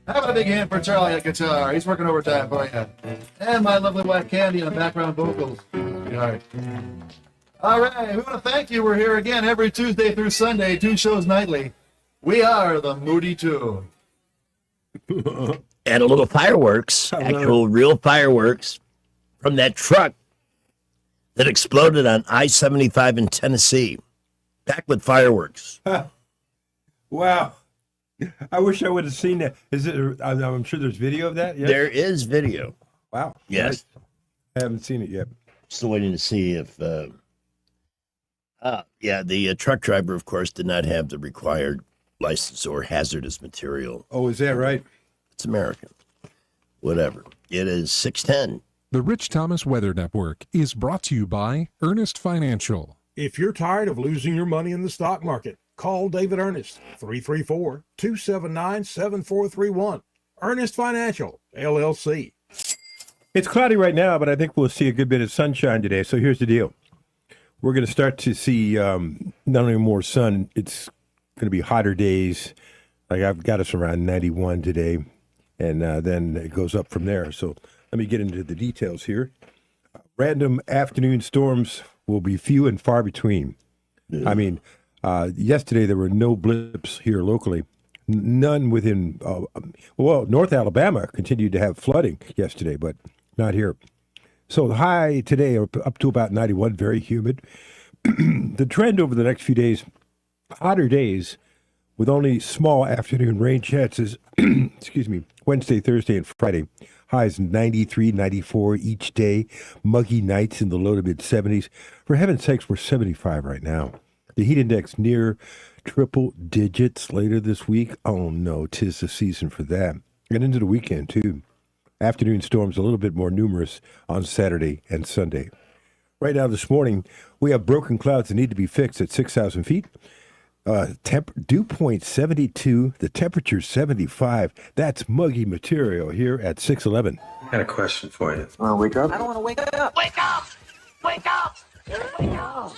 How about a big hand for Charlie at guitar? He's working overtime for you. And my lovely wife Candy on background vocals. All right, we want to thank you. We're here again every Tuesday through Sunday, 2 shows nightly. We are the Moody Two. And a little fireworks, actual real fireworks from that truck that exploded on I-75 in Tennessee. Back with fireworks. Wow. I wish I would have seen that. Is it? I'm sure there's video of that. Yes? There is video. Wow. Yes. I haven't seen it yet. Still waiting to see if... the truck driver, of course, did not have the required license or hazardous material. Oh, is that right? It's American. Whatever. It is 6:10. The Rich Thomas Weather Network is brought to you by Ernest Financial. If you're tired of losing your money in the stock market, call David Ernest, 334-279-7431. Ernest Financial, LLC. It's cloudy right now, but I think we'll see a good bit of sunshine today. So here's the deal. We're going to start to see not only more sun, it's going to be hotter days. Like I've got us around 91 today, and then it goes up from there. So let me get into the details here. Random afternoon storms will be few and far between. I mean, yesterday there were no blips here locally. None within, North Alabama continued to have flooding yesterday, but not here. So the high today up to about 91, very humid. The trend over the next few days, hotter days with only small afternoon rain chances, excuse me, Wednesday, Thursday, and Friday. Highs 93, 94 each day. Muggy nights in the low to mid 70s. For heaven's sakes, we're 75 right now. The heat index near triple digits later this week. Oh no, 'tis the season for that. And into the weekend too. Afternoon storms a little bit more numerous on Saturday and Sunday. Right now this morning, we have broken clouds that need to be fixed at 6,000 feet. Dew point 72, the temperature 75. That's muggy material here at 611. I got a question for you. Want to wake up? I don't want to wake up. Wake up! Wake up! Wake up!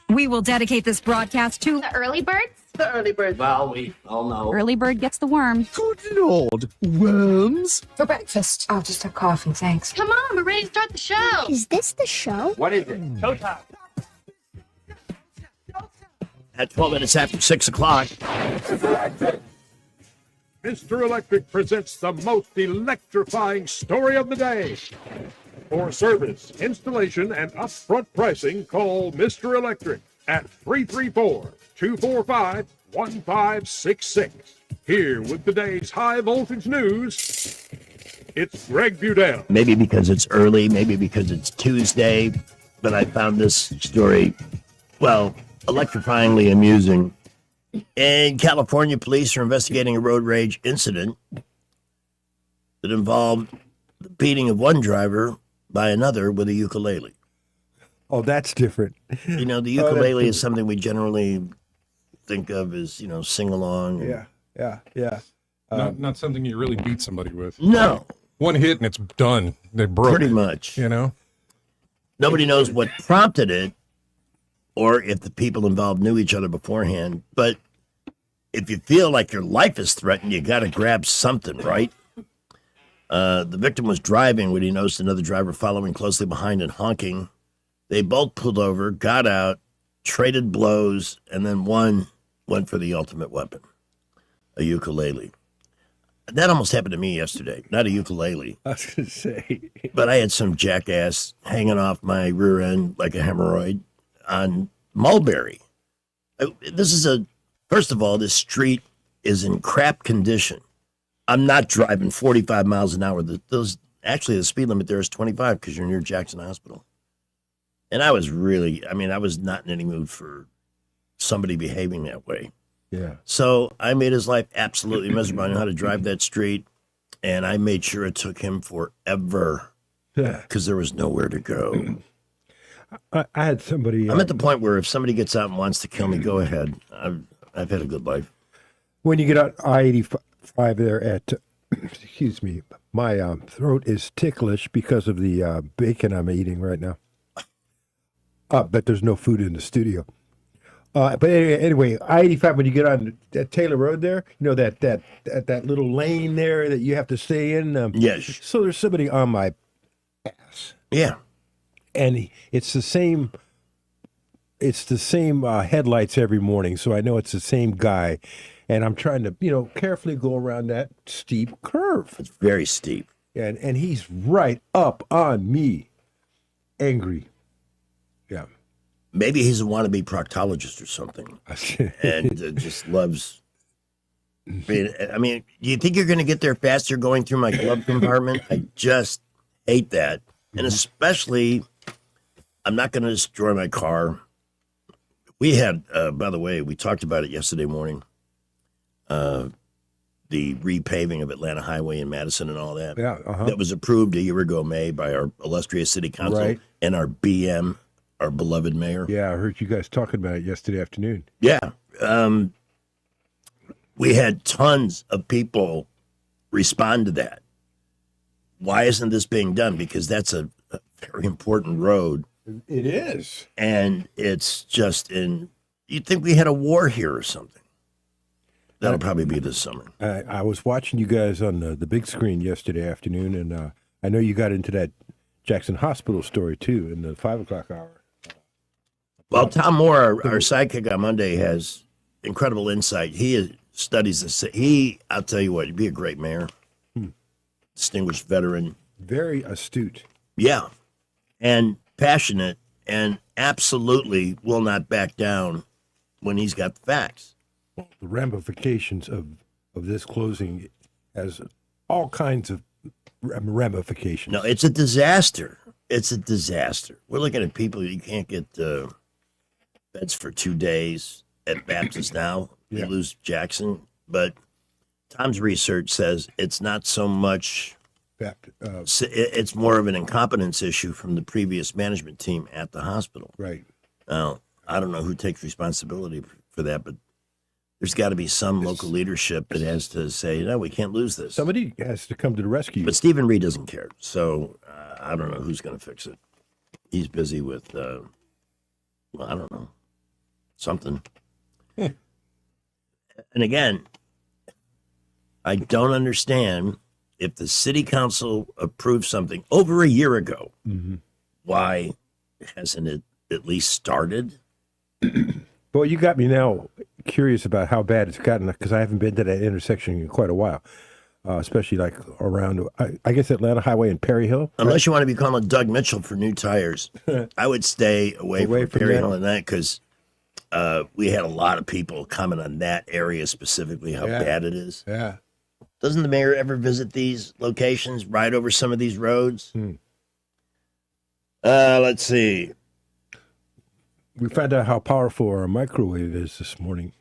We will dedicate this broadcast to the early birds. The early bird. Well, we all know. Early bird gets the worm. Good Lord, worms? For breakfast. Oh, just a coffee, thanks. Come on, we're ready to start the show. Is this the show? What is it? Showtime. At 12 minutes after 6 o'clock. Mr. Electric presents the most electrifying story of the day. For service, installation, and upfront pricing, call Mr. Electric at 334-245-1566. Here with today's high voltage news, it's Greg Budell. Maybe because it's early, maybe because it's Tuesday, but I found this story, electrifyingly amusing. And California police are investigating a road rage incident that involved the beating of one driver by another with a ukulele. Oh, that's different. You know, the ukulele is something we generally think of as, sing along. Yeah. Not something you really beat somebody with. No. One hit and it's done. They broke. Pretty much. Nobody knows what prompted it or if the people involved knew each other beforehand. But if you feel like your life is threatened, you got to grab something, right? The victim was driving when he noticed another driver following closely behind and honking. They both pulled over, got out, traded blows, and then one went for the ultimate weapon, a ukulele. That almost happened to me yesterday. Not a ukulele. I was going to say. But I had some jackass hanging off my rear end like a hemorrhoid on Mulberry. First of all, this street is in crap condition. I'm not driving 45 miles an hour. The speed limit there is 25 because you're near Jackson Hospital. And I was not in any mood for somebody behaving that way. Yeah. So I made his life absolutely miserable. I know how to drive that street, and I made sure it took him forever because there was nowhere to go. I had somebody... I'm at the point where if somebody gets out and wants to kill me, go ahead. I've had a good life. When you get out I-85 there at, excuse me, my throat is ticklish because of the bacon I'm eating right now. But there's no food in the studio. But anyway, I-85, when you get on that Taylor Road there, you know, that little lane there that you have to stay in. Yes. So there's somebody on my ass. Yeah. And it's the same headlights every morning, so I know it's the same guy. And I'm trying to, carefully go around that steep curve. It's very steep. And he's right up on me. Angry. Yeah. Maybe he's a wannabe proctologist or something, and just loves being. I mean, do you think you're going to get there faster going through my glove compartment? I just hate that, and especially, I'm not going to destroy my car. We had, by the way, we talked about it yesterday morning. The repaving of Atlanta Highway in Madison and all that. Yeah, that was approved a year ago, May, by our illustrious city council Right. and our BM. Our beloved mayor. Yeah, I heard you guys talking about it yesterday afternoon. Yeah. We had tons of people respond to that. Why isn't this being done? Because that's a very important road. It is. And it's just you'd think we had a war here or something. That'll probably be this summer. I was watching you guys on the big screen yesterday afternoon, and I know you got into that Jackson Hospital story, too, in the 5 o'clock hour. Well, Tom Moore, our sidekick on Monday, has incredible insight. He studies this. I'll tell you what, he'd be a great mayor. Distinguished veteran. Very astute. Yeah. And passionate, and absolutely will not back down when he's got the facts. The ramifications of this closing has all kinds of ramifications. No, it's a disaster. It's a disaster. We're looking at people, you can't get beds for 2 days at Baptist now. Yeah. You lose Jackson. But Tom's research says it's not so much, it's more of an incompetence issue from the previous management team at the hospital. Right. Now, I don't know who takes responsibility for that, but there's got to be some local leadership that has to say, no, we can't lose this. Somebody has to come to the rescue. But Stephen Reed doesn't care. So I don't know who's going to fix it. He's busy with, I don't know, something. And again, I don't understand if the city council approved something over a year ago, why hasn't it at least started? Well, you got me now curious about how bad it's gotten, because I haven't been to that intersection in quite a while, especially like around, I guess, Atlanta Highway and Perry Hill. Unless you want to be calling Doug Mitchell for new tires. I would stay away from Perry Hill and that, because we had a lot of people comment on that area specifically, how bad it is. Yeah. Doesn't the mayor ever visit these locations, ride over some of these roads? Let's see. We found out how powerful our microwave is this morning.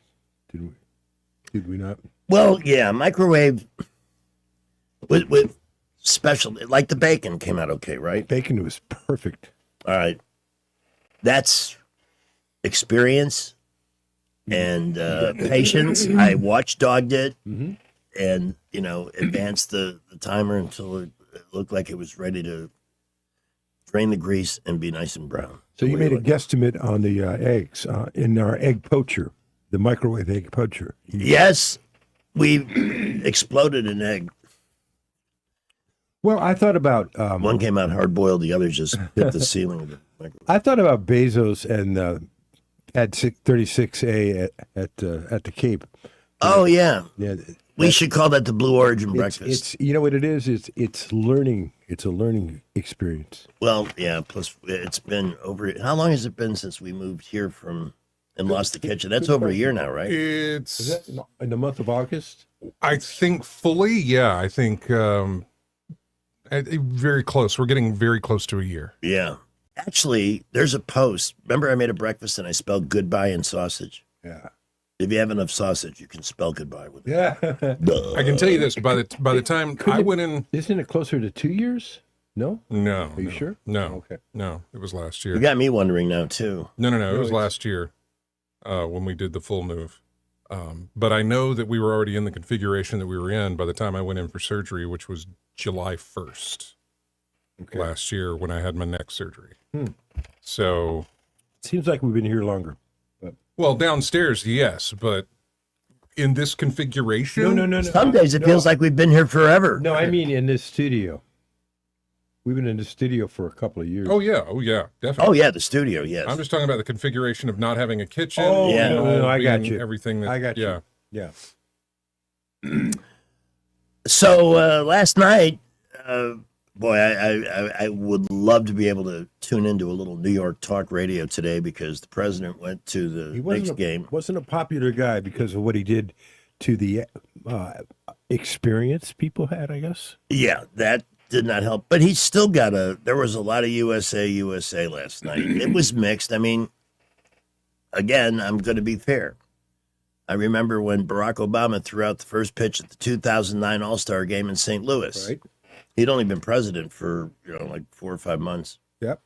Did we not? Well, yeah, microwave with special, like the bacon came out okay, right? Bacon was perfect. All right. That's experience and patience. I watchdogged it and, advanced the timer until it looked like it was ready to drain the grease and be nice and brown. So you made a guesstimate on the eggs in our egg poacher, the microwave egg poacher. Yes, we exploded an egg. Well, I thought about one came out hard boiled, the other just hit the ceiling of the microwave. I thought about Bezos and at 36A at the Cape. Oh yeah, Yeah. we should call that the Blue Origin breakfast. It's you know what it is? It's learning. It's a learning experience. Well, yeah. Plus, it's been over. How long has it been since we moved here from and lost the kitchen? That's over a year now, right? It's, Is that in the month of August? I think fully, yeah. I think very close. We're getting very close to a year. Yeah. Actually, there's a post. Remember, I made a breakfast and I spelled goodbye in sausage. Yeah. If you have enough sausage, you can spell goodbye with it. Yeah. I can tell you this: by the time I went in, Isn't it closer to 2 years? No. no, Are you sure? No, Okay. no, it was last You year. got me wondering now too. No, it was it's- last year when we did the full move. But I know that we were already in the configuration that we were in by the time I went in for surgery, which was July 1st last year when I had my neck surgery. So Seems like we've been here longer. Well, downstairs, yes, but in this configuration, No. Some days it feels like we've been here forever. No, I mean in this studio. We've been in the studio for a couple of years. Oh yeah, definitely. Oh yeah, the studio. Yes. I'm just talking about the configuration of not having a kitchen. Oh, Yeah. no, I got being you. Everything that I got yeah. you. Yeah. So last night, boy, I would love to be able to tune into a little New York talk radio today because the president went to the He Knicks game. wasn't a popular guy because of what he did to the experience people had, I guess. Yeah, that did not help. But he's still got there was a lot of USA last night. It was mixed. I mean, again, I'm going to be fair. I remember when Barack Obama threw out the first pitch at the 2009 All-Star game in St. Louis. Right. He'd only been president for, like 4 or 5 months. Yep.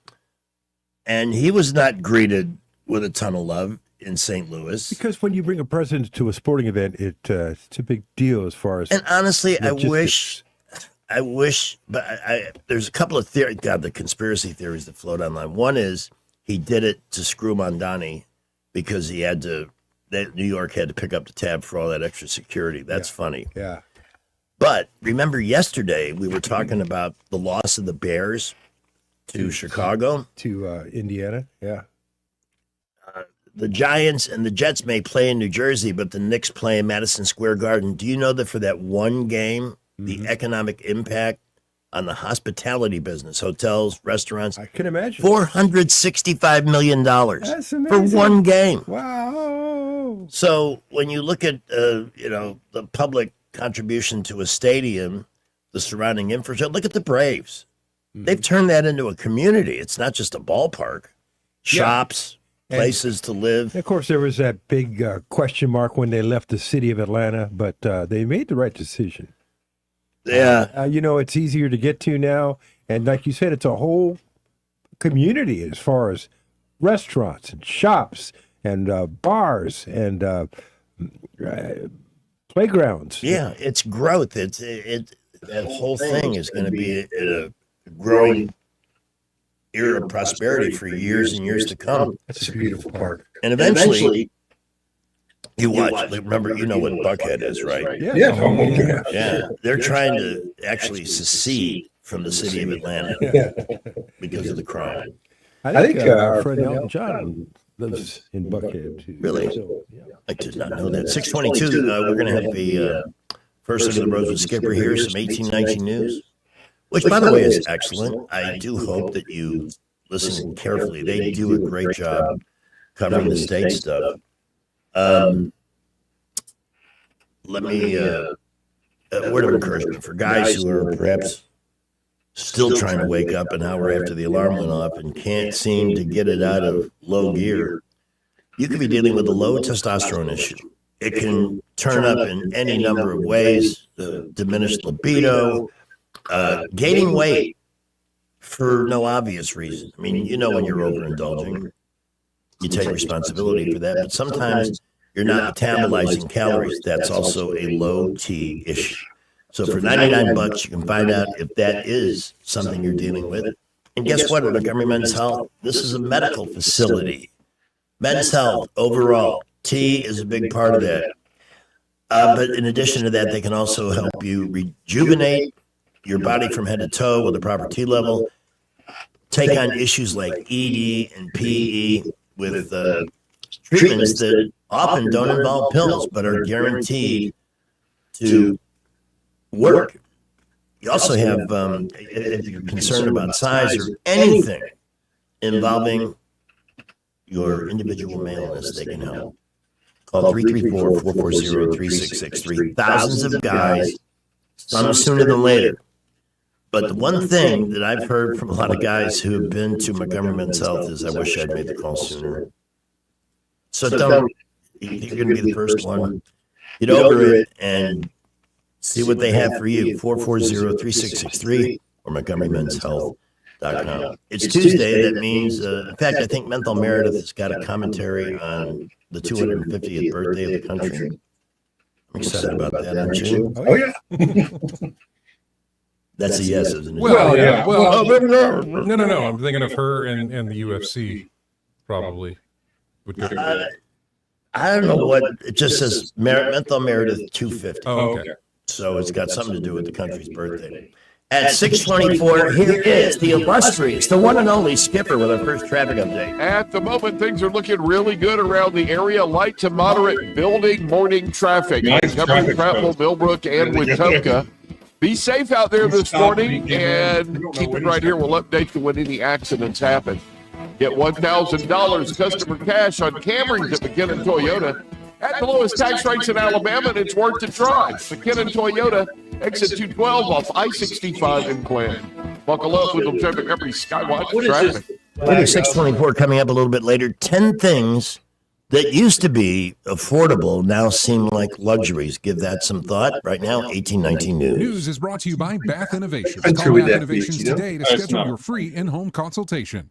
And he was not greeted with a ton of love in St. Louis. Because when you bring a president to a sporting event, it's a big deal as far as. And honestly, logistics. I wish, but there's a couple of theories. God, the conspiracy theories that float online. One is he did it to screw Mondani because he had to. That New York had to pick up the tab for all that extra security. That's funny. Yeah. But remember, yesterday we were talking about the loss of the Bears to Chicago. To Indiana. Yeah. The Giants and the Jets may play in New Jersey, but the Knicks play in Madison Square Garden. Do you know that for that one game, the economic impact on the hospitality business, hotels, restaurants, I can imagine. $465 million That's for amazing. one game. Wow. So when you look at the public contribution to a stadium, the surrounding infrastructure, look at the Braves. They've turned that into a community. It's not just a ballpark. Shops, places to live. Of course, there was that big question mark when they left the city of Atlanta, but they made the right decision. Yeah. It's easier to get to now. And like you said, it's a whole community as far as restaurants and shops and bars and playgrounds. Yeah, it's growth. That whole thing is going to be a growing era of prosperity for years and years to come. That's a beautiful park. And eventually, you watch. Remember, you know what Buckhead is, right? Yeah. Yeah, they're trying to actually secede from the city of Atlanta because of the crime. I think our friend Elton John lives in Buckhead, too. Really? So, yeah. I did not know that. 622. We're going to have a first look at the roads with Skipper here. Some 1819 news, which, by the way, is excellent. I do hope that you listen carefully. They do a great job covering the state stuff. Let me a word of encouragement for guys who are perhaps still trying to wake up an hour after the alarm went off and can't seem to get it out of low gear. You could be dealing with a low testosterone issue. It can turn up in any number of ways: diminished libido, gaining weight for no obvious reason. I mean, when you're overindulging, you take responsibility for that, but sometimes you're not metabolizing calories. That's also a low T issue. So for $99, you can find out if that is something you're dealing with. And guess what? At Montgomery Men's Health, this is a medical facility. Men's Health overall, T is a big part of that. But in addition to that, they can also help you rejuvenate your body from head to toe with a proper T level, take on issues like ED and PE with treatments that often don't involve pills but are guaranteed to work. You also have, if you're concerned about size or anything involving your individual maleness, they can help. Call 334-440-3663. Thousands of guys, some sooner than later. But the one thing that I've heard from a lot of guys who have been to Montgomery Men's Health is, I wish I'd made the call sooner. So don't, you're going to be the first one. Get over it and see what they have for you. 440-3663 or MontgomeryMen'sHealth.com. It's Tuesday. That means, in fact, I think Menthol Meredith has got a commentary on the 250th birthday of the country. I'm excited about that, aren't you? Oh, yeah. That's a yes, isn't it? Well, yeah. Well, no. I'm thinking of her and the UFC probably would go. I don't know what it just says. Menthol Meredith 250. Oh, okay. So it's got something to do with the country's birthday. At 6:24, here is the illustrious, the one and only Skipper with our first traffic update. At the moment, things are looking really good around the area. Light to moderate building morning traffic. Coming Prattville, Millbrook, and Wetumpka. Be safe out there this morning, and keep it right here. We'll update you when any accidents happen. Get $1,000 customer cash on Camrys at McKinnon Toyota. At the lowest tax rates in Alabama, and it's worth the try. McKinnon Toyota, exit 212 off I-65 in Glen. Buckle up with the traffic company Skywatch Traffic. Maybe 6:24 coming up a little bit later. 10 things that used to be affordable now seem like luxuries. Give that some thought. Right now, 1819 News. News is brought to you by Bath Innovations. I'm Call sure with Bath that Innovations beach, you know? today to schedule your free in-home consultation.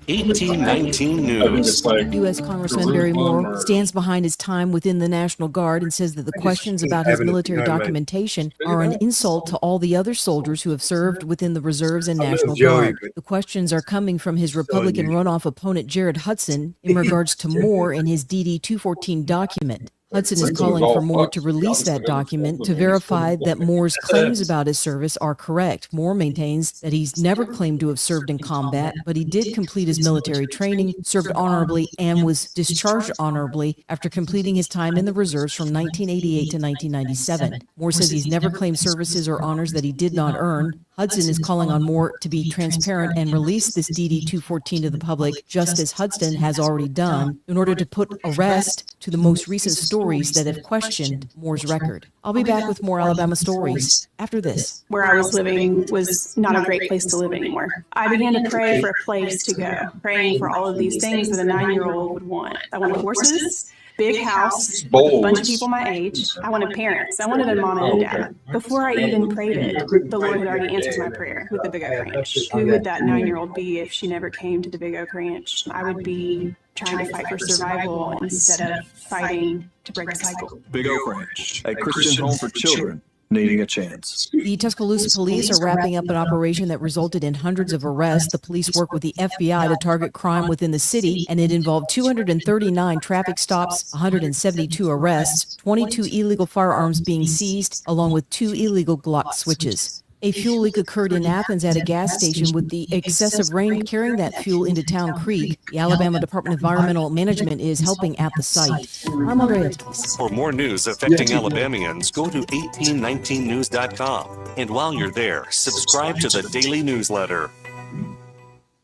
1819 News. U.S. Congressman Barry Moore stands behind his time within the National Guard and says that the questions about his military documentation are an insult to all the other soldiers who have served within the reserves and National Guard. The questions are coming from his Republican runoff opponent Jared Hudson in regards to Moore and his DD-214 document. Hudson is calling for Moore to release that document to verify that Moore's claims about his service are correct. Moore maintains that he's never claimed to have served in combat, but he did complete his military training, served honorably, and was discharged honorably after completing his time in the reserves from 1988 to 1997. Moore says he's never claimed services or honors that he did not earn. Hudson is calling on Moore to be transparent and release this DD-214 to the public, just as Hudson has already done, in order to put a rest to the most recent stories that have questioned Moore's record. I'll be back with more Alabama stories after this. Where I was living was not a great place to live anymore. I began to pray for a place to go, praying for all of these things that a 9-year-old would want. I wanted horses, big house, a bunch of people my age. I wanted parents. I wanted a mom and a dad. Before I even prayed it, the Lord had already answered my prayer with the Big Oak Ranch. Who would that 9-year-old be if she never came to the Big Oak Ranch? I would be trying to fight for survival instead of fighting to break a cycle. Big Oak Ranch, a Christian home for children needing a chance. The Tuscaloosa police are wrapping up an operation that resulted in hundreds of arrests. The police work with the FBI to target crime within the city, and it involved 239 traffic stops, 172 arrests, 22 illegal firearms being seized, along with 2 illegal Glock switches. A fuel leak occurred in Athens at a gas station, with the excessive rain carrying that fuel into Town Creek. The Alabama Department of Environmental Management is helping at the site. I'm Andrea. For more news affecting Alabamians, go to 1819news.com. And while you're there, subscribe to the daily newsletter.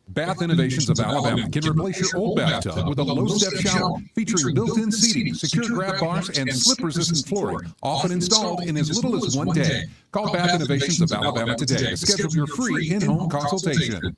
Bath Innovations of Alabama can replace your old bathtub with a low-step shower featuring built-in seating, secure grab bars, and slip-resistant flooring, often installed in as little as 1 day. Call Bath Innovations of Alabama today to schedule your free in-home consultation.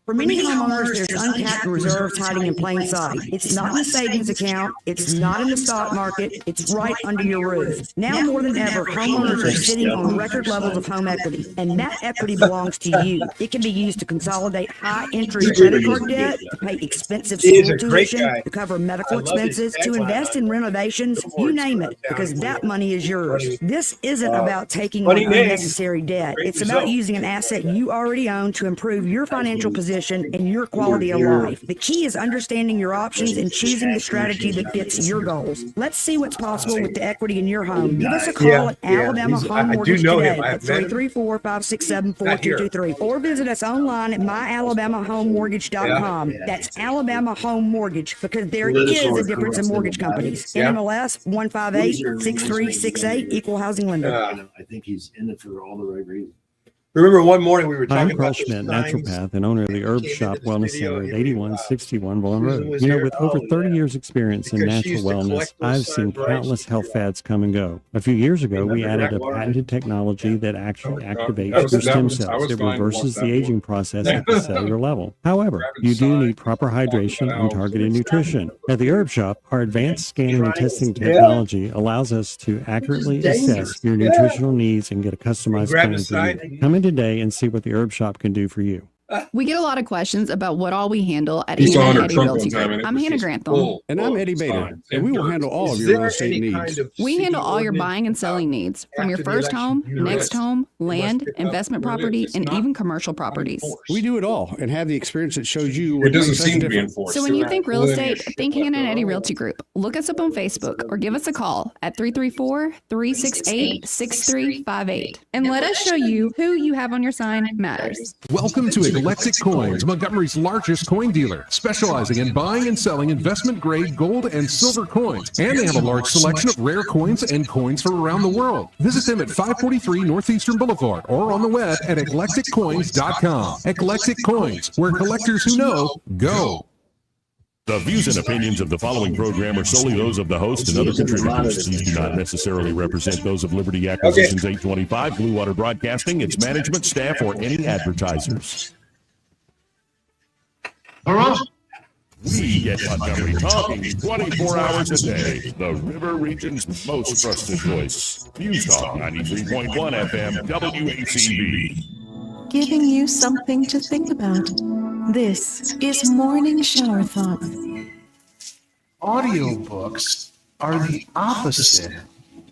For many homeowners, there's untapped reserves hiding in plain sight. It's not in the savings account. It's not in the stock market. It's right under your roof. Now more than ever, homeowners are sitting on record levels of home equity, and that equity belongs to you. It can be used to consolidate high-interest credit card debt, to pay expensive school tuition, to cover medical expenses, to invest in renovations, you name it, because that money is yours. This isn't about taking on unnecessary debt. It's about using an asset you already own to improve your financial position and your quality of life. The key is understanding your options and choosing the strategy that fits your goals. Let's see what's possible with the equity in your home. Give us a call at Alabama Home Mortgage today at 334-567-4223, or visit us online at myalabamahomemortgage.com. That's Alabama Home Mortgage, because there is a difference in mortgage companies. NMLS 1586368, Equal Housing Lender. I think he's in it for all the right reasons. Remember one morning we were talking I'm Carl Schmidt, naturopath and owner of the Herb Shop Wellness Center at 8161 Bowen Road. You know, with over 30 years experience in natural wellness, I've seen countless health fads come and go. A few years ago, we added a patented technology that actually activates your stem cells. It reverses the aging process at the cellular level. However, you do need proper hydration and targeted nutrition. At the Herb Shop, our advanced scanning and testing technology allows us to accurately assess your nutritional needs and get a customized plan for you. Come in today and see what the Herb Shop can do for you. We get a lot of questions about what all we handle at You saw Hannah and under Eddie Trump Realty one time, Group. and it I'm was Hannah just Grantham. full And I'm Eddie Bader, signs and we will dirt. handle all of Is your real there estate any needs. kind of We city handle all your ordinance buying and selling needs, from your after the first election home, you next know home, land, pick up investment where it is? property, It's and not even commercial properties. enforced. We do it all and have the experience that shows you It what doesn't makes us seem to be different. enforced. So when you They're think real letting estate, shit think left Hannah and or Eddie right. Realty Group. Look us up on Facebook or give us a call at 334-368-6358. And let us show you who you have on your sign matters. Welcome to Eclectic Coins, Montgomery's largest coin dealer, specializing in buying and selling investment-grade gold and silver coins. And they have a large selection of rare coins and coins from around the world. Visit them at 543 Northeastern Boulevard or on the web at eclecticcoins.com. Eclectic Coins, where collectors who know go. The views and opinions of the following program are solely those of the host and other contributors. These do not necessarily represent those of Liberty Acquisitions 825, Blue Water Broadcasting, its management, staff, or any advertisers. We get Montgomery talking 24 hours a day. The River Region's most trusted voice. News Talk 93.1 FM, WACB. Giving you something to think about. This is Morning Shower Thoughts. Audiobooks are the opposite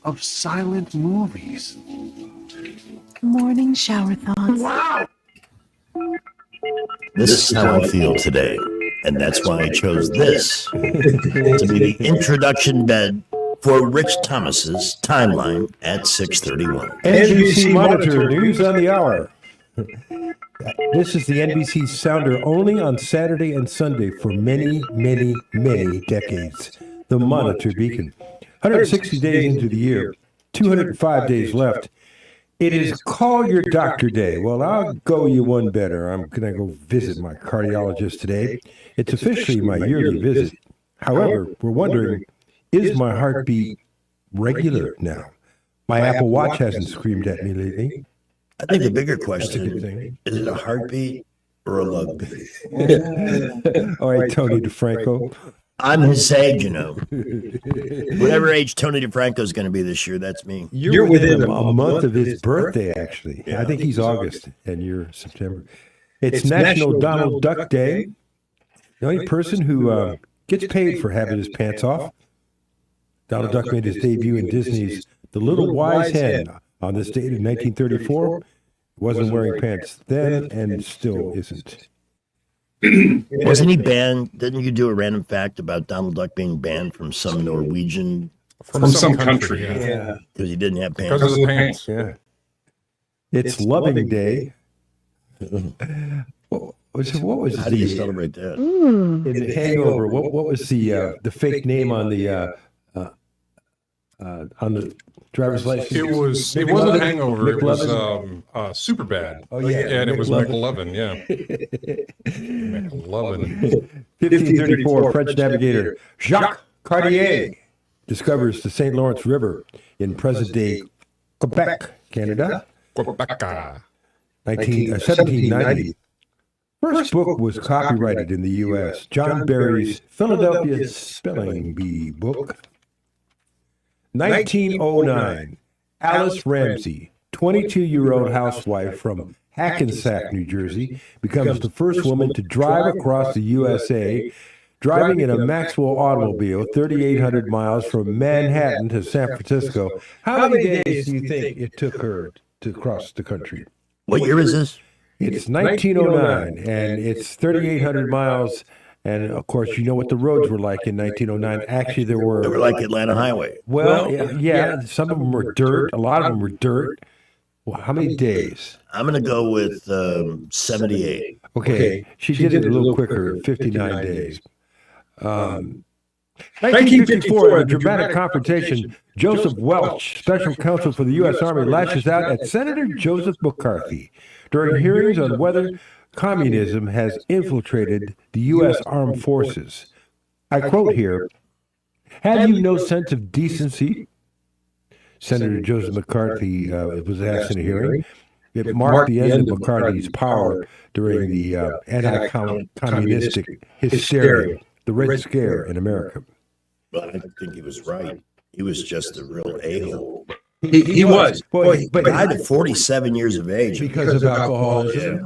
of silent movies. Morning Shower Thoughts. Wow! This is how I feel today, and that's why I chose this to be the introduction bed for Rich Thomas's timeline at 6:31. NBC Monitor News on the Hour. This is the NBC sounder only on Saturday and Sunday for many, many, many decades. The Monitor Beacon. 160 days into the year, 205 days left. It is Call Your Doctor Day. Well, I'll go you one better. I'm going to go visit my cardiologist today. It's officially my yearly visit. However, we're wondering, is my heartbeat regular now? My Apple Watch hasn't screamed at me lately. I think the bigger question is it a heartbeat or a love beat? All right, Tony DeFranco. I'm his age, you know. Whatever age Tony DeFranco is going to be this year, that's me. You're within a month of his birthday, actually. Yeah. I think he's August, and you're September. It's National Donald Duck Day. The only person who gets paid for having his pants off. Donald Duck made his debut in Disney's The Little Wise Hen on this date in 1934. Wasn't wearing pants then and still isn't. Wasn't he banned? Didn't you do a random fact about Donald Duck being banned from some Norwegian? From some country, yeah. Because he didn't have pants. Because of the pants. Yeah. It's Loving Day. What was How do you celebrate that? In the Hangover, what was the fake name on the driver's license? It wasn't Hangover. It was Superbad. Oh yeah, and it was McLovin. Yeah, McLovin. 1534, French navigator Jacques Cartier discovers the St. Lawrence River in present-day Quebec, Canada. Quebec. 1790. First book was copyrighted in the U.S. John Barry's Philadelphia Spelling Bee book. 1909. Alice Ramsey, 22-year-old housewife from Hackensack, New Jersey, becomes the first woman to drive across the USA, driving in a Maxwell automobile 3,800 miles from Manhattan to San Francisco. How many days do you think it took her to cross the country? What year is this? It's 1909, and it's 3,800 miles. And of course, you know what the roads were like in 1909. Actually, they were like Atlanta Highway. Well, yeah, some of them were dirt. A lot of them were dirt. Well, how many days? I'm going to go with 78. Okay, she did it a little quicker, 59 days. 1954, in a dramatic confrontation, Joseph Welch, special counsel for the U.S. Army, lashes out at Senator Joseph McCarthy during hearings on whether communism has infiltrated the U.S. armed forces. I quote here, "Have you no sense of decency?" Senator Joseph McCarthy was asked in a hearing. It marked the end of McCarthy's power during the anti-communistic hysteria, the Red Scare in America. Well, I think he was right. He was just a real a-hole. He was. Boy, but Died at 47 years of age. because of alcoholism,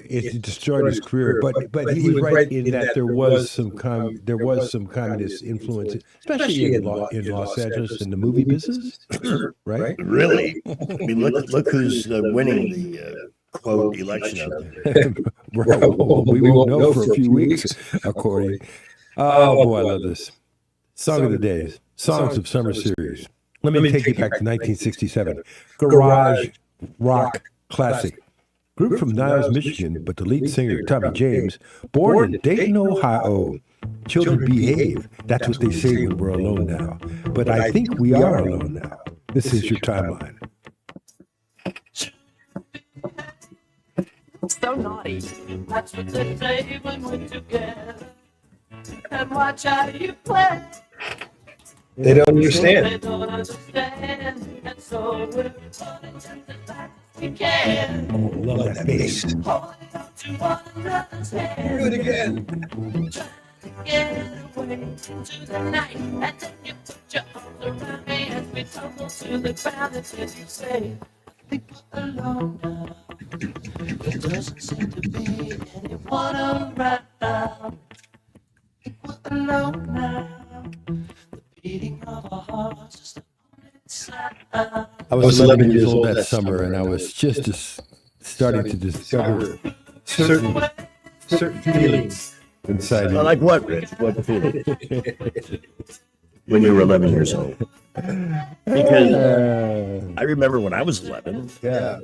it destroyed his career. But he was right in that there was some communist influence, especially in Los Angeles in the movie business, right? Really? I mean, look who's winning the quote election out there. Well, we won't know for a few weeks, according. Oh boy, I love this song of the day, Songs of Summer Series. Let me take you back to 1967. Garage rock classic. Group from Niles, Michigan, but the lead singer, Tommy James, born in Dayton, Ohio. Children behave. That's what they say when we're alone now. But I think we are alone now. This is your timeline. So naughty. That's what they say when we're together. And watch how you play. They don't understand. They don't understand. And so we're putting just as fast as we can. Oh, love that bass. Holding on to one another's hand. Do it again. Trying to get away into the night. And then you put your arms around me as we tumble to the ground. And then you say, I think we're alone now. There doesn't seem to be anyone around. I think we're alone now. The beating of our hearts is the only sound. I was 11 years old that summer, and I was just starting to discover certain feelings inside me. Like what, Rich? What feeling? When you were 11 years old. Because I remember when I was 11. Yeah.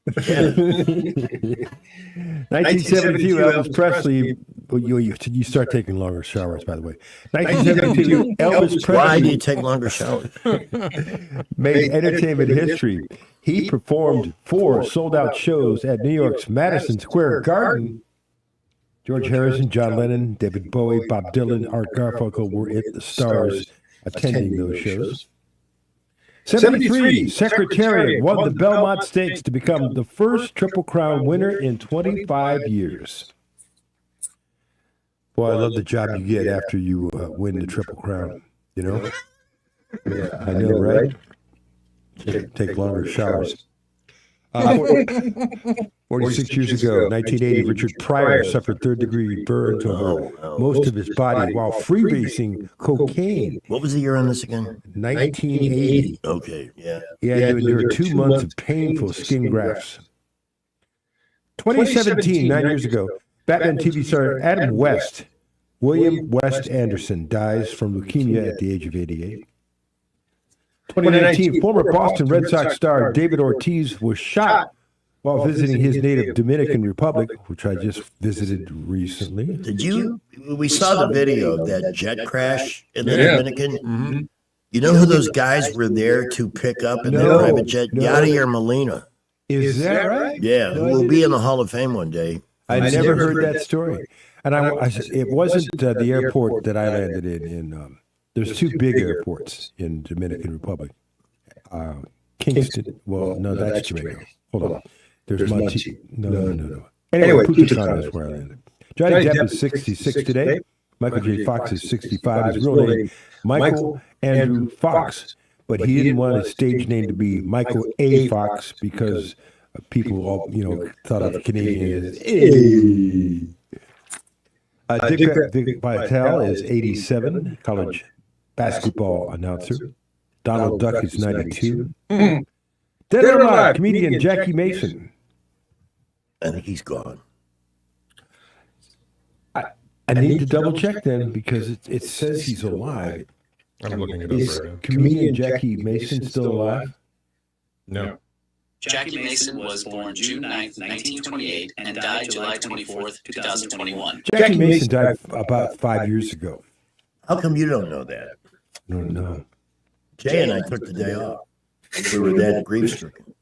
1972, Elvis Presley. You start taking longer showers, by the way. 1972, Elvis Presley. Why do you take longer showers? Made entertainment history. He performed 4 sold-out shows at New York's Madison Square Garden. George Harrison, John Lennon, David Bowie, Bob Dylan, Art Garfunkel were the stars attending those shows. 73, Secretariat won the Belmont Stakes to become the first Triple Crown winner in 25 years. Boy, I love the job you get after you win the Triple Crown, you know? Yeah, I know, right? Take longer showers. 46 years ago, 1980, Richard Pryor suffered third-degree burns over most of his body while freebasing cocaine. What was the year on this again? 1980. Okay, yeah. He had to endure 2 months of painful skin grafts. 2017, 9 years ago, Batman TV star Adam West, William West Anderson, dies from leukemia at the age of 88. 2019, former Boston Red Sox star David Ortiz was shot while visiting his native Dominican Republic, which I just visited recently. Did you? We saw the video of that jet crash in the Dominican. Mm-hmm. You know who those guys were there to pick up in their private jet? Yadier Molina. Is that right? Yeah, who will be in the Hall of Fame one day. I never heard that story. And it wasn't the airport that I landed in. There's 2 big airports in Dominican Republic. Kingston. Well, no, that's Jamaica. Hold on. There's Monte. No. Anyway, Punta Cana is where I landed. Johnny Depp is 66 today. Michael J. Fox is 65. His real name, Michael Andrew Fox. But he didn't want his stage name to be Michael A. Fox because people all, thought of Canadian as A. Dick Vitale is 87, college basketball announcer. Donald Duck is 92. Dead or alive, comedian Jackie Mason. I think he's gone. I need to double check then because it says he's alive. I'm looking it up Is right now. comedian Jackie Mason still alive? No. Jackie Mason was born June 9th, 1928, and died July 24th, 2021. Jackie Mason died about 5 years ago. How come you don't know that? No. Jay and I took the day off. We were that grief-stricken.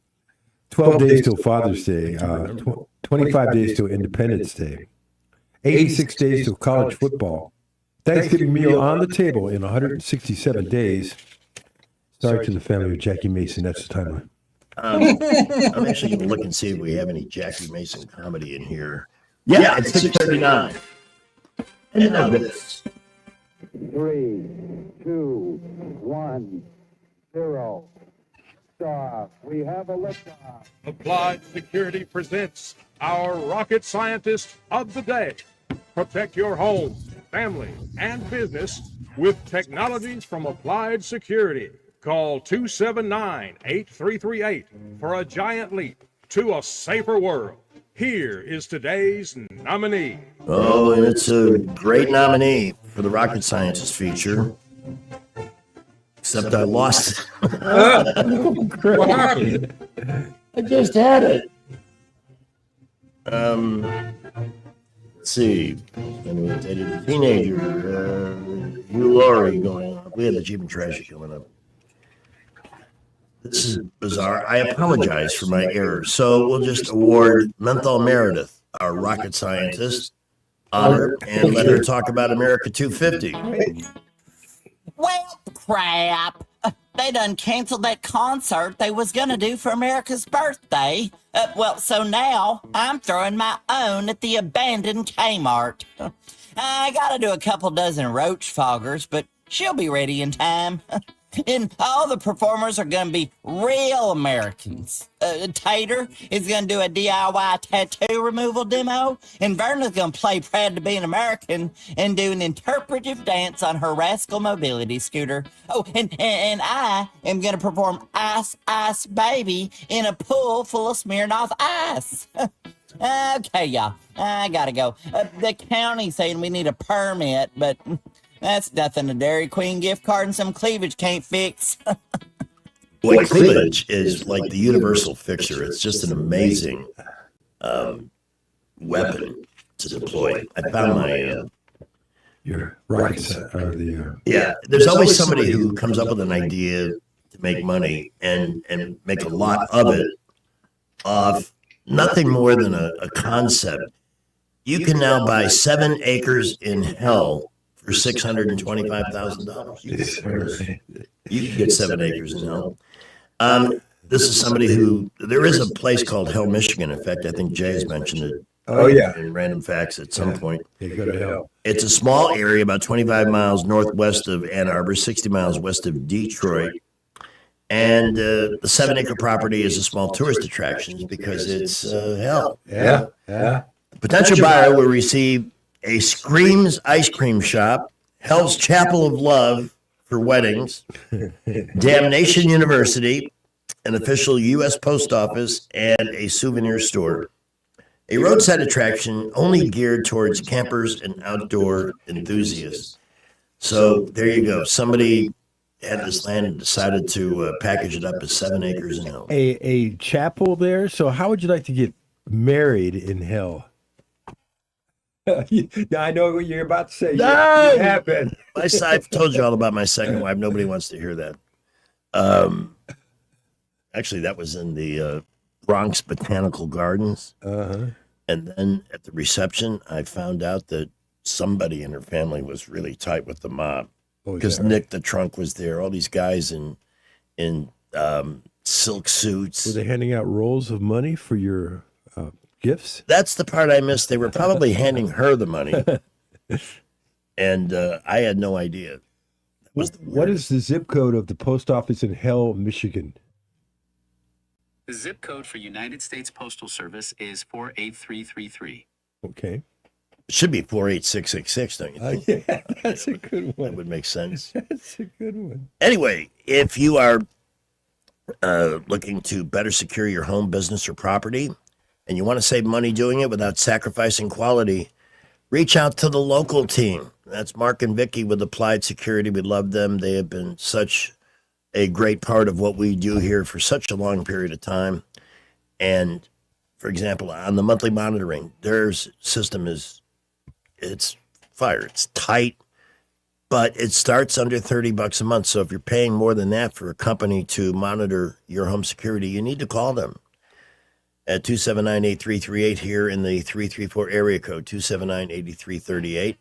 12 days till Father's Day, 25 days till Independence Day, 86 days till college football, Thanksgiving meal on the table in 167 days. Sorry to the family of Jackie Mason. That's the timeline. I'm actually going to look and see if we have any Jackie Mason comedy in here. Yeah, it's 6:39. And now this. 3, 2, 1, 0. liftoff. We have a liftoff. Applied Security presents our rocket scientist of the day. Protect your home, family, and business with technologies from Applied Security. Call 279-8338 for a giant leap to a safer world. Here is today's nominee. Oh, and it's a great nominee for the Rocket Scientist feature. Except I lost it. What happened? I just had it. Let's see. Anyway, dated a teenager. Hugh Laurie going on. We had the Jeep and Treasure coming up. This is bizarre. I apologize for my error. So we'll just award Menthol Meredith, our rocket scientist, honor, and let her talk about America 250. Well, crap. They done canceled that concert they was gonna do for America's birthday. So now I'm throwing my own at the abandoned Kmart. I gotta do a couple dozen roach foggers, but she'll be ready in time. And all the performers are gonna be real Americans. Tater is gonna do a DIY tattoo removal demo, and Verna's gonna play Proud to Be an American and do an interpretive dance on her Rascal Mobility scooter. Oh, and I am gonna perform Ice Ice Baby in a pool full of Smirnoff ice. Okay, y'all, I gotta go. The county's saying we need a permit, but that's nothing a Dairy Queen gift card and some cleavage can't fix. Boy, cleavage is like the universal fixture. It's just an amazing weapon to deploy. I found my... Your rockets are the... Yeah, there's always somebody who comes up with an idea to make money and make a lot of it off nothing more than a concept. You can now buy 7 acres in hell for $625,000. You can get 7 acres in hell. This is somebody who, there is a place called Hell, Michigan. In fact, I think Jay has mentioned it. Oh, yeah. In Random Facts at some point. They go to hell. It's a small area about 25 miles northwest of Ann Arbor, 60 miles west of Detroit. And the 7-acre property is a small tourist attraction because it's hell. Yeah. The potential buyer will receive a Screams ice cream shop, Hell's Chapel of Love for weddings, Damnation University, an official U.S. post office, and a souvenir store. A roadside attraction only geared towards campers and outdoor enthusiasts. So there you go. Somebody had this land and decided to package it up as 7 acres in hell. A chapel there. So how would you like to get married in hell? I know what you're about to say. No! You happen. I've told you all about my second wife. Nobody wants to hear that. Actually, that was in the Bronx Botanical Gardens. Uh-huh. And then at the reception, I found out that somebody in her family was really tight with the mob. Because Nick the Trunk was there. All these guys in silk suits. Were they handing out rolls of money for your gifts? That's the part I missed. They were probably handing her the money. And I had no idea. What is the zip code of the post office in Hell, Michigan? The zip code for United States Postal Service is 48333. Okay. It should be 48666, don't you think? Yeah, that's a good one. That would make sense. That's a good one. Anyway, if you are looking to better secure your home, business, or property, and you want to save money doing it without sacrificing quality, reach out to the local team. That's Mark and Vicky with Applied Security. We love them. They have been such a great part of what we do here for such a long period of time. And, for example, on the monthly monitoring, their system it's fire. It's tight, but it starts under $30 a month. So if you're paying more than that for a company to monitor your home security, you need to call them at 279-8338 here in the 334 area code, 279-8338.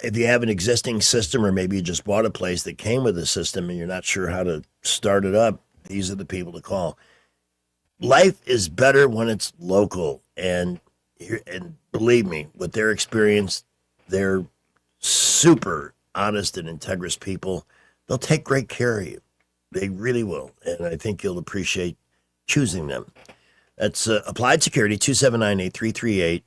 If you have an existing system, or maybe you just bought a place that came with a system and you're not sure how to start it up, these are the people to call. Life is better when it's local, and believe me, with their experience, they're super honest and integrous people. They'll take great care of you. They really will. And I think you'll appreciate choosing them. That's Applied Security, 279-8338.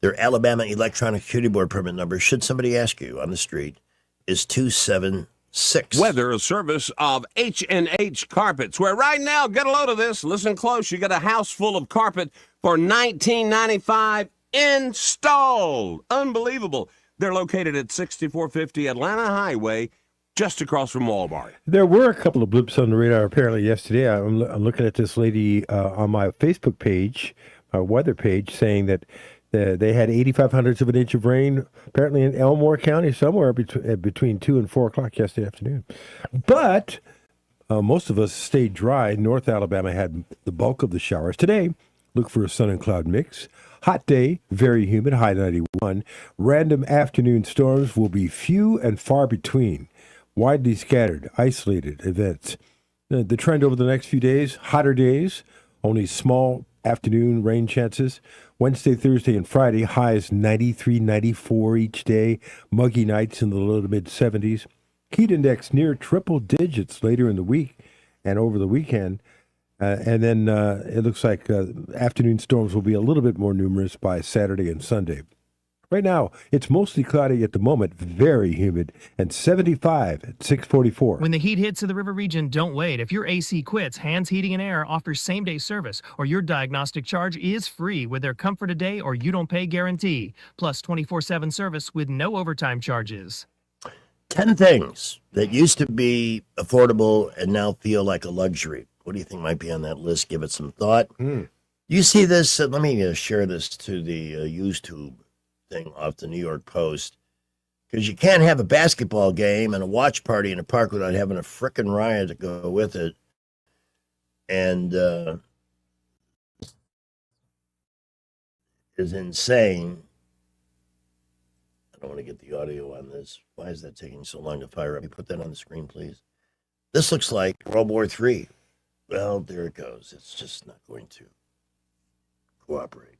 Their Alabama Electronic Security Board permit number, should somebody ask you on the street, is 276. Weather, a service of H&H Carpets, where right now, get a load of this, listen close, you got a house full of carpet for $19.95 installed. Unbelievable. They're located at 6450 Atlanta Highway, just across from Walmart. There were a couple of blips on the radar apparently yesterday. I'm looking at this lady on my Facebook page, my weather page, saying that they had 0.85 of an inch of rain, apparently in Elmore County, somewhere between 2 and 4 o'clock yesterday afternoon. But most of us stayed dry. North Alabama had the bulk of the showers. Today, look for a sun and cloud mix. Hot day, very humid, high 91. Random afternoon storms will be few and far between. Widely scattered, isolated events. The trend over the next few days, hotter days, only small afternoon rain chances. Wednesday, Thursday, and Friday, highs 93, 94 each day. Muggy nights in the low to mid 70s. Heat index near triple digits later in the week and over the weekend. And then it looks like afternoon storms will be a little bit more numerous by Saturday and Sunday. Right now, it's mostly cloudy at the moment, very humid, and 75 at 644. When the heat hits the river region, don't wait. If your AC quits, Hands Heating and Air offers same-day service, or your diagnostic charge is free with their Comfort a Day or You Don't Pay guarantee, plus 24/7 service with no overtime charges. 10 things that used to be affordable and now feel like a luxury. What do you think might be on that list? Give it some thought. You see this? Let me share this to the YouTube thing off the New York Post, because you can't have a basketball game and a watch party in a park without having a frickin' riot to go with it. And is insane. I don't want to get the audio on this. Why is that taking so long to fire up? Can you put that on the screen, please? This looks like World War III. Well, there it goes. It's just not going to cooperate.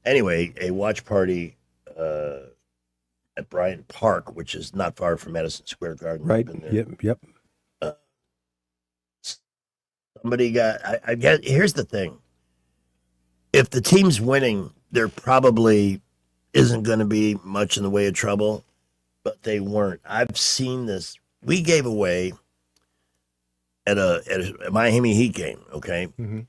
Anyway, a watch party at Bryant Park, which is not far from Madison Square Garden. Right. Yep. Somebody got. I get. Here's the thing. If the team's winning, there probably isn't going to be much in the way of trouble, but they weren't. I've seen this. We gave away at a Miami Heat game. Okay. Mm-hmm.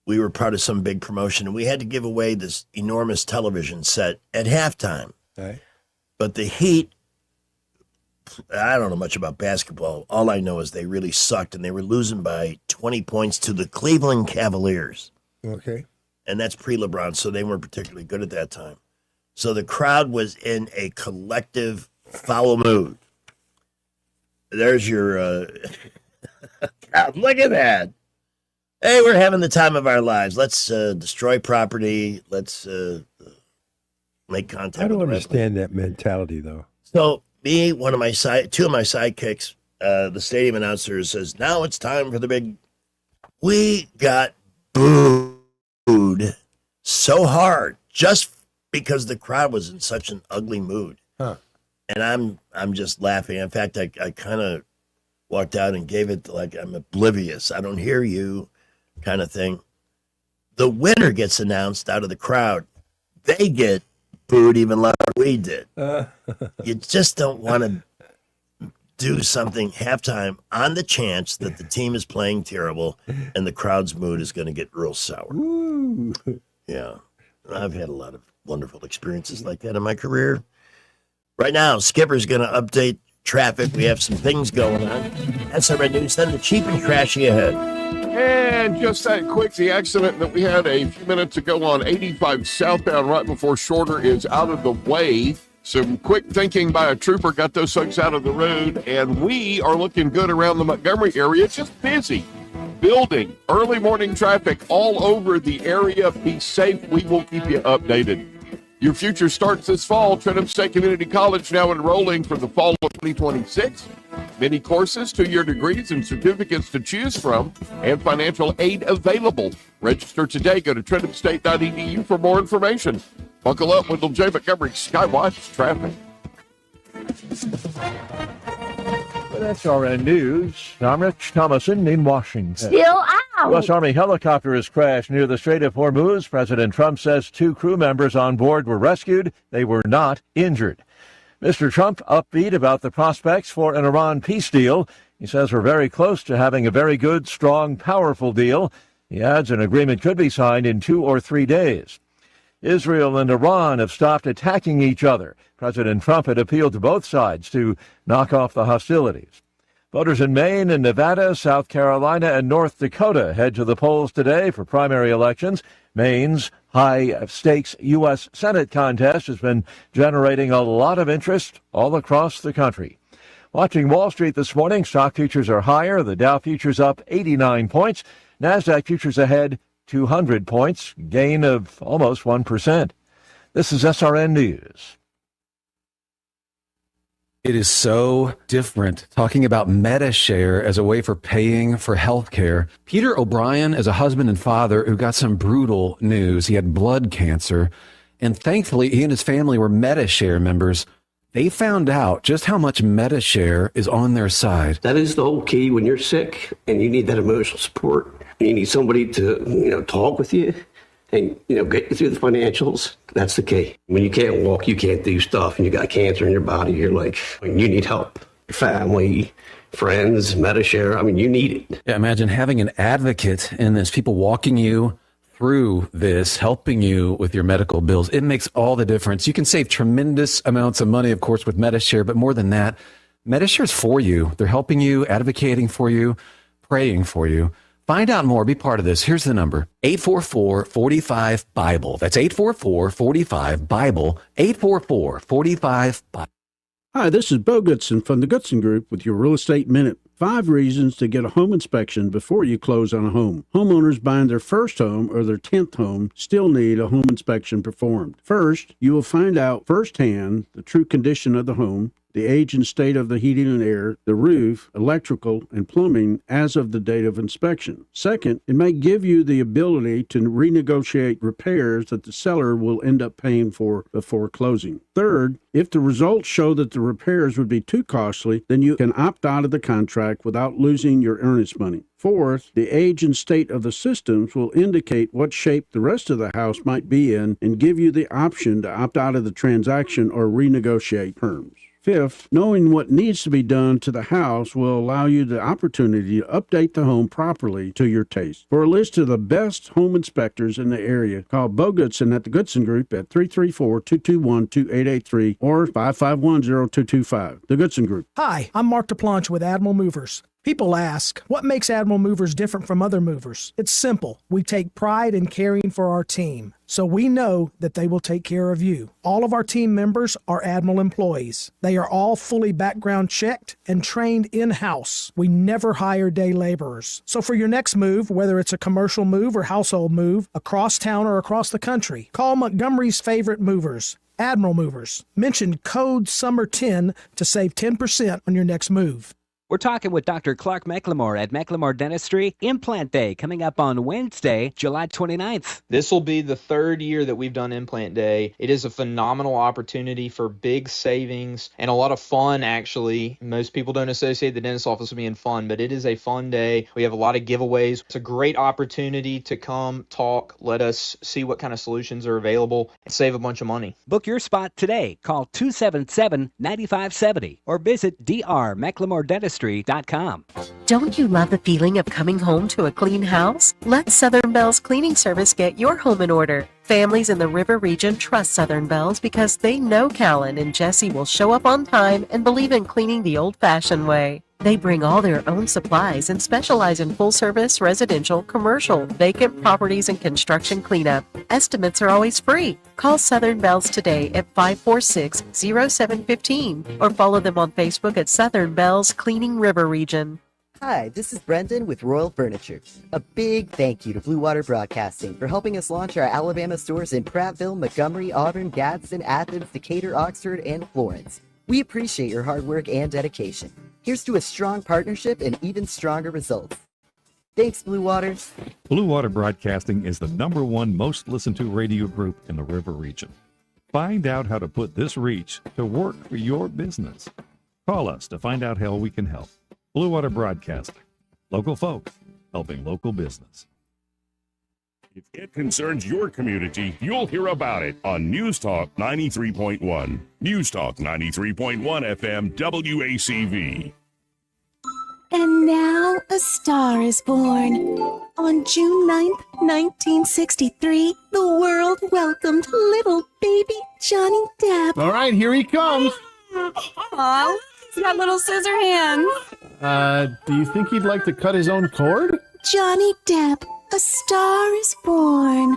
We were part of some big promotion, and we had to give away this enormous television set at halftime. Right. But the Heat, I don't know much about basketball. All I know is they really sucked, and they were losing by 20 points to the Cleveland Cavaliers. Okay. And that's pre-LeBron, so they weren't particularly good at that time. So the crowd was in a collective foul mood. There's your God, look at that. Hey, we're having the time of our lives. Let's destroy property. Let's make contact. I don't with the understand that mentality, though. So me, two of my sidekicks, the stadium announcer says, now it's time for the big. We got booed so hard just because the crowd was in such an ugly mood. Huh. And I'm just laughing. In fact, I kind of walked out and gave it like I'm oblivious. I don't hear you kind of thing. The winner gets announced out of the crowd. They get booed even louder than we did. You just don't want to do something halftime on the chance that the team is playing terrible and the crowd's mood is going to get real sour. Ooh. Yeah. I've had a lot of wonderful experiences like that in my career. Right now, Skipper's going to update traffic. We have some things going on. That's our news. Then the cheap and trashy ahead. And just that quick, the accident that we had a few minutes ago on 85 southbound right before Shorter is out of the way. Some quick thinking by a trooper got those folks out of the road, and we are looking good around the Montgomery area. It's just busy. Building, early morning traffic all over the area. Be safe. We will keep you updated. Your future starts this fall. Trenton State Community College now enrolling for the fall of 2026. Many courses, 2-year degrees, and certificates to choose from, and financial aid available. Register today. Go to TrentonState.edu for more information. Buckle up, Wendell J. Montgomery Skywatch Traffic. With SRN News, I'm Rich Thomason in Washington. Still out. U.S. Army helicopter has crashed near the Strait of Hormuz. President Trump says 2 crew members on board were rescued. They were not injured. Mr. Trump upbeat about the prospects for an Iran peace deal. He says we're very close to having a very good, strong, powerful deal. He adds an agreement could be signed in 2 or 3 days. Israel and Iran have stopped attacking each other. President Trump had appealed to both sides to knock off the hostilities. Voters in Maine and Nevada, South Carolina, and North Dakota head to the polls today for primary elections. Maine's high-stakes U.S. Senate contest has been generating a lot of interest all across the country. Watching Wall Street this morning, stock futures are higher. The Dow futures up 89 points. NASDAQ futures ahead 200 points, gain of almost 1%. This is SRN News. It is so different talking about MediShare as a way for paying for health care. Peter O'Brien is a husband and father who got some brutal news. He had blood cancer, and thankfully he and his family were MediShare members. They found out just how much MediShare is on their side. That is the whole key when you're sick and you need that emotional support. You need somebody to, talk with you and, get you through the financials. That's the key. When you can't walk, you can't do stuff, and you got cancer in your body, you're like, you need help. Your family, friends, MediShare, you need it. Yeah, imagine having an advocate in this, people walking you through this, helping you with your medical bills. It makes all the difference. You can save tremendous amounts of money, of course, with MediShare, but more than that, MediShare is for you. They're helping you, advocating for you, praying for you. Find out more. Be part of this. Here's the number. 844-45-BIBLE. That's 844-45-BIBLE. 844-45-BIBLE. Hi, this is Bo Goodson from the Goodson Group with your Real Estate Minute. 5 reasons to get a home inspection before you close on a home. Homeowners buying their first home or their 10th home still need a home inspection performed. First, you will find out firsthand the true condition of the home, the age and state of the heating and air, the roof, electrical, and plumbing as of the date of inspection. Second, it may give you the ability to renegotiate repairs that the seller will end up paying for before closing. Third, if the results show that the repairs would be too costly, then you can opt out of the contract without losing your earnest money. Fourth, the age and state of the systems will indicate what shape the rest of the house might be in and give you the option to opt out of the transaction or renegotiate terms. Fifth, knowing what needs to be done to the house will allow you the opportunity to update the home properly to your taste. For a list of the best home inspectors in the area, call Bo Goodson at the Goodson Group at 334-221-2883 or 551-0225. The Goodson Group. Hi, I'm Mark DePlanche with Admiral Movers. People ask, what makes Admiral Movers different from other movers? It's simple. We take pride in caring for our team, so we know that they will take care of you. All of our team members are Admiral employees. They are all fully background checked and trained in-house. We never hire day laborers. So for your next move, whether it's a commercial move or household move, across town or across the country, call Montgomery's favorite movers, Admiral Movers. Mention code SUMMER10 to save 10% on your next move. We're talking with Dr. Clark McLemore at McLemore Dentistry. Implant Day coming up on Wednesday, July 29th. This will be the 3rd year that we've done Implant Day. It is a phenomenal opportunity for big savings and a lot of fun, actually. Most people don't associate the dentist office with being fun, but it is a fun day. We have a lot of giveaways. It's a great opportunity to come talk, let us see what kind of solutions are available, and save a bunch of money. Book your spot today. Call 277-9570 or visit drmclemore-dentistry.com. Don't you love the feeling of coming home to a clean house? Let Southern Bell's Cleaning Service get your home in order. Families in the River region trust Southern Bell's because they know Callan and Jesse will show up on time and believe in cleaning the old-fashioned way. They bring all their own supplies and specialize in full-service, residential, commercial, vacant properties, and construction cleanup. Estimates are always free. Call Southern Bells today at 546-0715 or follow them on Facebook at Southern Bells Cleaning River Region. Hi, this is Brendan with Royal Furniture. A big thank you to Blue Water Broadcasting for helping us launch our Alabama stores in Prattville, Montgomery, Auburn, Gadsden, Athens, Decatur, Oxford, and Florence. We appreciate your hard work and dedication. Here's to a strong partnership and even stronger results. Thanks, Blue Water. Blue Water Broadcasting is the #1 most listened to radio group in the River region. Find out how to put this reach to work for your business. Call us to find out how we can help. Blue Water Broadcasting. Local folks helping local business. If it concerns your community, you'll hear about it on News Talk 93.1. News Talk 93.1 FM WACV. And now a star is born. On June 9th, 1963, the world welcomed little baby Johnny Depp. All right, here he comes. Aw, he's got little scissor hands. Do you think he'd like to cut his own cord? Johnny Depp, a star is born.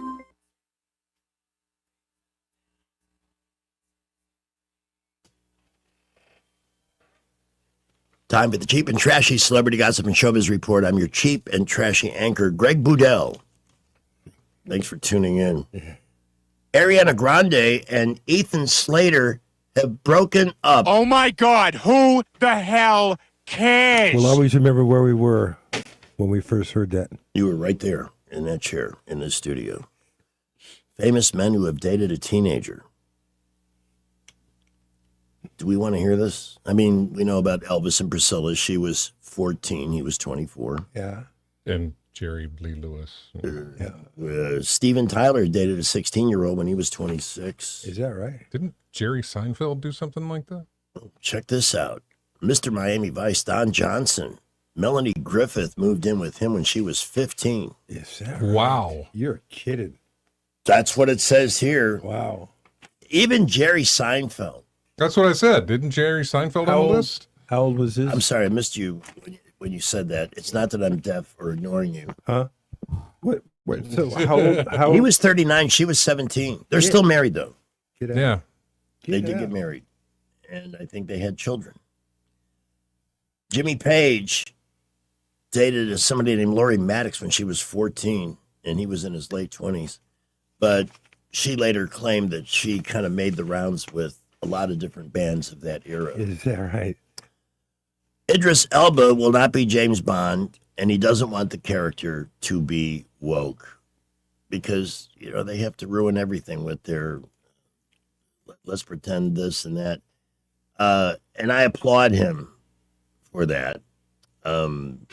Time for the cheap and trashy celebrity gossip and showbiz report. I'm your cheap and trashy anchor, Greg Boudel. Thanks for tuning in. Ariana Grande and Ethan Slater have broken up. Oh my God, who the hell cares? We'll always remember where we were when we first heard that. You were right there in that chair in the studio. Famous men who have dated a teenager. Do we want to hear this? I mean, we know about Elvis and Priscilla. She was 14. He was 24. Yeah. And Jerry Lee Lewis. Steven Tyler dated a 16-year-old when he was 26. Is that right? Didn't Jerry Seinfeld do something like that? Check this out. Mr. Miami Vice, Don Johnson. Melanie Griffith moved in with him when she was 15. Is that right? Wow. You're kidding. That's what it says here. Wow. Even Jerry Seinfeld. That's what I said. Didn't Jerry Seinfeld on the list? How old was this? I'm sorry, I missed you when you said that. It's not that I'm deaf or ignoring you. Huh? What? So how old? He was 39. She was 17. They're still married, though. Yeah. They did get married. And I think they had children. Jimmy Page dated somebody named Laurie Maddox when she was 14, and he was in his late 20s. But she later claimed that she kind of made the rounds with a lot of different bands of that era. Is that right? Idris Elba will not be James Bond, and he doesn't want the character to be woke because, you know, they have to ruin everything with their let's pretend this and that. And I applaud him for that. Bond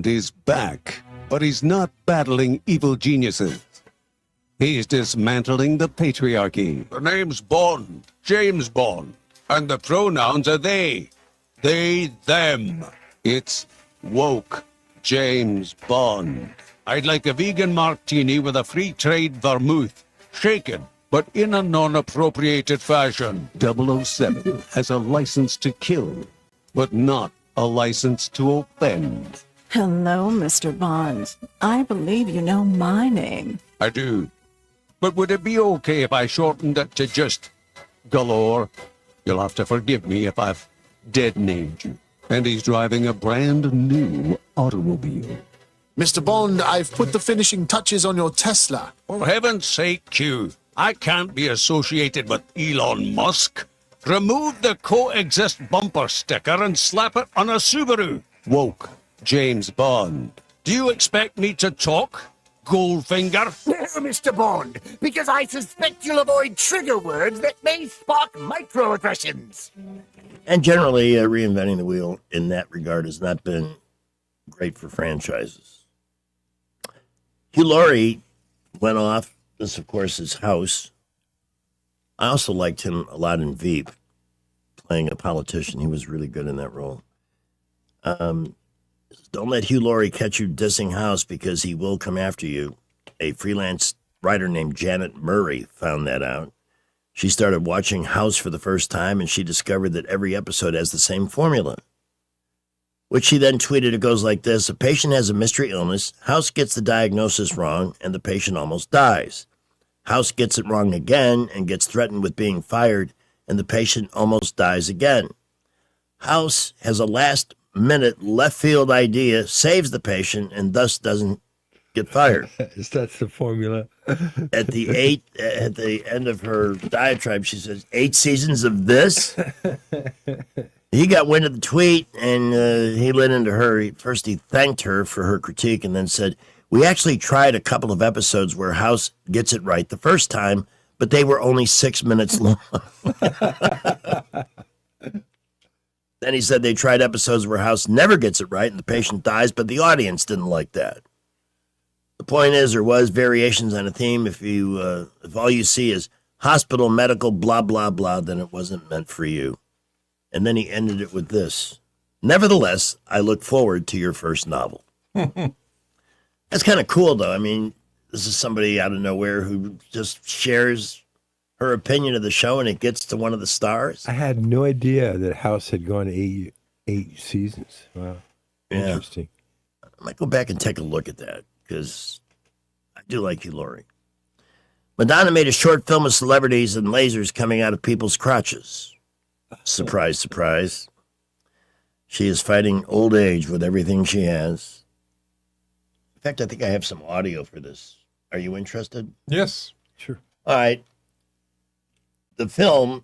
is back, but he's not battling evil geniuses. He's dismantling the patriarchy. The name's Bond, James Bond, and the pronouns are they, them. It's woke James Bond. I'd like a vegan martini with a free trade vermouth, shaken, but in a non-appropriated fashion. 007 has a license to kill, but not a license to offend. Hello, Mr. Bond. I believe you know my name. I do. But would it be okay if I shortened it to just Galore? You'll have to forgive me if I've dead-named you. And he's driving a brand new automobile. Mr. Bond, I've put the finishing touches on your Tesla. For heaven's sake, Q, I can't be associated with Elon Musk. Remove the coexist bumper sticker and slap it on a Subaru. Woke James Bond. Do you expect me to talk, Goldfinger? No, Mr. Bond, because I suspect you'll avoid trigger words that may spark microaggressions. And generally, reinventing the wheel in that regard has not been great for franchises. Hugh Laurie went off. This, of course, is House. I also liked him a lot in Veep, playing a politician. He was really good in that role. Don't let Hugh Laurie catch you dissing House because he will come after you. A freelance writer named Janet Murray found that out. She started watching House for the first time, and she discovered that every episode has the same formula, which she then tweeted. It goes like this: a patient has a mystery illness, House gets the diagnosis wrong, and the patient almost dies. House gets it wrong again and gets threatened with being fired, and the patient almost dies again. House has a last-minute left-field idea, saves the patient, and thus doesn't get fired. That's the formula. At the end of her diatribe, she says, 8 seasons of this? He got wind of the tweet, and he lit into her. First, he thanked her for her critique and then said, we actually tried a couple of episodes where House gets it right the first time, but they were only 6 minutes long. Then he said they tried episodes where House never gets it right and the patient dies, but the audience didn't like that. The point is, there was variations on a theme. If all you see is hospital, medical, blah, blah, blah, then it wasn't meant for you. And then he ended it with this. Nevertheless, I look forward to your first novel. That's kind of cool, though. I mean, this is somebody out of nowhere who just shares her opinion of the show, and it gets to one of the stars. I had no idea that House had gone eight seasons. Wow. Yeah. Interesting. I might go back and take a look at that, because I do like you, Lori. Madonna made a short film of celebrities and lasers coming out of people's crotches. Surprise, surprise. She is fighting old age with everything she has. In fact, I think I have some audio for this. Are you interested? Yes. Sure. All right. The film,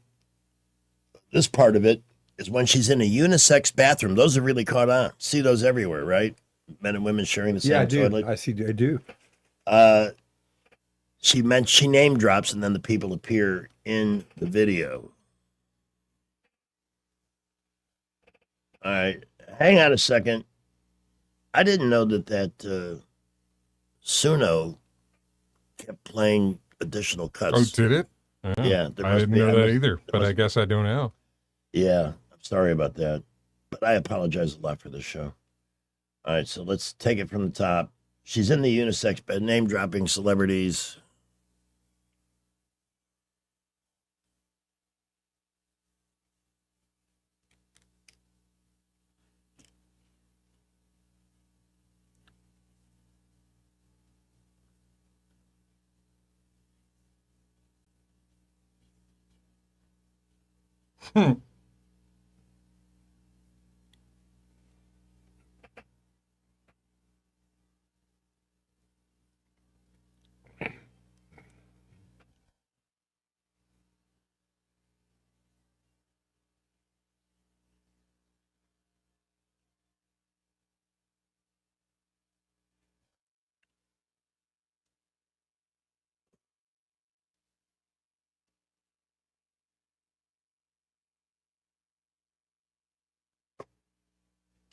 this part of it, is when she's in a unisex bathroom. Those have really caught on. See those everywhere, right? Men and women sharing the same toilet. I do. She name drops, and then the people appear in the video. All right, hang on a second. I didn't know that Suno kept playing additional cuts. Oh, did it? Yeah, I didn't know that either, but I guess I don't know. Yeah, I'm sorry about that, but I apologize a lot for this show. All right, so let's take it from the top. She's in the unisex bed, name dropping celebrities.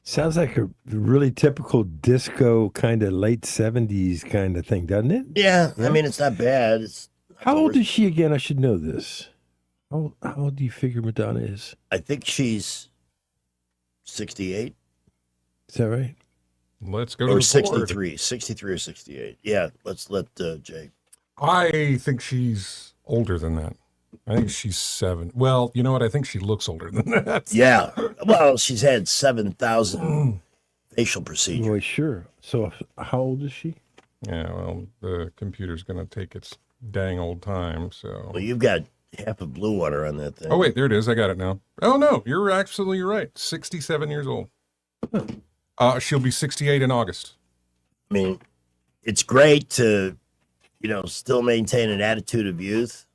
Sounds like a really typical disco kind of late 70s kind of thing, doesn't it? Yeah, I mean, it's not bad. How old is she again? I should know this. How old do you figure Madonna is? I think she's 68. Is that right? Let's go to Or the 63. board. 63 or 68. Yeah, let's let Jay. I think she's older than that. I think she's 7. Well, you know what? I think she looks older than that. Yeah. Well, she's had 7,000 facial procedures. Well, sure. So how old is she? Yeah, well, the computer's going to take its dang old time, so. Well, you've got half of Blue Water on that thing. Oh, wait, there it is. I got it now. Oh, no, you're absolutely right. 67 years old. She'll be 68 in August. I mean, it's great to, still maintain an attitude of youth.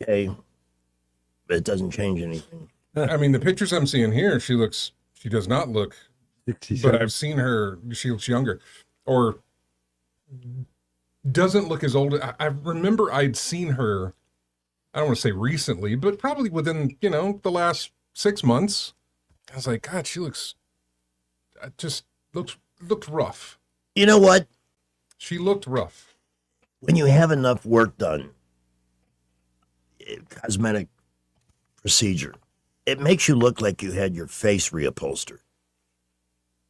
Okay. But it doesn't change anything. I mean, the pictures I'm seeing here, she does not look, 67. but I've seen her, she looks younger, or doesn't look as old. I remember I'd seen her, I don't want to say recently, but probably within, the last 6 months. I was like, God, she looked rough. You know what? She looked rough. When you have enough work done, cosmetic procedure, it makes you look like you had your face reupholstered.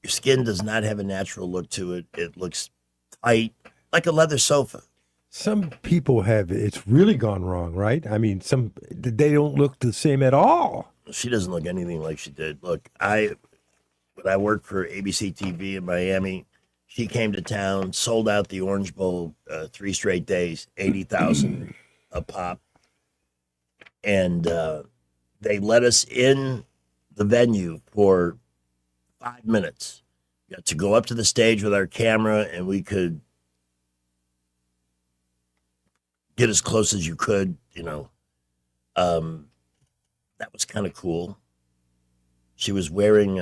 Your skin does not have a natural look to it. It looks tight, like a leather sofa. Some people it's really gone wrong, right? I mean, they don't look the same at all. She doesn't look anything like she did. Look, when I worked for ABC TV in Miami, she came to town, sold out the Orange Bowl 3 straight days, 80,000 a pop. And they let us in the venue for 5 minutes. We got to go up to the stage with our camera, and we could get as close as you could, That was kind of cool. She was wearing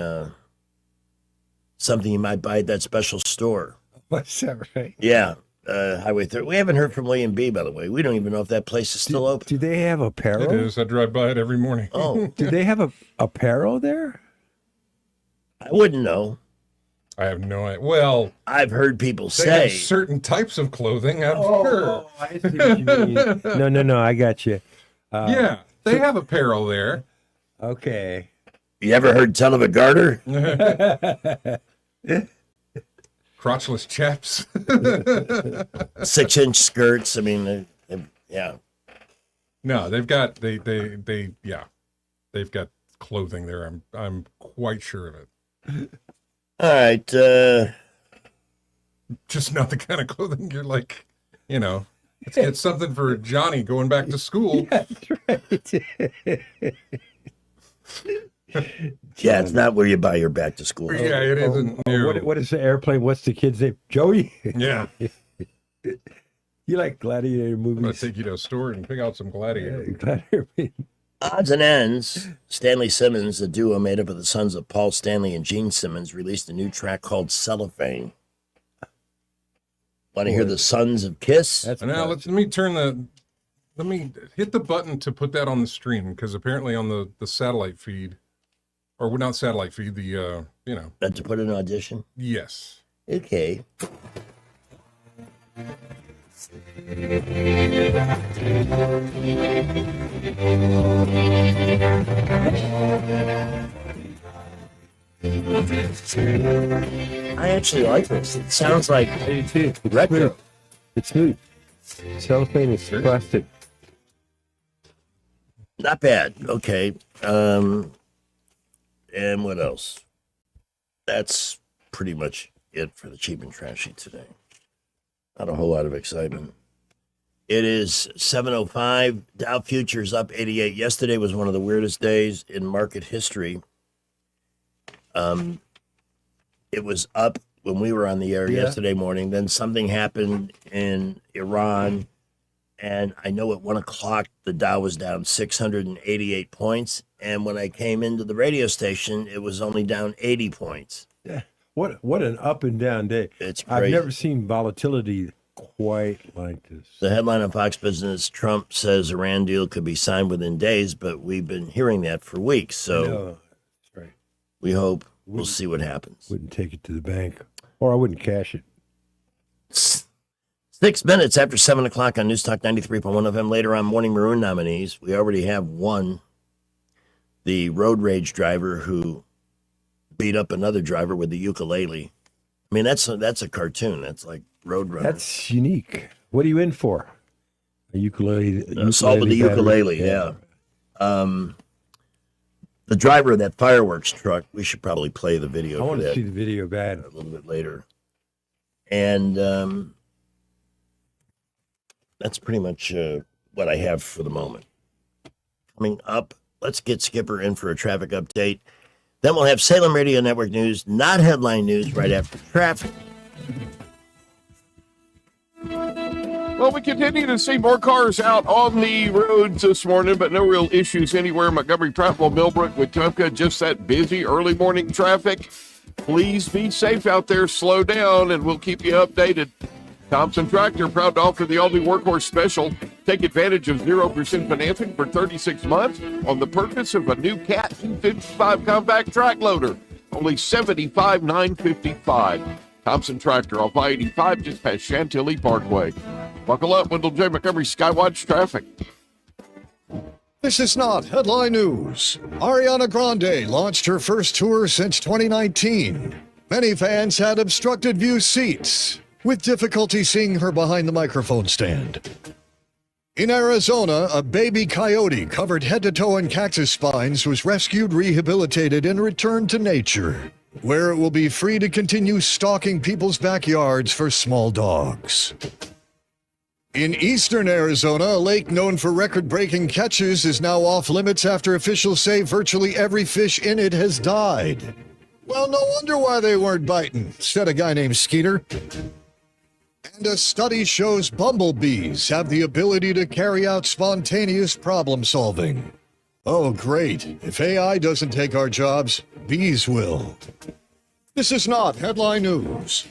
something you might buy at that special store. What's that, right? Yeah. Highway 30. We haven't heard from William B., by the way. We don't even know if that place is still open. Do they have apparel? It is. I drive by it every morning. Oh, do they have a apparel there? I wouldn't know. I have no idea. Well, I've heard people they say have certain types of clothing. I've heard. I see what you mean. No, I got you. Yeah, they have apparel there. Okay. You ever heard tell of a garter? Crotchless chaps. 6-inch skirts. I mean, yeah. No, they've got they've got clothing there. I'm quite sure of it. All right. Just not the kind of clothing you're like, let's get something for Johnny going back to school. That's right. Yeah, it's not where you buy your back to school. Yeah, it isn't. No. What is the airplane? What's the kid's name? Joey? Yeah. You like gladiator movies? I'm going to take you to a store and pick out some gladiator. Gladiator. Odds and ends. Stanley Simmons, the duo made up of the sons of Paul Stanley and Gene Simmons, released a new track called Cellophane. Want to hear the Sons of Kiss? Now let me hit the button to put that on the stream, because apparently on the satellite feed, or not satellite feed, the Meant to put an audition? Yes. Okay. I actually like this. It sounds like retro. It's smooth. Cellophane is plastic. Not bad. Okay. And what else? That's pretty much it for the cheap and trashy today. Not a whole lot of excitement. It is 7:05. Dow futures up 88. Yesterday was one of the weirdest days in market history. It was up when we were on the air yesterday morning. Then something happened in Iran, and I know at 1 o'clock the Dow was down 688 points, and when I came into the radio station, it was only down 80 points. Yeah. What an up and down day. It's crazy. I've never seen volatility quite like this. The headline on Fox Business: Trump says Iran deal could be signed within days, but we've been hearing that for weeks. So that's right. We hope we'll see what happens. Wouldn't take it to the bank, or I wouldn't cash it. 6 minutes after 7 o'clock on News Talk 93.1 FM. Later on, Morning Maroon nominees. We already have one, the road rage driver who beat up another driver with the ukulele. I mean, that's a cartoon. That's like Roadrunner. That's unique. What are you in for? A ukulele? Assault with the ukulele, yeah. The driver of that fireworks truck, we should probably play the video I for want to that see the video bad. a little bit later. And that's pretty much what I have for the moment. Coming up, let's get Skipper in for a traffic update. Then we'll have Salem Radio Network news, not headline news, right after traffic. Well, we continue to see more cars out on the roads this morning, but no real issues anywhere. Montgomery, Prattville, Millbrook, Wetumpka, just that busy early morning traffic. Please be safe out there. Slow down, and we'll keep you updated. Thompson Tractor, proud to offer the all-new Workhorse Special. Take advantage of 0% financing for 36 months on the purchase of a new Cat 255 compact track loader. Only $75,955. Thompson Tractor off I-85 just past Chantilly Parkway. Buckle up, Wendell J. Montgomery Skywatch traffic. This is not headline news. Ariana Grande launched her first tour since 2019. Many fans had obstructed view seats, with difficulty seeing her behind the microphone stand. In Arizona, a baby coyote covered head to toe in cactus spines was rescued, rehabilitated, and returned to nature, where it will be free to continue stalking people's backyards for small dogs. In eastern Arizona, a lake known for record-breaking catches is now off limits after officials say virtually every fish in it has died. Well, no wonder why they weren't biting, said a guy named Skeeter. And a study shows bumblebees have the ability to carry out spontaneous problem solving. Oh, great. If AI doesn't take our jobs, bees will. This is not headline news.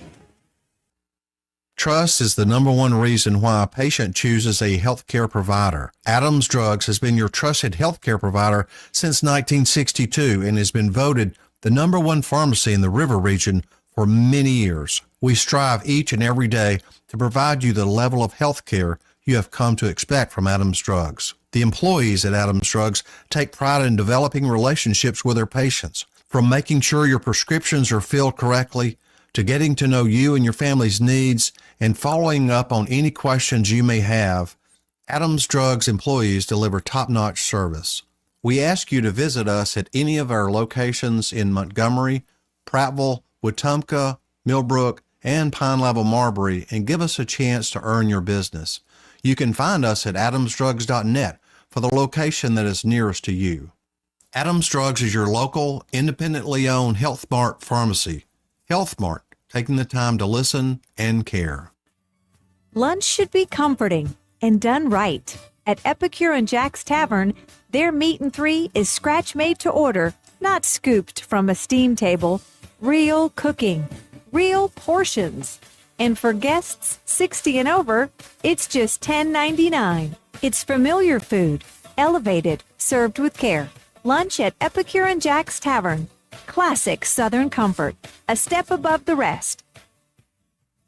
Trust is the number one reason why a patient chooses a healthcare provider. Adams Drugs has been your trusted healthcare provider since 1962 and has been voted the number one pharmacy in the River region for many years. We strive each and every day to provide you the level of healthcare you have come to expect from Adams Drugs. The employees at Adams Drugs take pride in developing relationships with their patients, from making sure your prescriptions are filled correctly to getting to know you and your family's needs and following up on any questions you may have. Adams Drugs employees deliver top-notch service. We ask you to visit us at any of our locations in Montgomery, Prattville, Wetumpka, Millbrook, and Pine Level Marbury and give us a chance to earn your business. You can find us at adamsdrugs.net for the location that is nearest to you. Adams Drugs is your local, independently owned Health Mart pharmacy. Health Mart, taking the time to listen and care. Lunch should be comforting and done right. At Epicure and Jack's Tavern, their meat and three is scratch made to order, not scooped from a steam table. Real cooking, real portions. And for guests 60 and over, it's just $10.99. It's familiar food, elevated, served with care. Lunch at Epicure and Jack's Tavern. Classic Southern comfort, a step above the rest.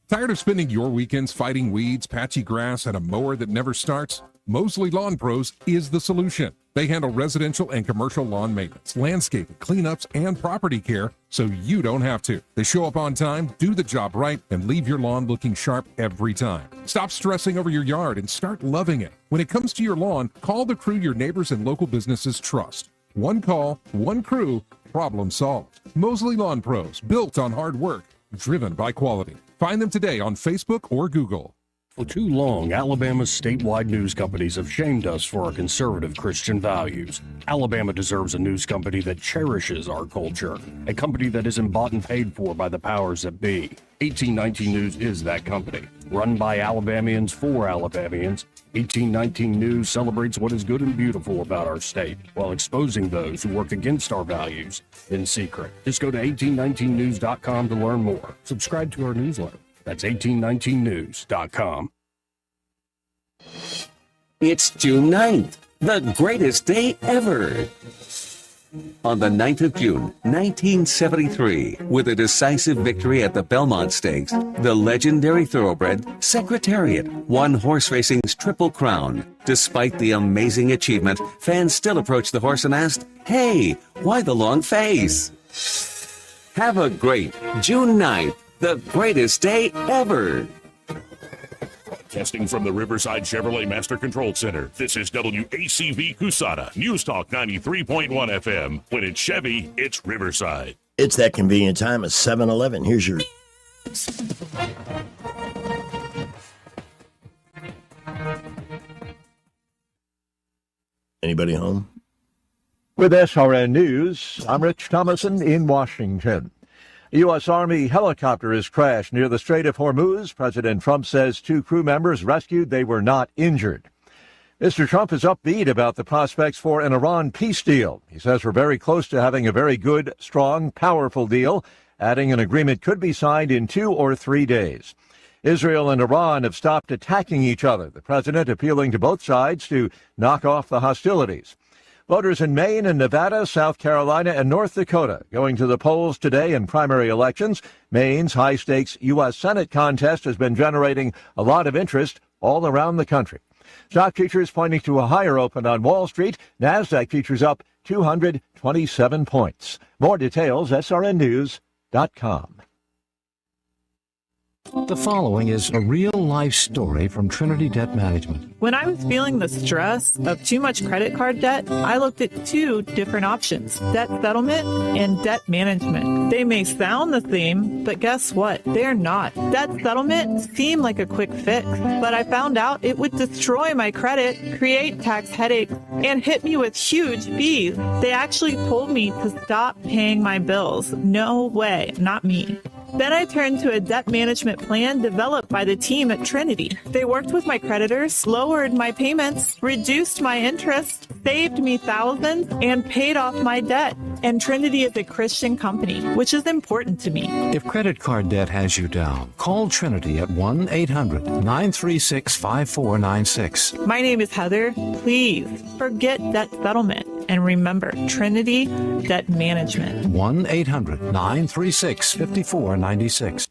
Tired of spending your weekends fighting weeds, patchy grass, and a mower that never starts? Mosley Lawn Pros is the solution. They handle residential and commercial lawn maintenance, landscaping, cleanups, and property care so you don't have to. They show up on time, do the job right, and leave your lawn looking sharp every time. Stop stressing over your yard and start loving it. When it comes to your lawn, call the crew your neighbors and local businesses trust. One call, one crew, problem solved. Mosley Lawn Pros, built on hard work, driven by quality. Find them today on Facebook or Google. For too long, Alabama's statewide news companies have shamed us for our conservative Christian values. Alabama deserves a news company that cherishes our culture, a company that isn't bought and paid for by the powers that be. 1819 News is that company. Run by Alabamians for Alabamians, 1819 News celebrates what is good and beautiful about our state, while exposing those who work against our values in secret. Just go to 1819news.com to learn more. Subscribe to our newsletter. That's 1819news.com. It's June 9th, the greatest day ever. On the 9th of June, 1973, with a decisive victory at the Belmont Stakes, the legendary thoroughbred Secretariat won horse racing's Triple Crown. Despite the amazing achievement, fans still approached the horse and asked, "Hey, why the long face?" Have a great June 9th, the greatest day ever. Broadcasting from the Riverside Chevrolet Master Control Center, this is WACV Cusada, News Talk 93.1 FM. When it's Chevy, it's Riverside. It's that convenient time at 7-Eleven. Here's your... Anybody home? With SRN News, I'm Rich Thomason in Washington. A U.S. Army helicopter has crashed near the Strait of Hormuz. President Trump says 2 crew members rescued. They were not injured. Mr. Trump is upbeat about the prospects for an Iran peace deal. He says we're very close to having a very good, strong, powerful deal, adding an agreement could be signed in 2 or 3 days. Israel and Iran have stopped attacking each other, the president appealing to both sides to knock off the hostilities. Voters in Maine and Nevada, South Carolina, and North Dakota going to the polls today in primary elections. Maine's high-stakes U.S. Senate contest has been generating a lot of interest all around the country. Stock futures pointing to a higher open on Wall Street. NASDAQ futures up 227 points. More details, srnnews.com. The following is a real-life story from Trinity Debt Management. When I was feeling the stress of too much credit card debt, I looked at 2 different options, debt settlement and debt management. They may sound the same, but guess what? They're not. Debt settlement seemed like a quick fix, but I found out it would destroy my credit, create tax headaches, and hit me with huge fees. They actually told me to stop paying my bills. No way, not me. Then I turned to a debt management plan developed by the team at Trinity. They worked with my creditors, lowered my payments, reduced my interest, saved me thousands, and paid off my debt. And Trinity is a Christian company, which is important to me. If credit card debt has you down, call Trinity at 1-800-936-5496. My name is Heather. Please forget debt settlement and remember Trinity Debt Management. 1-800-936-5496.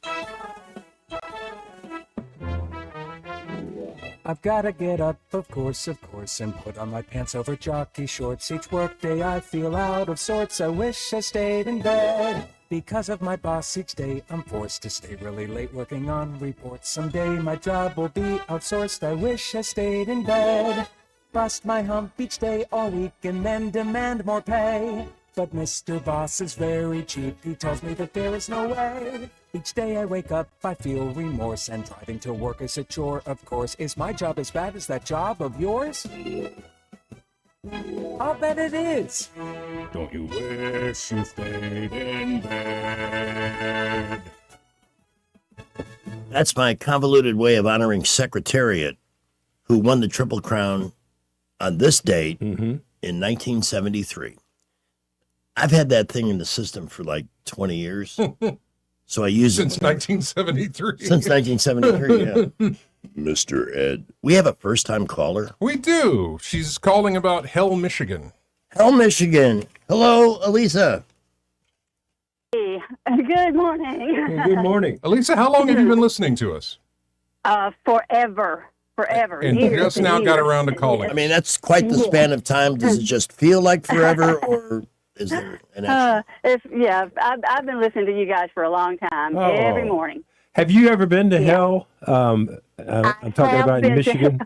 I've gotta get up, of course, and put on my pants over jockey shorts. Each workday I feel out of sorts. I wish I stayed in bed. Because of my boss each day, I'm forced to stay really late working on reports. Someday my job will be outsourced. I wish I stayed in bed. Bust my hump each day all week and then demand more pay. But Mr. Boss is very cheap. He tells me that there is no way. Each day I wake up, I feel remorse, and driving to work is a chore, of course. Is my job as bad as that job of yours? I'll bet it is. Don't you wish you stayed in bed? That's my convoluted way of honoring Secretariat, who won the Triple Crown on this date in 1973. I've had that thing in the system for like 20 years. So I use Since 1973. Since 1973, yeah. Mr. Ed. We have a first-time caller. We do. She's calling about Hell, Michigan. Hell, Michigan. Hello, Elisa. Hey, good morning. Good morning. Elisa, how long have you been listening to us? Forever. And years just and now got years. around to calling. I mean, that's quite the span of time. Does it just feel like forever, or is there an extra? I've been listening to you guys for a long time, Oh. every morning. Have you ever been to hell? I'm talking have about in been to Michigan.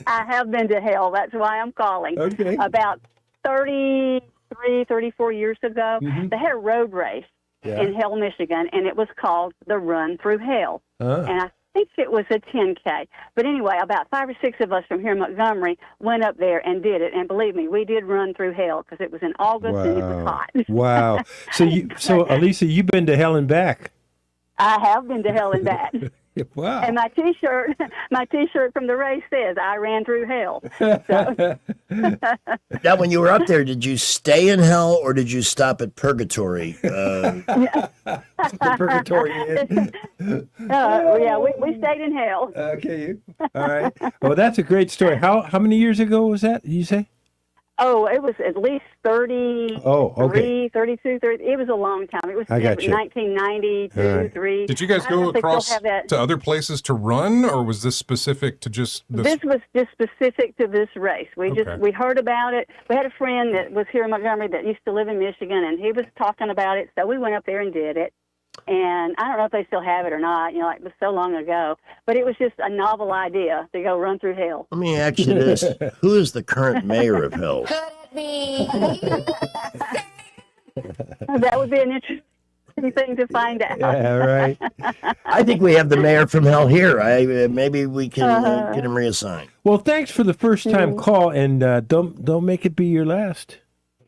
I have been to hell. That's why I'm calling. Okay. About 34 years ago, they had a road race in Hell, Michigan, and it was called the Run Through Hell. And I think it was a 10K. But anyway, about 5 or 6 of us from here in Montgomery went up there and did it. And believe me, we did run through hell because it was in August and it was hot. Wow. So Elisa, you've been to hell and back. I have been to hell and back. Wow. And my T-shirt from the race says, I ran through hell. So, Now, when you were up there, did you stay in hell or did you stop at purgatory? Purgatory. we stayed in hell. Okay. All right. Well, that's a great story. How many years ago was that, did you say? Oh, it was at least 30, Oh, okay. 32, 30. It was a long time. It was I got you. 1992, All right. 3. Did you guys I don't know go if they still across have that. to other places to run, or was this specific to just this? This was just specific to this race. Okay. We heard about it. We had a friend that was here in Montgomery that used to live in Michigan, and he was talking about it. So we went up there and did it. And I don't know if they still have it or not. Like it was so long ago. But it was just a novel idea to go run through hell. Let me ask you this. Who is the current mayor of hell? That would be an interesting thing to find out. Yeah, right. I think we have the mayor from hell here. Maybe we can get him reassigned. Well, thanks for the first time call, and don't make it be your last.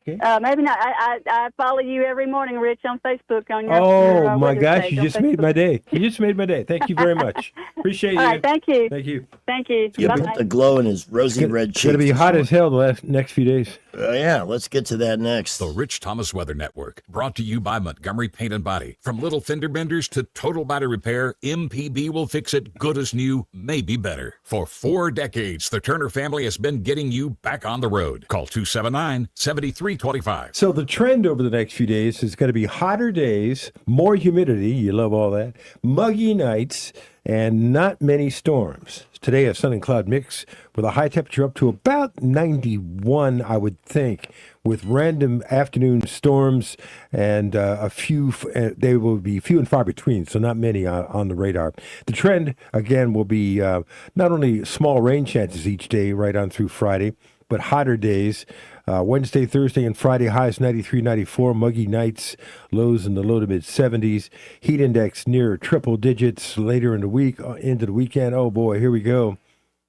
Maybe not. I follow you every morning, Rich, on Facebook. On your Oh my Weather gosh, page you on just made Facebook. my day. You just made my day. Thank you very much. Appreciate you. All right, thank you. Thank you. Thank you. You Bye-bye. put the glow in his rosy red It's cheeks. going to be hot as hell the next few days. Yeah, let's get to that next. The Rich Thomas Weather Network, brought to you by Montgomery Paint and Body. From little fender benders to total body repair, MPB will fix it good as new, maybe better. For 4 decades, the Turner family has been getting you back on the road. Call 279-7325. So the trend over the next few days is going to be hotter days, more humidity, you love all that, muggy nights, and not many storms. Today, a sun and cloud mix with a high temperature up to about 91, I would think, with random afternoon storms and a few, they will be few and far between, so not many on the radar. The trend, again, will be not only small rain chances each day right on through Friday, but hotter days. Wednesday, Thursday, and Friday, highs 93, 94. Muggy nights, lows in the low to mid 70s. Heat index near triple digits later in the week, into the weekend. Oh boy, here we go.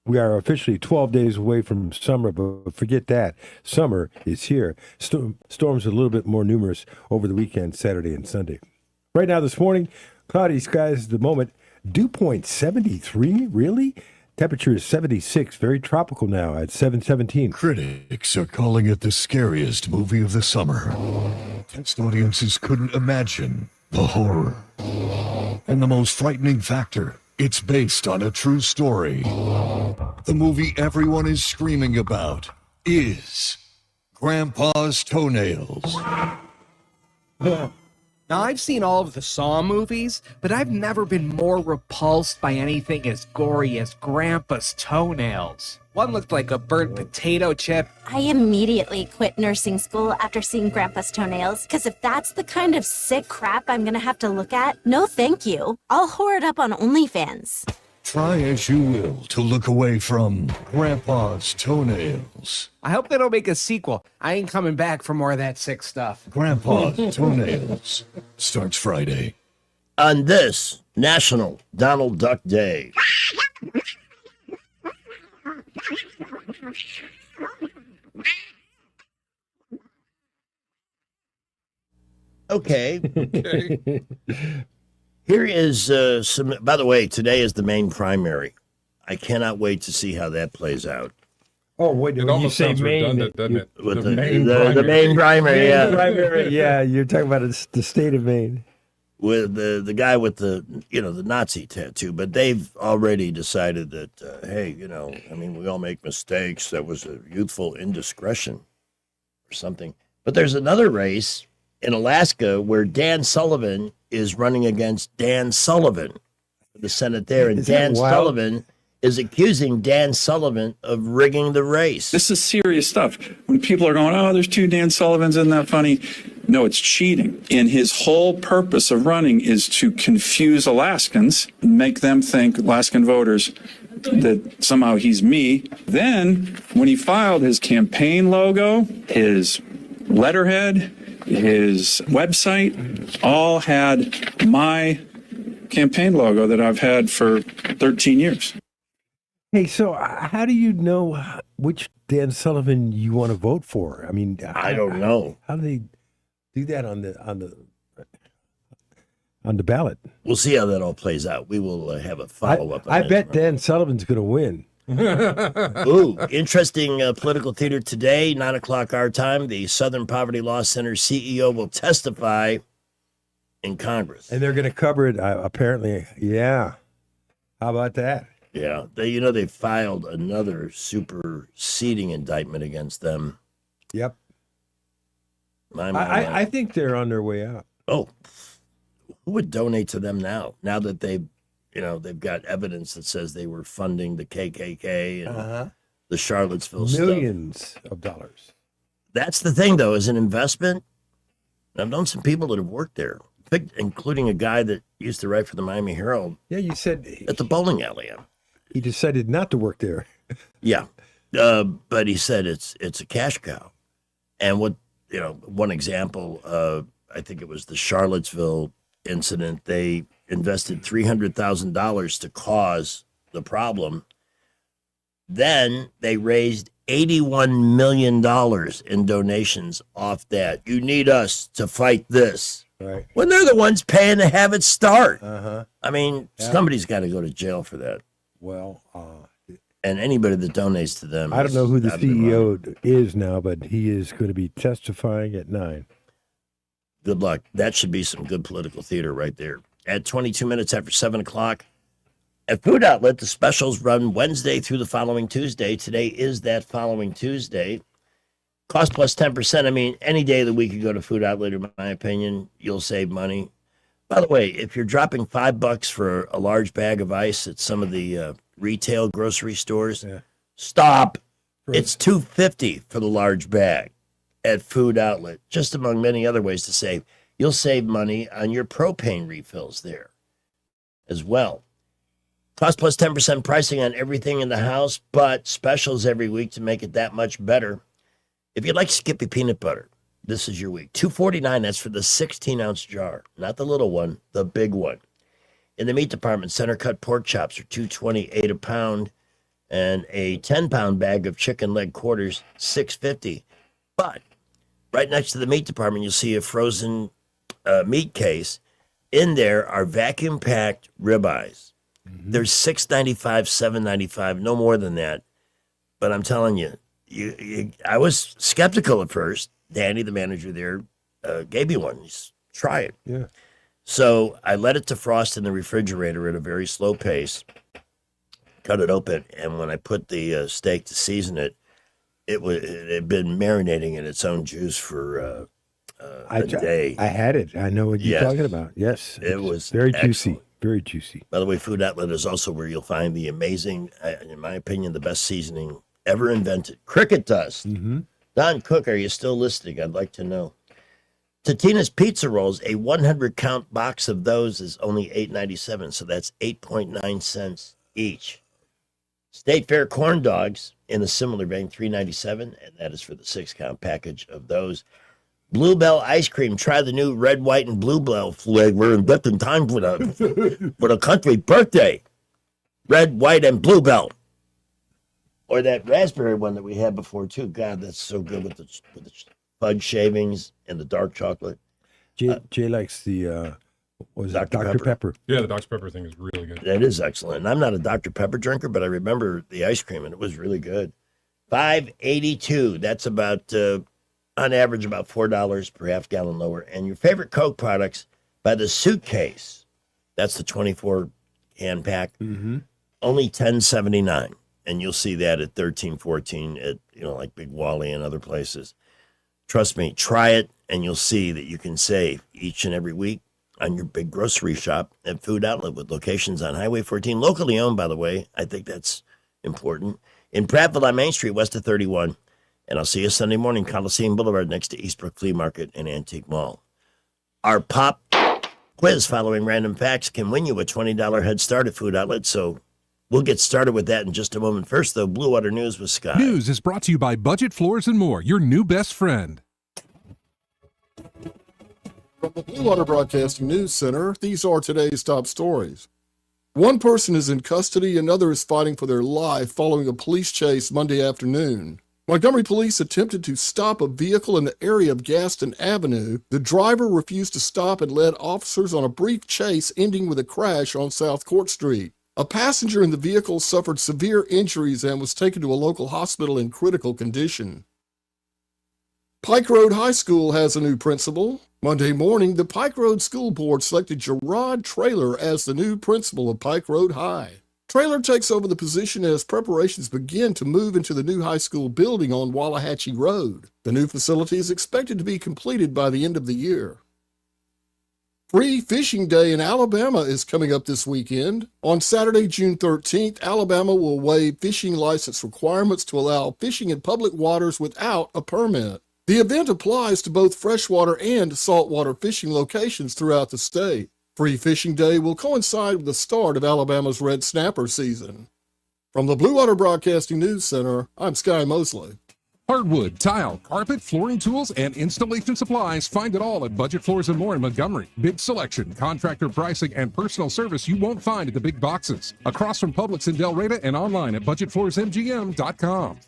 We are officially 12 days away from summer, but forget that. Summer is here. Storms are a little bit more numerous over the weekend, Saturday and Sunday. Right now, this morning, cloudy skies at the moment. Dew point 73, really? Temperature is 76, very tropical now at 717. Critics are calling it the scariest movie of the summer. Test audiences couldn't imagine the horror. And the most frightening factor, it's based on a true story. The movie everyone is screaming about is Grandpa's Toenails. Now, I've seen all of the Saw movies, but I've never been more repulsed by anything as gory as Grandpa's toenails. One looked like a burnt potato chip. I immediately quit nursing school after seeing Grandpa's Toenails, because if that's the kind of sick crap I'm gonna have to look at, no thank you. I'll whore it up on OnlyFans. Try as you will to look away from Grandpa's Toenails. I hope they don't make a sequel. I ain't coming back for more of that sick stuff. Grandpa's Toenails starts Friday. On this National Donald Duck Day. Okay. Here is some. By the way, today is the Maine primary. I cannot wait to see how that plays out. Oh, wait, It when you almost say sounds Maine, redundant, doesn't it? With the Maine Maine primary, yeah. primary, yeah, you're talking about the state of Maine. With the guy with the Nazi tattoo, but they've already decided that hey, I mean, we all make mistakes. That was a youthful indiscretion or something. But there's another race in Alaska where Dan Sullivan is running against Dan Sullivan for the Senate there, and Is that Dan wild? Sullivan is accusing Dan Sullivan of rigging the race. This is serious stuff. When people are going, oh, there's two Dan Sullivans, isn't that funny? No, it's cheating. And his whole purpose of running is to confuse Alaskans, make them think, Alaskan voters, that somehow he's me. Then, when he filed his campaign logo, his letterhead, his website, all had my campaign logo that I've had for 13 years. Hey, so how do you know which Dan Sullivan you want to vote for? I mean, I don't know. How do they do that on the ballot? We'll see how that all plays out. We will have a follow-up. I bet Dan Sullivan's going to win. Ooh, interesting political theater today, 9 o'clock our time. The Southern Poverty Law Center CEO will testify in Congress. And they're going to cover it, apparently. Yeah. How about that? Yeah. They filed another superseding indictment against them. Yep. My. I think they're on their way out. Oh, who would donate to them now that they've got evidence that says they were funding the KKK and the Charlottesville Millions of dollars. That's the thing, though, as an investment. I've known some people that have worked there, including a guy that used to write for the Miami Herald. Yeah, you said at the bowling alley. He decided not to work there. Yeah, but he said it's a cash cow. And one example, I think it was the Charlottesville incident. They invested $300,000 to cause the problem. Then they raised $81 million in donations off that. You need us to fight this. Right. When they're the ones paying to have it start. Uh-huh. I mean, somebody's got to go to jail for that. Well, and anybody that donates to them. I don't know who the has gotta be wrong. CEO is now, but he is going to be testifying at 9. Good luck. That should be some good political theater right there. At 22 minutes after 7 o'clock, at Food Outlet, the specials run Wednesday through the following Tuesday. Today is that following Tuesday. Cost plus 10%. I mean, any day of the week you go to Food Outlet, in my opinion, you'll save money. By the way, if you're dropping $5 for a large bag of ice at some of the retail grocery stores, stop. It's $2.50 for the large bag at Food Outlet, just among many other ways to save. You'll save money on your propane refills there as well. Cost plus 10% pricing on everything in the house, but specials every week to make it that much better. If you'd like Skippy peanut butter, this is your week. $2.49, that's for the 16-ounce jar. Not the little one, the big one. In the meat department, center-cut pork chops are $2.28 a pound, and a 10-pound bag of chicken leg quarters, $6.50. But right next to the meat department, you'll see a frozen meat case. in there are vacuum packed ribeyes. They're $6.95, $7.95, no more than that. But I'm telling you, I was skeptical at first. Danny, the manager there, gave me one. Just try it. Yeah. So I let it defrost in the refrigerator at a very slow pace, cut it open, and when I put the steak to season it, it had been marinating in its own juice for a day. I had it. I know what you're talking about. Yes. It was very excellent. juicy. Very juicy. By the way, Food Outlet is also where you'll find the amazing, in my opinion, the best seasoning ever invented. Cricket dust. Mm-hmm. Don Cook, are you still listening? I'd like to know. Totino's Pizza Rolls, a 100-count box of those is only $8.97, so that's 8.9 cents each. State Fair corn dogs in a similar vein, $3.97, and that is for the 6-count package of those. Bluebell ice cream. Try the new red, white, and bluebell flavor and just in time for the country birthday. Red, white, and bluebell. Or that raspberry one that we had before too. God, that's so good with the fudge shavings and the dark chocolate. Jay likes the Dr. Pepper. Yeah, the Dr. Pepper thing is really good. That is excellent. And I'm not a Dr. Pepper drinker, but I remember the ice cream and it was really good. $5.82. That's about on average about $4 per half gallon lower. And your favorite Coke products by the suitcase. That's the 24 can pack. Mm-hmm. Only $10.79. And you'll see that at 13.14 at like Big Wally and other places. Trust me, try it and you'll see that you can save each and every week on your big grocery shop at Food Outlet with locations on Highway 14, locally owned, by the way. I think that's important. In Prattville on Main Street, west of 31. And I'll see you Sunday morning, Coliseum Boulevard, next to Eastbrook Flea Market and Antique Mall. Our pop quiz following random facts can win you a $20 head start at Food Outlet. So we'll get started with that in just a moment. First, though, Blue Water News with Scott. News is brought to you by Budget Floors and More, your new best friend. From the Blue Water Broadcasting News Center, these are today's top stories. One person is in custody, another is fighting for their life following a police chase Monday afternoon. Montgomery police attempted to stop a vehicle in the area of Gaston Avenue. The driver refused to stop and led officers on a brief chase, ending with a crash on South Court Street. A passenger in the vehicle suffered severe injuries and was taken to a local hospital in critical condition. Pike Road High School has a new principal. Monday morning, the Pike Road School Board selected Gerard Traylor as the new principal of Pike Road High. Traylor takes over the position as preparations begin to move into the new high school building on Wallahatchie Road. The new facility is expected to be completed by the end of the year. Free Fishing Day in Alabama is coming up this weekend. On Saturday, June 13th, Alabama will waive fishing license requirements to allow fishing in public waters without a permit. The event applies to both freshwater and saltwater fishing locations throughout the state. Free Fishing Day will coincide with the start of Alabama's red snapper season. From the Blue Water Broadcasting News Center, I'm Sky Mosley. Hardwood, tile, carpet, flooring tools, and installation supplies. Find it all at Budget Floors and More in Montgomery. Big selection, contractor pricing, and personal service you won't find at the big boxes. Across from Publix in Del Reyna and online at budgetfloorsmgm.com.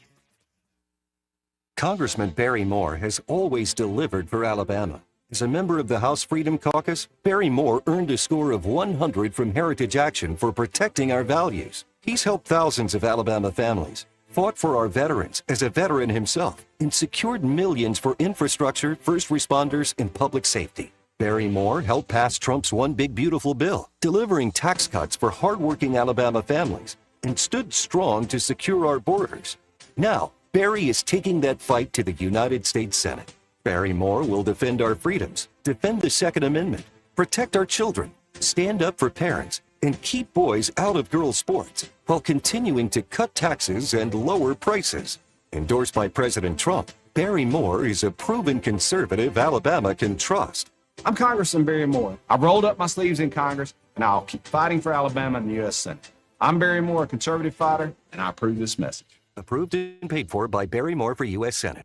Congressman Barry Moore has always delivered for Alabama. As a member of the House Freedom Caucus, Barry Moore earned a score of 100 from Heritage Action for protecting our values. He's helped thousands of Alabama families, fought for our veterans as a veteran himself, and secured millions for infrastructure, first responders, and public safety. Barry Moore helped pass Trump's One Big Beautiful Bill, delivering tax cuts for hardworking Alabama families, and stood strong to secure our borders. Now, Barry is taking that fight to the United States Senate. Barry Moore will defend our freedoms, defend the Second Amendment, protect our children, stand up for parents, and keep boys out of girls' sports while continuing to cut taxes and lower prices. Endorsed by President Trump, Barry Moore is a proven conservative Alabama can trust. I'm Congressman Barry Moore. I've rolled up my sleeves in Congress, and I'll keep fighting for Alabama in the U.S. Senate. I'm Barry Moore, a conservative fighter, and I approve this message. Approved and paid for by Barry Moore for U.S. Senate.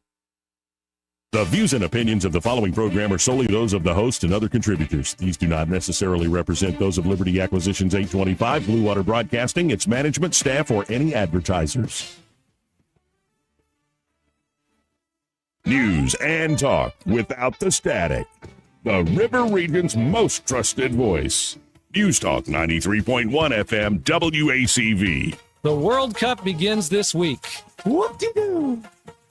The views and opinions of the following program are solely those of the host and other contributors. These do not necessarily represent those of Liberty Acquisitions 825, Blue Water Broadcasting, its management, staff, or any advertisers. News and talk without the static. the River Region's most trusted voice. News Talk 93.1 FM WACV. The World Cup begins this week. Whoop-de-doo.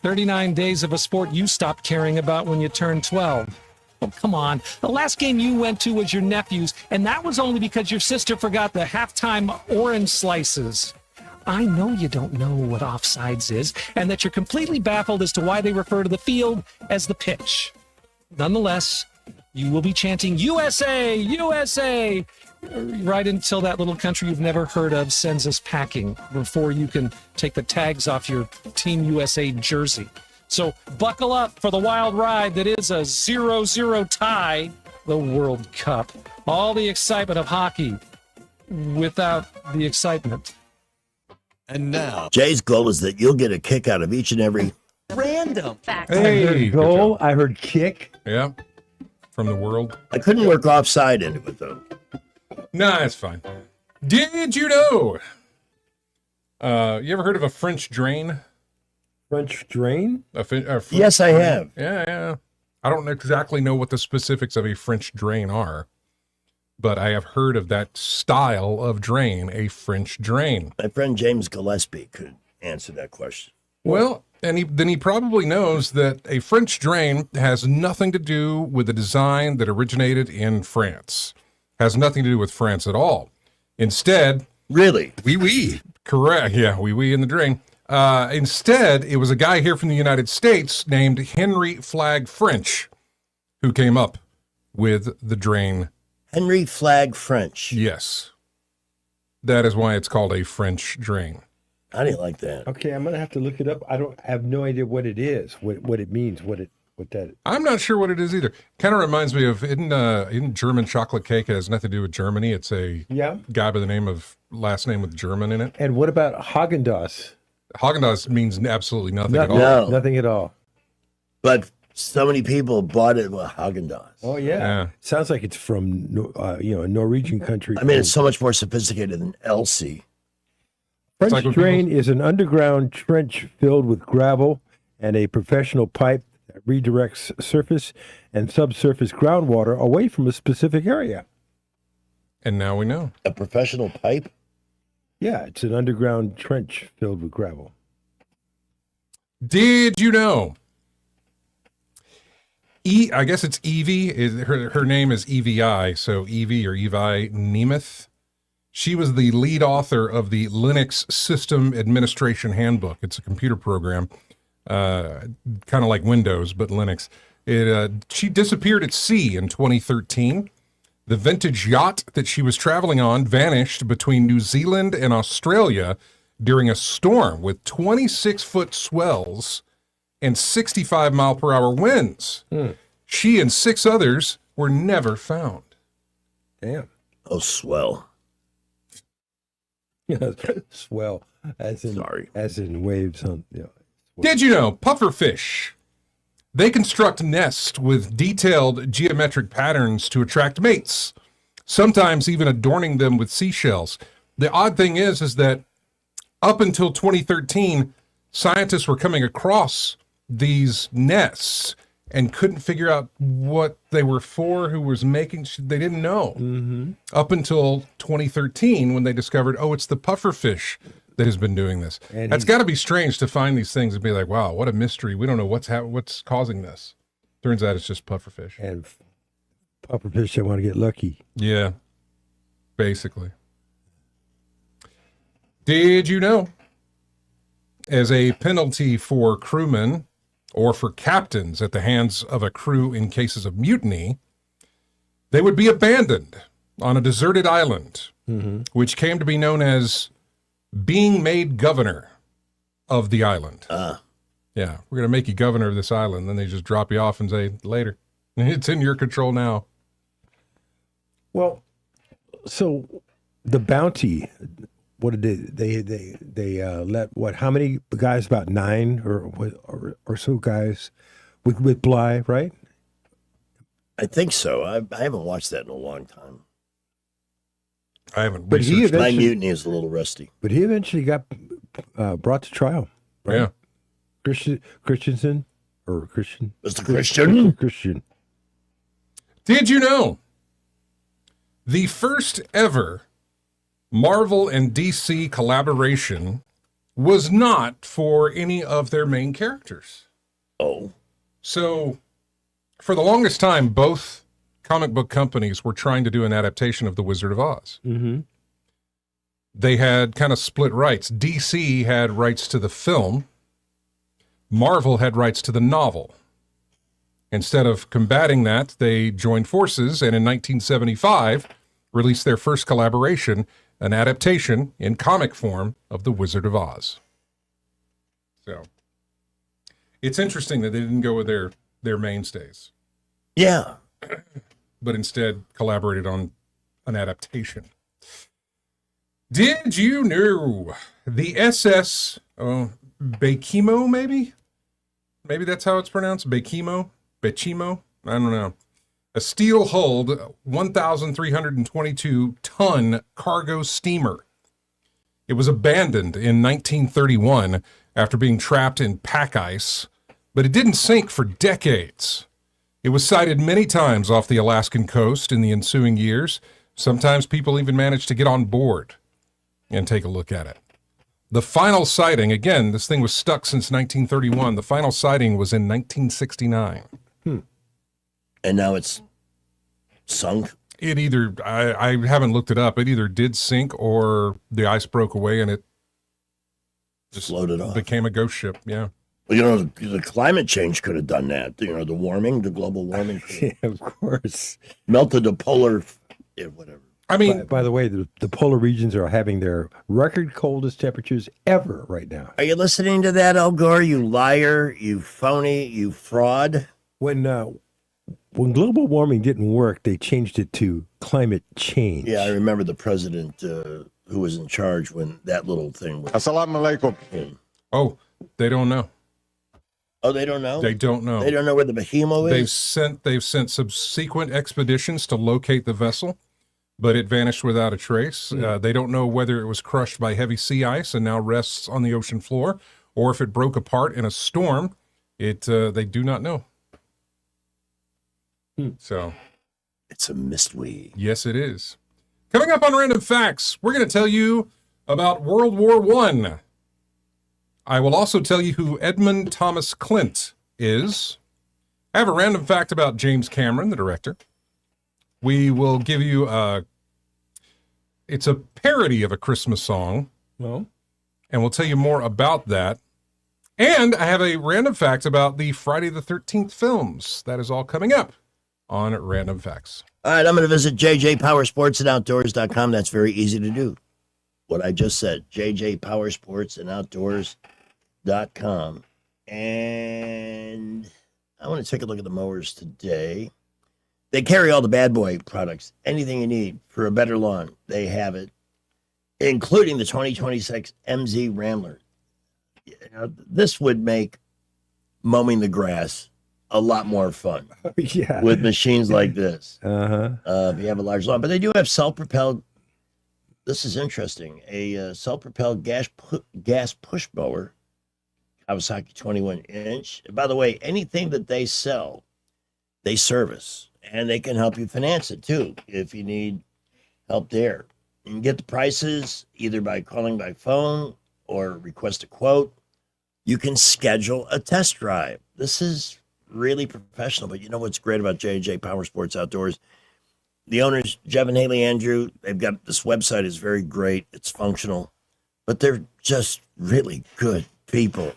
39 days of a sport you stopped caring about when you turned 12. Oh, come on. The last game you went to was your nephew's, and that was only because your sister forgot the halftime orange slices. I know you don't know what offsides is, and that you're completely baffled as to why they refer to the field as the pitch. Nonetheless, you will be chanting USA, USA, right until that little country you've never heard of sends us packing before you can take the tags off your Team USA jersey. So buckle up for the wild ride that is a 0-0 tie, the World Cup. All the excitement of hockey without the excitement. And now, Jay's goal is that you'll get a kick out of each and every random fact. I heard goal. I heard kick. Yeah. From the world. I couldn't work offside into it, though. Nah, it's fine. Did you know? You ever heard of a French drain? French drain? Yes, I have. Yeah. I don't exactly know what the specifics of a French drain are, but I have heard of that style of drain, a French drain. My friend James Gillespie could answer that question. Well, and he probably knows that a French drain has nothing to do with the design that originated in France. Has nothing to do with France at all. Instead, really, oui. Correct. Yeah, oui in the drain. Instead, it was a guy here from the United States named Henry Flagg French who came up with the drain. Henry Flagg French. Yes. That is why it's called a French drain. How do you like that? Okay, I'm gonna have to look it up. I have no idea what it is, what it means, what that. I'm not sure what it is either. Kind of reminds me of in German chocolate cake. It has nothing to do with Germany. It's a guy by the last name with German in it. And what about Haagen-Dazs? Haagen-Dazs means absolutely nothing at all. No. Nothing at all. But so many people bought it with Haagen-Dazs. Oh yeah. Sounds like it's from a Norwegian country. I mean, it's so much more sophisticated than Elsie. French drain is an underground trench filled with gravel and a professional pipe that redirects surface and subsurface groundwater away from a specific area. And now we know. A professional pipe? Yeah, it's an underground trench filled with gravel. Did you know? I guess it's Evie. Her name is EVI, so Evie or Evi Nemeth. She was the lead author of the Linux System Administration Handbook. It's a computer program, kind of like Windows, but Linux. She disappeared at sea in 2013. The vintage yacht that she was traveling on vanished between New Zealand and Australia during a storm with 26-foot swells and 65-mile-per-hour winds. She and 6 others were never found. Damn. Oh, swell. Swell, as in waves on. Did you know pufferfish? They construct nests with detailed geometric patterns to attract mates, sometimes even adorning them with seashells. The odd thing is that up until 2013, scientists were coming across these nests and couldn't figure out what they were for, who was making. They didn't know. Up until 2013, when they discovered, it's the pufferfish that has been doing this. And that's got to be strange to find these things and be like, wow, what a mystery. We don't know what's causing this. Turns out it's just pufferfish. And pufferfish that want to get lucky. Yeah, basically. Did you know? As a penalty for crewmen or for captains at the hands of a crew in cases of mutiny, they would be abandoned on a deserted island, which came to be known as being made governor of the island. Yeah, we're going to make you governor of this island. Then they just drop you off and say, later. It's in your control now. Well, so the bounty, what did they let how many guys? About 9 or so guys with Bly, right? I think so. I haven't watched that in a long time. I haven't. But My mutiny is a little rusty. But he eventually got brought to trial. Right? Yeah. Christensen or Christian? Mr. Christian. Christian. Did you know the first ever Marvel and DC collaboration was not for any of their main characters? Oh. So, for the longest time, both comic book companies were trying to do an adaptation of The Wizard of Oz. Mm-hmm. They had kind of split rights. DC had rights to the film. Marvel had rights to the novel. Instead of combating that, they joined forces and in 1975 released their first collaboration, an adaptation in comic form of The Wizard of Oz. So, it's interesting that they didn't go with their mainstays. Yeah. But instead collaborated on an adaptation. Did you know the SS Bekimo, maybe? Maybe that's how it's pronounced? Bekimo? Bechimo? I don't know. A steel-hulled 1,322-ton cargo steamer. It was abandoned in 1931 after being trapped in pack ice, but it didn't sink for decades. It was sighted many times off the Alaskan coast in the ensuing years. Sometimes people even managed to get on board and take a look at it. The final sighting, again, this thing was stuck since 1931. The final sighting was in 1969. And now it's sunk? It either, I haven't looked it up, it either did sink or the ice broke away and it just floated off. Became a ghost ship, yeah. Well, you know, the climate change could have done that. You know, the global warming. Yeah, of course. Melted the polar, whatever. I mean, by the way, the polar regions are having their record coldest temperatures ever right now. Are you listening to that, Al Gore? You liar, you phony, you fraud. When global warming didn't work, they changed it to climate change. Yeah, I remember the president who was in charge when that little thing was. Assalamu alaikum. Oh, they don't know. Oh, they don't know? They don't know. They don't know where the Behemoth is? They've sent subsequent expeditions to locate the vessel, but it vanished without a trace. They don't know whether it was crushed by heavy sea ice and now rests on the ocean floor, or if it broke apart in a storm. They do not know. So, it's a mystery. Yes, it is. Coming up on Random Facts, we're going to tell you about World War I. I will also tell you who Edmund Thomas Clint is. I have a random fact about James Cameron, the director. We will give you it's a parody of a Christmas song. Well, and we'll tell you more about that. And I have a random fact about the Friday the 13th films. That is all coming up on Random Facts. All right, I'm going to visit jjpowersportsandoutdoors.com. That's very easy to do. What I just said, jjpowersportsandoutdoors.com. And I want to take a look at the mowers today. They carry all the bad boy products. Anything you need for a better lawn, they have it, including the 2026 MZ Rambler. You know, this would make mowing the grass a lot more fun. Yeah. With machines like this. Uh-huh. If you have a large lawn. But they do have self-propelled, this is interesting, a self-propelled gas push mower, Kawasaki 21-inch. By the way, anything that they sell, they service. And they can help you finance it, too, if you need help there. You can get the prices either by calling by phone or request a quote. You can schedule a test drive. This is really professional, but you know what's great about J&J Power Sports Outdoors? The owners, Jeff and Haley Andrew, they've got this website is very great. It's functional, but they're just really good people.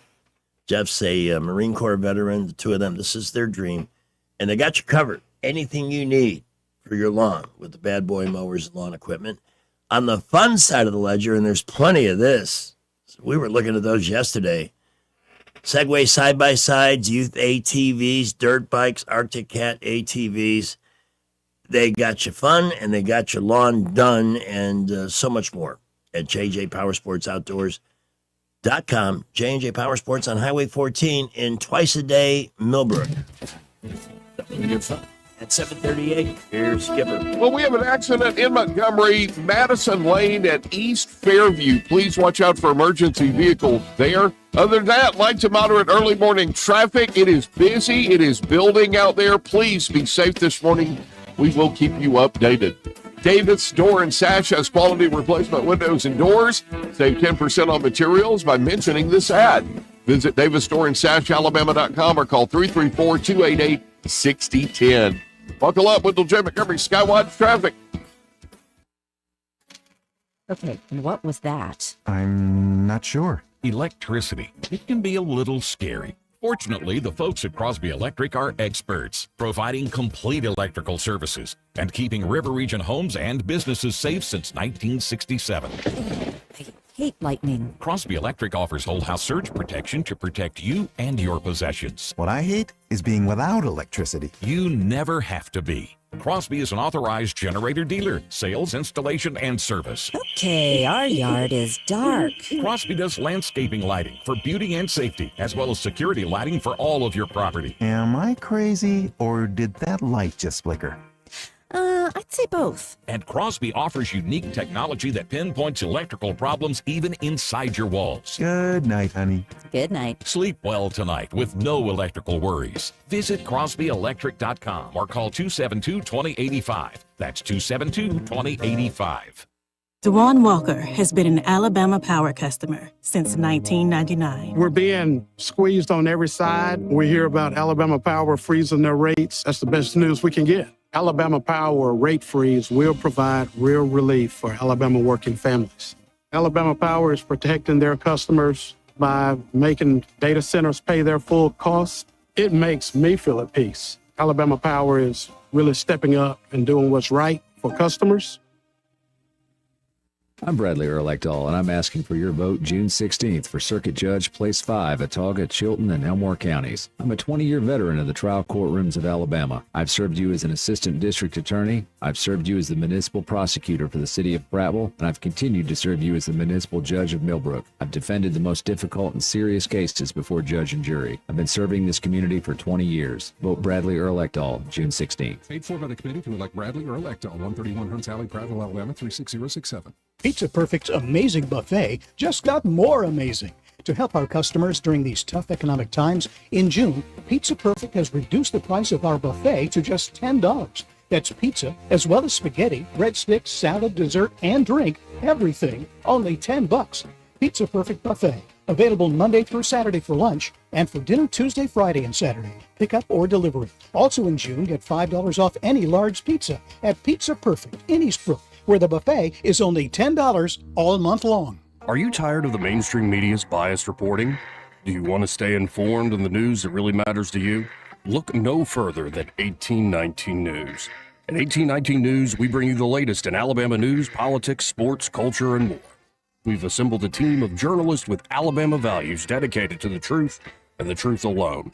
Jeff's a Marine Corps veteran, the two of them, this is their dream, and they got you covered. Anything you need for your lawn with the bad boy mowers and lawn equipment. On the fun side of the ledger, and there's plenty of this, we were looking at those yesterday, Segway side-by-sides, youth ATVs, dirt bikes, Arctic Cat ATVs. They got you fun, and they got your lawn done, and so much more at jjpowersportsoutdoors.com. J&J Power Sports on Highway 14 in Twice-A-Day, Millbrook. Definitely good fun. At 7:38, here's Skipper. Well, we have an accident in Montgomery, Madison Lane at East Fairview. Please watch out for emergency vehicles there. Other than that, light to moderate early morning traffic. It is busy. It is building out there. Please be safe this morning We will keep you updated. Davis Door and Sash has quality replacement windows and doors. Save 10% on materials by mentioning this ad. Visit davisdoorandsashalabama.com or call 334-288-6010. Buckle up with J. Montgomery Skywatch traffic. Okay, and what was that? I'm not sure. Electricity. It can be a little scary. Fortunately, the folks at Crosby Electric are experts, providing complete electrical services and keeping River Region homes and businesses safe since 1967. I hate lightning. Crosby Electric offers whole house surge protection to protect you and your possessions. What I hate is being without electricity. You never have to be. Crosby is an authorized generator dealer, sales, installation, and service. Okay, our yard is dark. Crosby does landscaping lighting for beauty and safety, as well as security lighting for all of your property. Am I crazy, or did that light just flicker? I'd say both. And Crosby offers unique technology that pinpoints electrical problems even inside your walls. Good night, honey. Good night. Sleep well tonight with no electrical worries. Visit crosbyelectric.com or call 272-2085. That's 272-2085. Dewan Walker has been an Alabama Power customer since 1999. We're being squeezed on every side. We hear about Alabama Power freezing their rates. That's the best news we can get. Alabama Power rate freeze will provide real relief for Alabama working families. Alabama Power is protecting their customers by making data centers pay their full costs. It makes me feel at peace. Alabama Power is really stepping up and doing what's right for customers. I'm Bradley Earl-Ekdahl, and I'm asking for your vote June 16th for Circuit Judge Place 5, Autauga, Chilton, and Elmore counties. I'm a 20-year veteran of the trial courtrooms of Alabama. I've served you as an assistant district attorney. I've served you as the municipal prosecutor for the city of Prattville, and I've continued to serve you as the municipal judge of Millbrook. I've defended the most difficult and serious cases before judge and jury. I've been serving this community for 20 years. Vote Bradley Earl-Ekdahl, June 16th. Paid for by the committee to elect Bradley Earl-Ekdahl, 131 Hunts Alley, Prattville, Alabama, 36067. Pizza Perfect's amazing buffet just got more amazing. To help our customers during these tough economic times, in June, Pizza Perfect has reduced the price of our buffet to just $10. That's pizza, as well as spaghetti, breadsticks, salad, dessert, and drink, everything, only $10. Pizza Perfect Buffet, available Monday through Saturday for lunch, and for dinner Tuesday, Friday, and Saturday, pickup or delivery. Also in June, get $5 off any large pizza at Pizza Perfect in Eastbrook, where the buffet is only $10 all month long. Are you tired of the mainstream media's biased reporting? Do you want to stay informed on the news that really matters to you? Look no further than 1819 News. At 1819 News, we bring you the latest in Alabama news, politics, sports, culture, and more. We've assembled a team of journalists with Alabama values dedicated to the truth and the truth alone.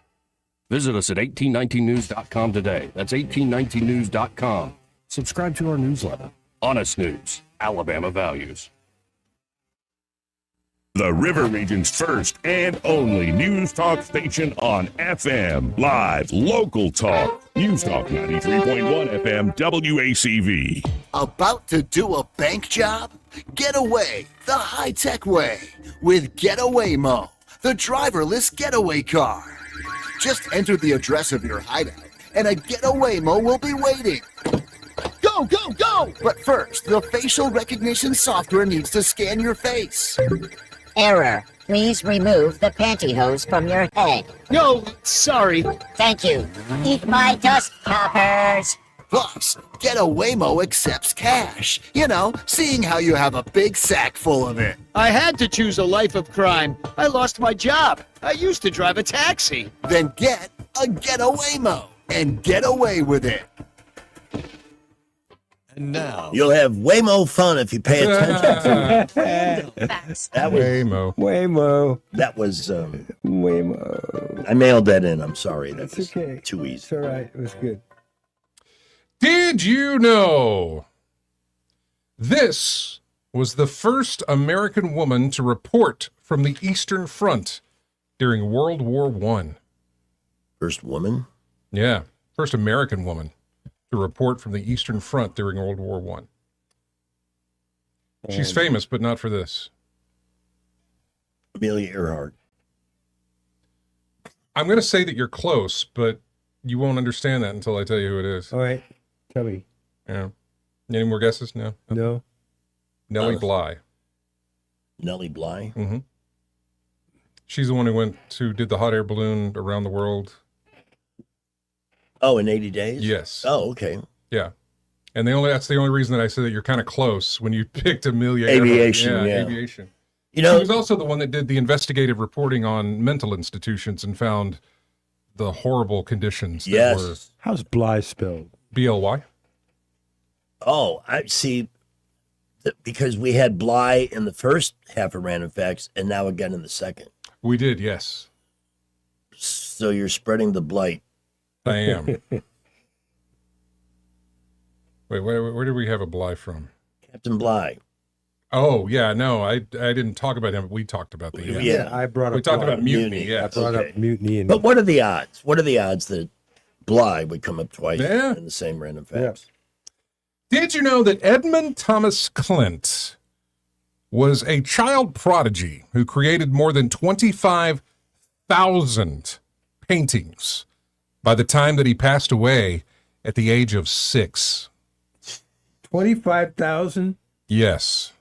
Visit us at 1819news.com today. That's 1819news.com. Subscribe to our newsletter. Honest News, Alabama Values. The River Region's first and only news talk station on FM. Live, local talk. News Talk 93.1 FM WACV. About to do a bank job? Get away the high-tech way with Getawaymo, the driverless getaway car. Just enter the address of your hideout, and a Getawaymo will be waiting. Go, go, go! But first, the facial recognition software needs to scan your face. Error. Please remove the pantyhose from your head. No, sorry. Thank you. Eat my dust coppers. Plus, Getawaymo accepts cash. You know, seeing how you have a big sack full of it. I had to choose a life of crime. I lost my job. I used to drive a taxi. Then get a Getawaymo and get away with it. And now you'll have way more fun if you pay attention to it. That was Waymo. That was Waymo. I mailed that in. I'm sorry. That's okay. Too easy. It's all right. It was good. Did you know this was the first American woman to report from the Eastern Front during World War I? First woman? Yeah, first American woman to report from the Eastern Front during World War I. She's famous, but not for this. Amelia Earhart. I'm going to say that you're close, but you won't understand that until I tell you who it is. All right. Tell me. Yeah. Any more guesses? No. No. Nellie Bly. Nellie Bly? Mm-hmm. She's the one who did the hot air balloon around the world. Oh, in 80 days? Yes. Oh, okay. Yeah. And that's the only reason that I said that you're kind of close when you picked Amelia Aviation, Earhart. yeah. Aviation. You know, she was also the one that did the investigative reporting on mental institutions and found the horrible conditions that were. How's Bly spelled? B-L-Y. Oh, I see. Because we had Bly in the first half of Random Facts and now again in the second. We did, yes. So you're spreading the blight. I am. Wait, where did we have a Bly from? Captain Bly. Oh, yeah, no, I didn't talk about him. We talked about the Yeah, I brought up. We talked Bly. about mutiny, yes. I brought up mutiny. And But what are the odds? What are the odds that Bly would come up twice Yeah. in the same Random Facts? Did you know that Edmund Thomas Clint was a child prodigy who created more than 25,000 paintings by the time that he passed away at the age of 6? 25,000? Yes.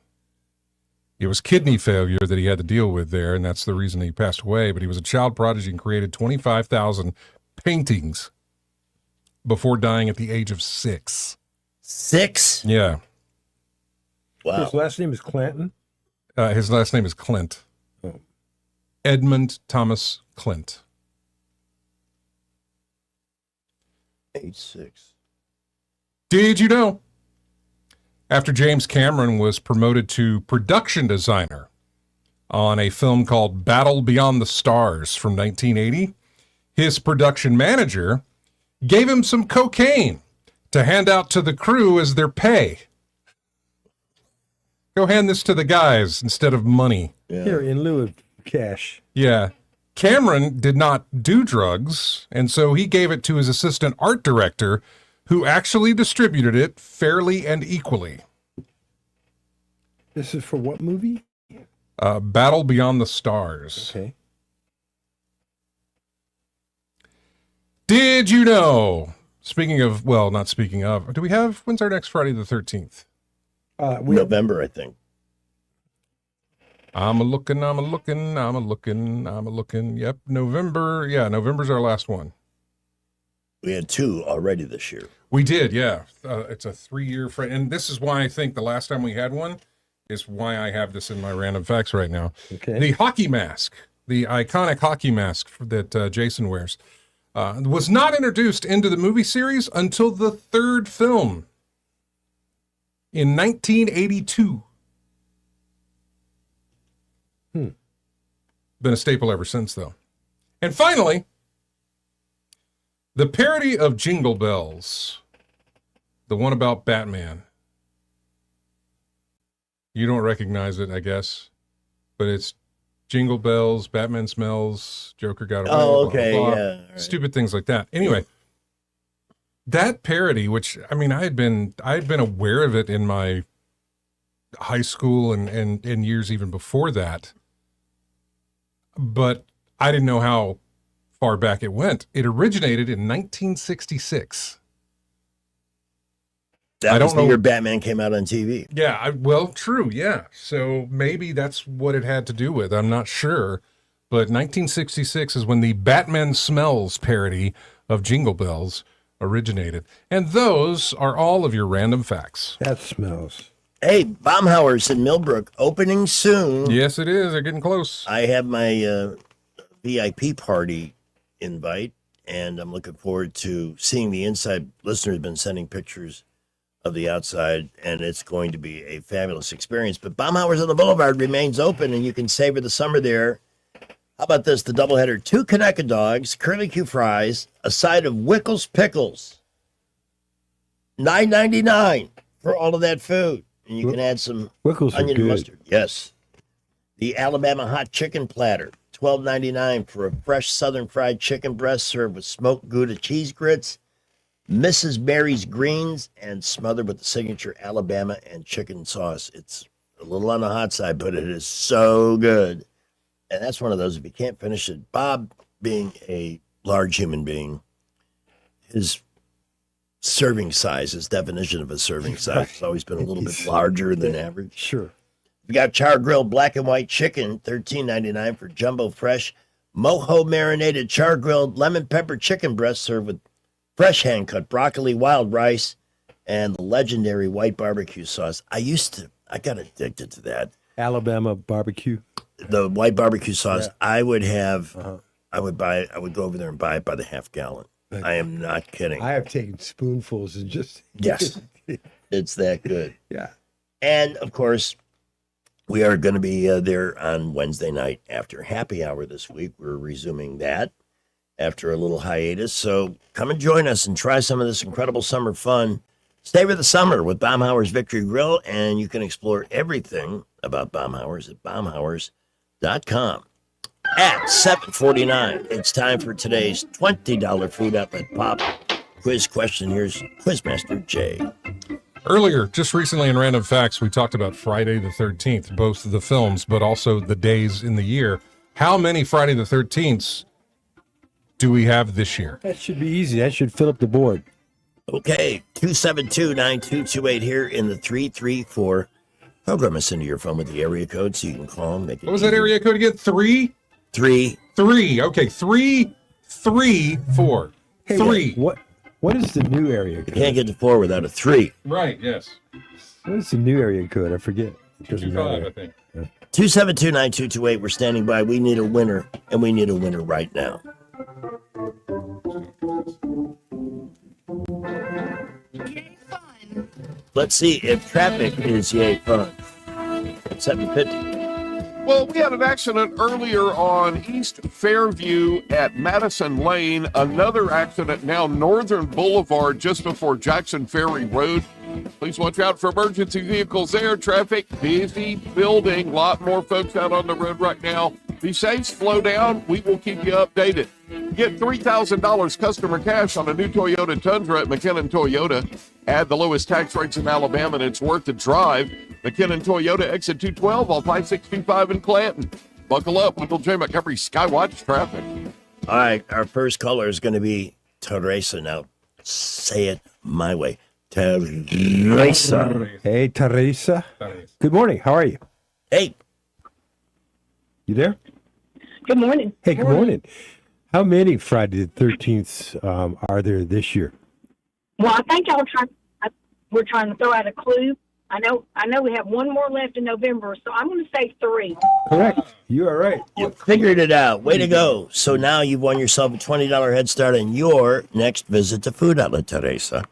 It was kidney failure that he had to deal with there, and that's the reason he passed away. But he was a child prodigy and created 25,000 paintings before dying at the age of 6. 6? Yeah. Wow. His last name is Clanton? His last name is Clint. Oh. Edmund Thomas Clint. Age 6. Did you know? After James Cameron was promoted to production designer on a film called Battle Beyond the Stars from 1980, his production manager gave him some cocaine to hand out to the crew as their pay. Go hand this to the guys instead of money. Yeah. Here, in lieu of cash. Yeah. Cameron did not do drugs, and so he gave it to his assistant art director, who actually distributed it fairly and equally. This is for what movie? Battle Beyond the Stars. Okay. Did you know? Speaking of, well, not speaking of, do we have, when's our next Friday the 13th? November, I think. I'm a looking. Yep, November. Yeah, November's our last one. We had 2 already this year. We did, yeah. It's a 3-year frame. And this is why I think the last time we had one is why I have this in my random facts right now. Okay. The hockey mask, the iconic hockey mask that Jason wears, was not introduced into the movie series until the 3rd film in 1982. Been a staple ever since, though. And finally, the parody of Jingle Bells, the one about Batman. You don't recognize it, I guess, but it's Jingle Bells, Batman smells, Joker got away. Oh, blah, okay, blah, blah. yeah. All right. Stupid things like that. Anyway, that parody, which, I mean, I had been aware of it in my high school and years even before that, but I didn't know how far back it went. It originated in 1966. That was the year Batman came out on TV. Yeah, well, true, yeah. So maybe that's what it had to do with. I'm not sure. But 1966 is when the Batman Smells parody of Jingle Bells originated. And those are all of your random facts. That smells. Hey, Baumhauer's in Millbrook, opening soon. Yes, it is. They're getting close. I have my VIP party invite, and I'm looking forward to seeing the inside. Listeners have been sending pictures of the outside, and it's going to be a fabulous experience. But Baumhauer's on the Boulevard remains open, and you can savor the summer there. How about this? The doubleheader: 2 Conecuh dogs, curly Q fries, a side of Wickles pickles. $9.99 for all of that food. And you can add some Wickles are onion good. mustard. Yes. The Alabama hot chicken platter, $12.99 for a fresh southern fried chicken breast served with smoked Gouda cheese grits, Mrs. Mary's greens, and smothered with the signature Alabama and chicken sauce. It's a little on the hot side, but it is so good. And that's one of those, if you can't finish it, Bob, being a large human being, his serving size. His definition of a serving size has always been a little bit larger than average. Sure. We got char grilled black and white chicken, $13.99 for jumbo fresh. Mojo marinated char grilled lemon pepper chicken breast served with fresh hand cut broccoli, wild rice, and the legendary white barbecue sauce. I got addicted to that. Alabama barbecue. The white barbecue sauce. Yeah. I would have, I would go over there and buy it by the half gallon. I am not kidding. I have taken spoonfuls and just. Yes. It's that good. Yeah. And of course, we are going to be there on Wednesday night after happy hour this week. We're resuming that after a little hiatus. So come and join us and try some of this incredible summer fun. Stay with the summer with Baumhauer's Victory Grill, and you can explore everything about Baumhauer's at baumhauers.com. At 7:49, it's time for today's $20 food outlet pop quiz question. Here's Quizmaster Jay. Earlier, just recently in Random Facts, we talked about Friday the 13th, both the films, but also the days in the year. How many Friday the 13ths do we have this year? That should be easy. That should fill up the board. Okay, 272-9228 here in the 334. Program us into your phone with the area code so you can call them. What was that area code again? 3? 3. 3. Okay, 334. Hey, 3. What is the new area code? You can't get to 4 without a 3. Right, yes. What is the new area code? I forget. It doesn't 225, matter. I think. 272-9228. We're standing by. We need a winner, and we need a winner right now. Let's see if traffic is yay fun. 750. Well, we had an accident earlier on East Fairview at Madison Lane. Another accident now Northern Boulevard just before Jackson Ferry Road. Please watch out for emergency vehicles there. Traffic busy building. A lot more folks out on the road right now. Be safe, slow down. We will keep you updated. Get $3,000 customer cash on a new Toyota Tundra at McKinnon Toyota. Add the lowest tax rates in Alabama, and it's worth the drive. McKinnon Toyota, exit 212 off I-65 in Clanton. Buckle up. Michael J. Montgomery Skywatch traffic. All right, our first caller is going to be Teresa. Now, say it my way. Teresa. Hey, Teresa. Good morning. How are you? Hey. You there? Good morning. Hey, good morning. How many Friday the 13th are there this year? Well, I think we're trying to throw out a clue. I know we have one more left in November, so I'm going to say 3. Correct. You are right. You figured it out. Way to go. So now you've won yourself a $20 head start on your next visit to Food Outlet, Teresa.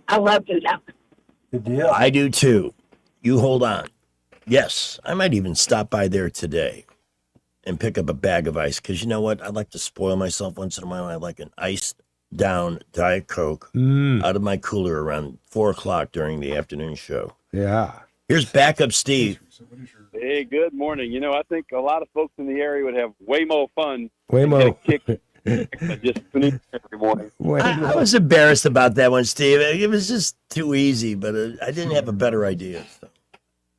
I love Food Outlet. Good deal. I do too. You hold on. Yes, I might even stop by there today and pick up a bag of ice, because you know what? I like to spoil myself once in a while. I like an iced down Diet Coke out of my cooler around 4 o'clock during the afternoon show. Yeah. Here's backup Steve. Hey, good morning. You know, I think a lot of folks in the area would have way more fun. Way more. Just sneak every morning. I was embarrassed about that one, Steve. It was just too easy, but I didn't have a better idea. So.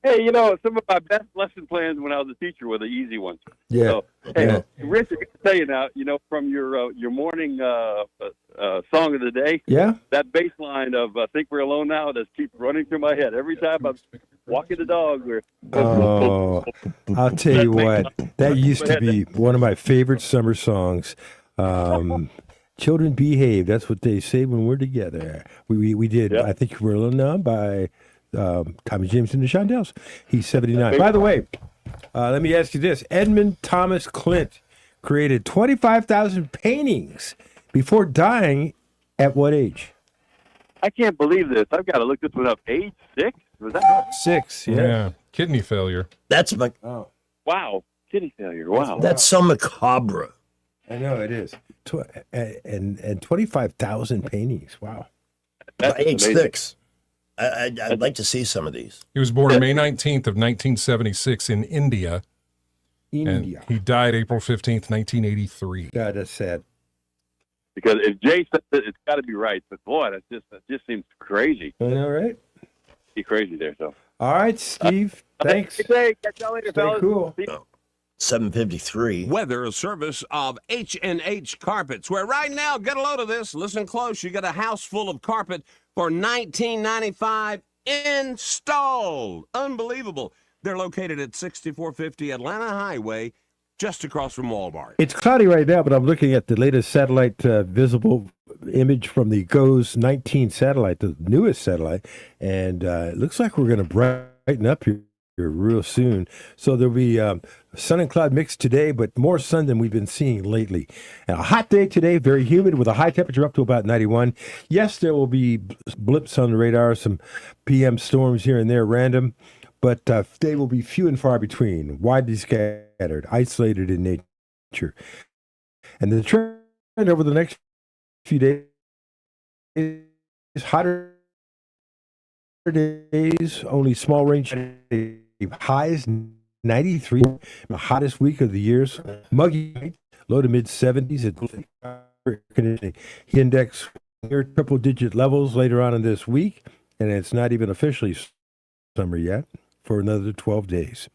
Hey, you know, some of my best lesson plans when I was a teacher were the easy ones. Yeah. So, hey, Rich, I got to tell you now, you know, from your morning song of the day, Yeah. that bass line of I Think We're Alone Now just keeps running through my head every time I'm walking the dog. Oh, I'll tell you what. That used to be one of my favorite summer songs. Children Behave. That's what they say when we're together. We did. I Think We're Alone Now by Tommy James and the Shondells. He's 79. By the way, let me ask you this. Edmund Thomas Clint created 25,000 paintings before dying at what age? I can't believe this. I've got to look this one up. Age 6? Was that 6? Yeah. Kidney failure. That's Wow. Kidney failure. Wow. That's so macabre. I know it is. And 25,000 paintings. Wow. By age amazing. 6. I'd like to see some of these. He was born May 19th of 1976 in India. And he died April 15th, 1983. God, that's sad. Because if Jay said it, it's got to be right. But boy, that just seems crazy. I know, right? Be crazy there. So. All right, Steve. Thanks. Hey, catch y'all later, Stay fellas. cool. See you. 7:53. Weather, a service of H&H Carpets, where right now, get a load of this, listen close, you get a house full of carpet for $19.95 installed. Unbelievable. They're located at 6450 Atlanta Highway, just across from Walmart. It's cloudy right now, but I'm looking at the latest satellite visible image from the GOES 19 satellite, the newest satellite, and it looks like we're going to brighten up here real soon. So there'll be sun and cloud mix today, but more sun than we've been seeing lately. And a hot day today, very humid with a high temperature up to about 91. Yes, there will be blips on the radar, some PM storms here and there, random, but they will be few and far between, widely scattered, isolated in nature. And the trend over the next few days is hotter days, only small range highs, 93, the hottest week of the year's muggy, low to mid 70s. Heat index near triple digit levels later on in this week, and it's not even officially summer yet for another 12 days.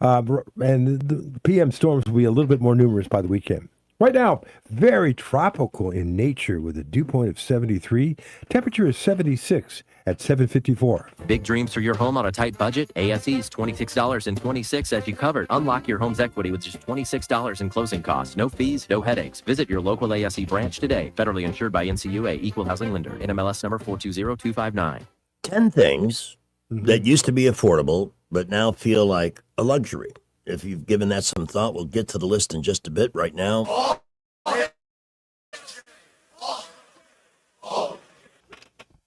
And the PM storms will be a little bit more numerous by the weekend. Right now, very tropical in nature with a dew point of 73. Temperature is 76 at 7:54. Big dreams for your home on a tight budget? ASE's $26.26 as you covered. Unlock your home's equity with just $26 in closing costs. No fees, no headaches. Visit your local ASE branch today. Federally insured by NCUA, Equal Housing Lender. NMLS number 420259. 10 things that used to be affordable, but now feel like a luxury. If you've given that some thought, we'll get to the list in just a bit. Right now,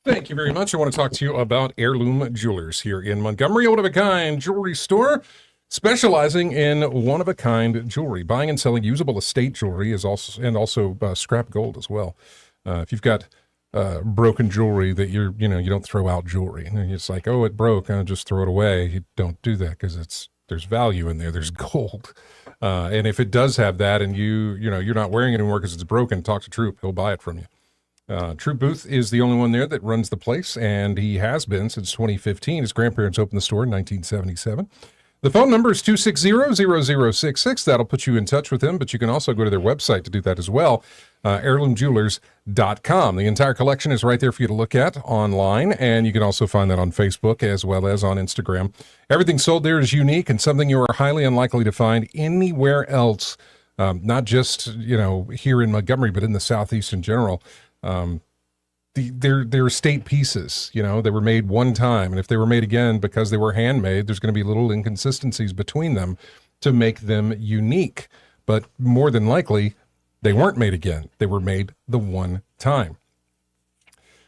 Thank you very much. I want to talk to you about Heirloom Jewelers here in Montgomery, a one-of-a-kind jewelry store specializing in one-of-a-kind jewelry. Buying and selling usable estate jewelry is also scrap gold as well. If you've got broken jewelry that you don't throw out jewelry, and it's like, oh, it broke, I'll just throw it away. You don't do that because there's value in there. There's gold. And if it does have that and you're not wearing it anymore because it's broken, talk to Troop. He'll buy it from you. Troop Booth is the only one there that runs the place, and he has been since 2015. His grandparents opened the store in 1977. The phone number is 260-0066. That'll put you in touch with him, but you can also go to their website to do that as well, heirloomjewelers.com. The entire collection is right there for you to look at online, and you can also find that on Facebook as well as on Instagram. Everything sold there is unique and something you are highly unlikely to find anywhere else, not just here in Montgomery, but in the Southeast in general. They're estate pieces, they were made one time, and if they were made again because they were handmade, there's going to be little inconsistencies between them to make them unique. But more than likely, they weren't made again. They were made the one time.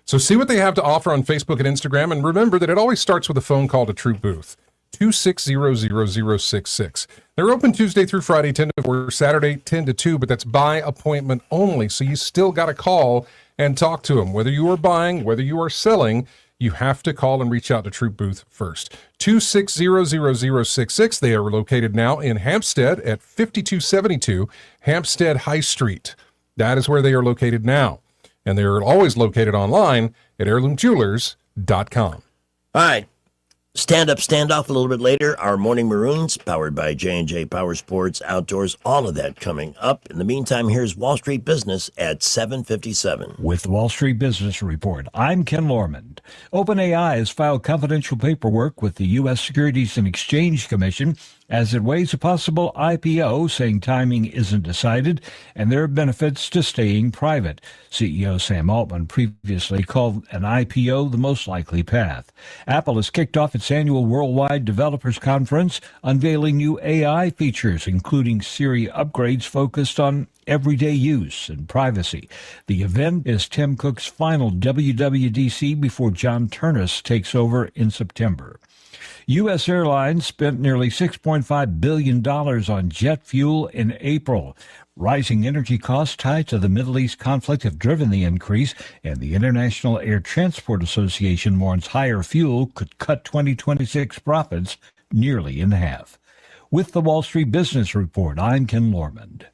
So see what they have to offer on Facebook and Instagram, and remember that it always starts with a phone call to Troop Booth, 260-0066. They're open Tuesday through Friday, 10 to 4, Saturday, 10 to 2, but that's by appointment only, so you still got to call and talk to them. Whether you are buying, whether you are selling, you have to call and reach out to Troop Booth first. 260-0066. They are located now in Hampstead at 5272 Hampstead High Street. That is where they are located now. And they're always located online at heirloomjewelers.com. all right. Stand up, stand off a little bit later. Our Morning Maroons, powered by J&J Power Sports, Outdoors, all of that coming up. In the meantime, here's Wall Street Business at 7:57. With the Wall Street Business Report, I'm Ken Lorman. OpenAI has filed confidential paperwork with the U.S. Securities and Exchange Commission as it weighs a possible IPO, saying timing isn't decided and there are benefits to staying private. CEO Sam Altman previously called an IPO the most likely path. Apple has kicked off its annual Worldwide Developers Conference, unveiling new AI features, including Siri upgrades focused on everyday use and privacy. The event is Tim Cook's final WWDC before John Turnus takes over in September. U.S. Airlines spent nearly $6.5 billion on jet fuel in April. Rising energy costs tied to the Middle East conflict have driven the increase, and the International Air Transport Association warns higher fuel could cut 2026 profits nearly in half. With the Wall Street Business Report, I'm Ken Lormond.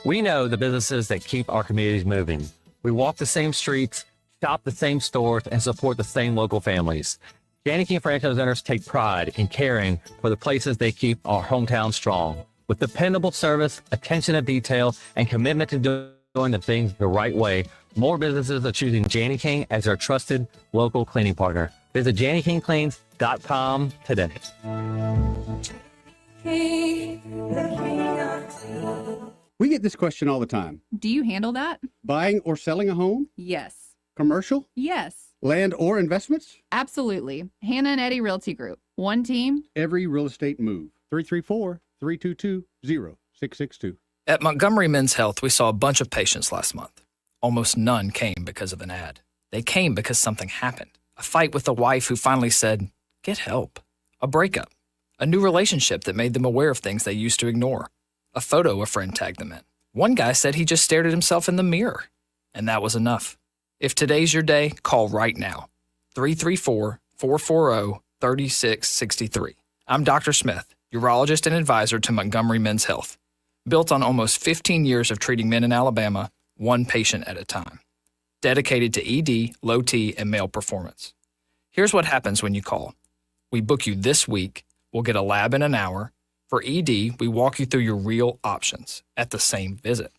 We know the businesses that keep our communities moving. We walk the same streets, shop the same stores, and support the same local families. Janney King franchise owners take pride in caring for the places they keep our hometown strong. With dependable service, attention to detail, and commitment to doing the things the right way, more businesses are choosing Janney King as their trusted local cleaning partner. Visit JanneyKingCleans.com today. We get this question all the time. Do you handle that? Buying or selling a home? Yes. Commercial? Yes. Land or investments? Absolutely. Hannah and Eddie Realty Group. One team. Every real estate move. 334-322-0662. At Montgomery Men's Health, we saw a bunch of patients last month. Almost none came because of an ad. They came because something happened. A fight with a wife who finally said, get help. A breakup. A new relationship that made them aware of things they used to ignore. A photo a friend tagged them in. One guy said he just stared at himself in the mirror. And that was enough. If today's your day, call right now. 334-440-3663. I'm Dr. Smith, urologist and advisor to Montgomery Men's Health. Built on almost 15 years of treating men in Alabama, one patient at a time. Dedicated to ED, low T, and male performance. Here's what happens when you call. We book you this week. We'll get a lab in an hour. For ED, we walk you through your real options at the same visit.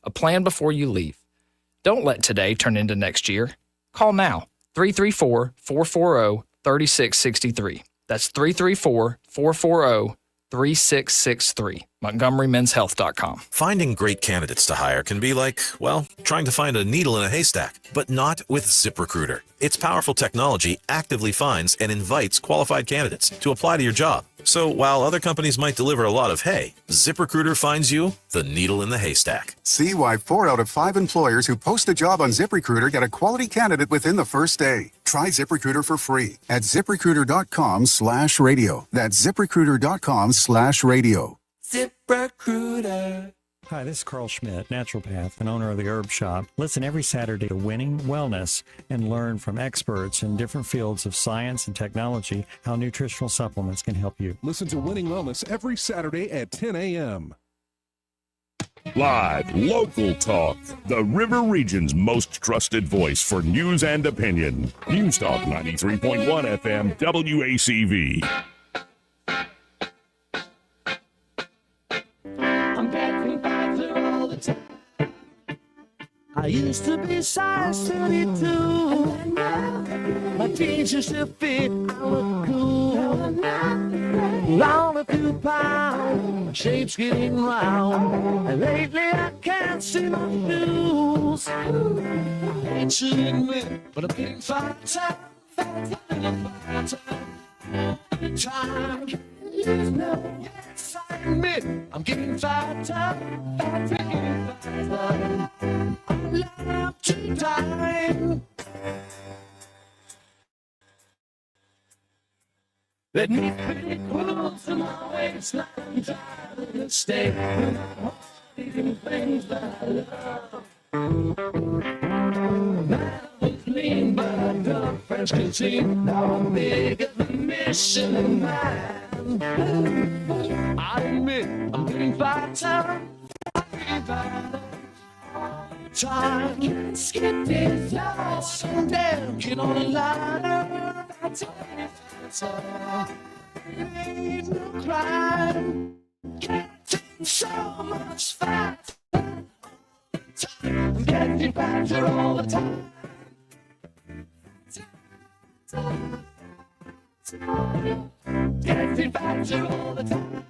A plan before you leave. Don't let today turn into next year. Call now. 334-440-3663. That's 334-440-3663. MontgomeryMen'sHealth.com. Finding great candidates to hire can be like, well, trying to find a needle in a haystack, but not with ZipRecruiter. Its powerful technology actively finds and invites qualified candidates to apply to your job. So while other companies might deliver a lot of hay, ZipRecruiter finds you the needle in the haystack. See why 4 out of 5 employers who post a job on ZipRecruiter get a quality candidate within the first day. Try ZipRecruiter for free at ZipRecruiter.com/radio. That's ZipRecruiter.com/radio. ZipRecruiter. Hi, this is Carl Schmidt, naturopath and owner of the Herb Shop. Listen every Saturday to Winning Wellness and learn from experts in different fields of science and technology how nutritional supplements can help you. Listen to Winning Wellness every Saturday at 10 a.m. Live, local talk. The River Region's most trusted voice for news and opinion. News Talk 93.1 FM WACV. I used to be size 32. My jeans used to fit, I look cool. Down a few pounds, my shape's getting round. And lately I can't see my shoes. I hate to admit, but I'm getting fatter. Time. Yes, I admit, I'm getting fatter. I love to die. Let me fit close to my waistline, trying to stay eating things that I love. Man, I was lean, but I got French cuisine. Now I'm bigger than Michelin Man. I admit, I'm getting fatter. Time can't skip this out. Someday, get on a ladder. That's all it ain't no crime. Getting so much fat. I'm getting fatter all the time. Getting fatter all the time.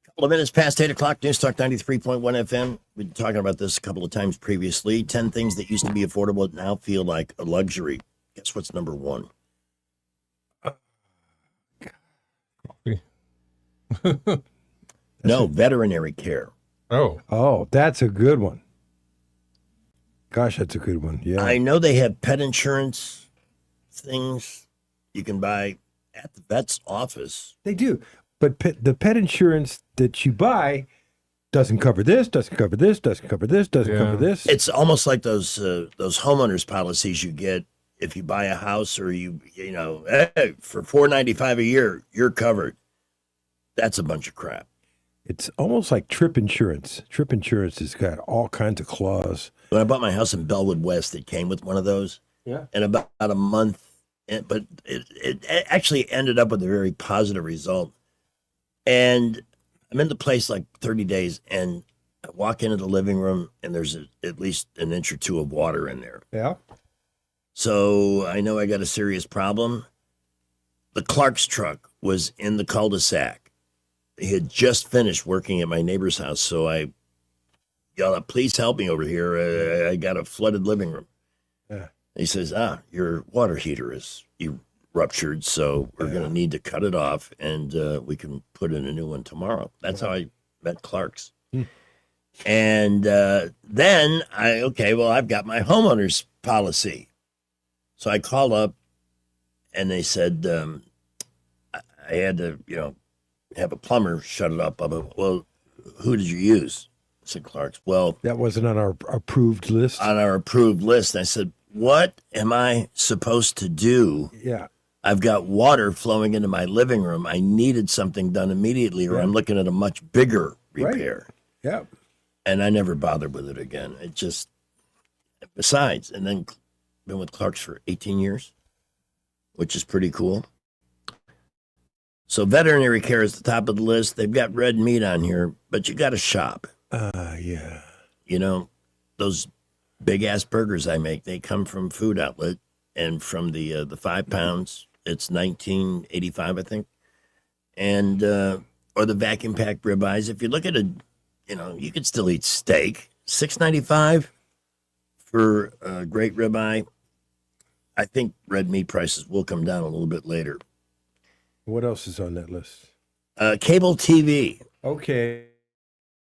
Couple of minutes past 8 o'clock, News Talk 93.1 FM. We've been talking about this a couple of times previously. 10 things that used to be affordable now feel like a luxury. Guess what's number one? Coffee. No, veterinary care. Oh, that's a good one. Gosh, that's a good one. Yeah. I know they have pet insurance things you can buy at the vet's office. They do. But the pet insurance that you buy doesn't cover this, doesn't cover this, doesn't cover this, doesn't cover this. It's almost like those homeowners policies you get if you buy a house or you know, hey, for $4.95 a year, you're covered. That's a bunch of crap. It's almost like Trip Insurance. Trip Insurance has got all kinds of clause. When I bought my house in Bellwood West, it came with one of those. Yeah. And about a month, but it actually ended up with a very positive result. And I'm in the place like 30 days, and I walk into the living room, and there's at least an inch or two of water in there. Yeah. So I know I got a serious problem. The Clark's truck was in the cul-de-sac. He had just finished working at my neighbor's house, so I yelled out, "Please help me over here. I got a flooded living room." Yeah. He says, "Your water heater is ruptured, so we're going to need to cut it off, and we can put in a new one tomorrow." That's how I met Clark's. And then I've got my homeowner's policy. So I called up, and they said I had to, have a plumber shut it up. Well, who did you use? I said, Clark's. Well, that wasn't on our approved list. On our approved list. I said, what am I supposed to do? Yeah. I've got water flowing into my living room. I needed something done immediately, or I'm looking at a much bigger repair. Right. Yeah. And I never bothered with it again. It just, besides, and then been with Clark's for 18 years, which is pretty cool. So veterinary care is the top of the list. They've got red meat on here, but you got to shop. Yeah. Those big ass burgers I make, they come from Food Outlet, and from the 5 pounds, it's $19.85, I think. And or the vacuum packed ribeyes. If you look at you could still eat steak. $6.95 for a great ribeye. I think red meat prices will come down a little bit later. What else is on that list? Cable TV. Okay.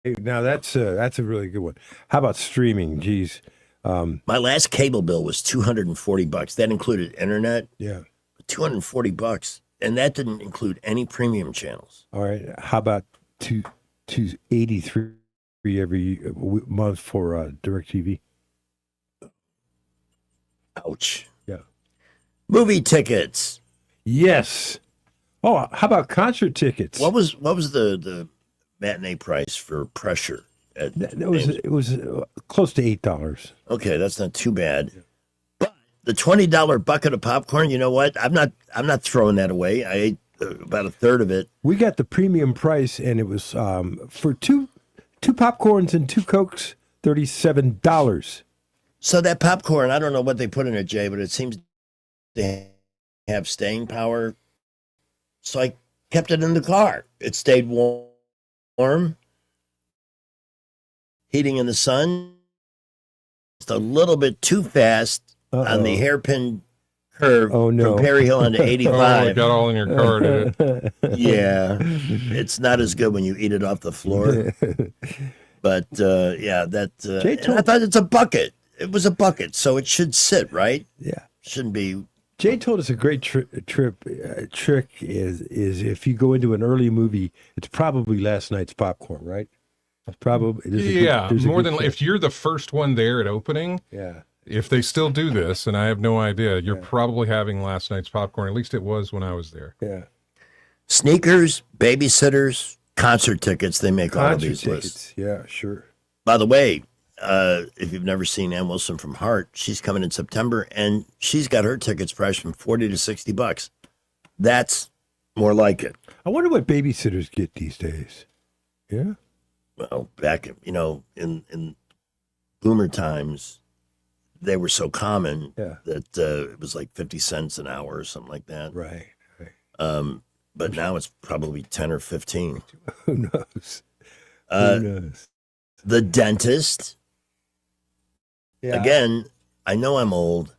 Now that's a really good one. How about streaming? Geez. My last cable bill was $240. That included internet. Yeah. $240. And that didn't include any premium channels. All right. How about $283 every month for DirecTV? Ouch. Yeah. Movie tickets. Yes. Oh, how about concert tickets? What was the matinee price for Pressure? It was close to $8. Okay, that's not too bad. But the $20 bucket of popcorn, you know what? I'm not throwing that away. I ate about a third of it. We got the premium price, and it was for two popcorns and 2 Cokes, $37. So that popcorn, I don't know what they put in it, Jay, but it seems to have staying power. So I kept it in the car. It stayed warm. Heating in the sun. Just a little bit too fast on the hairpin curve from Perry Hill onto 85. It got all in your car, did it? Yeah. It's not as good when you eat it off the floor. But, I thought it's a bucket. It was a bucket, so it should sit, right? Yeah. Shouldn't be. Jay told us a great trick is if you go into an early movie, it's probably last night's popcorn, right? Probably. If you're the first one there at opening. Yeah. If they still do this, and I have no idea, you're probably having last night's popcorn. At least it was when I was there. Yeah. Sneakers, babysitters, concert tickets. They make all of these lists. Yeah, sure. By the way, if you've never seen Ann Wilson from Heart, she's coming in September, and she's got her tickets priced from $40 to $60. That's more like it. I wonder what babysitters get these days. Yeah. Well, back in boomer times, they were so common that it was like 50 cents an hour or something like that. Right. But now it's probably 10 or 15. Who knows? Who knows? The dentist. Yeah. Again, I know I'm old,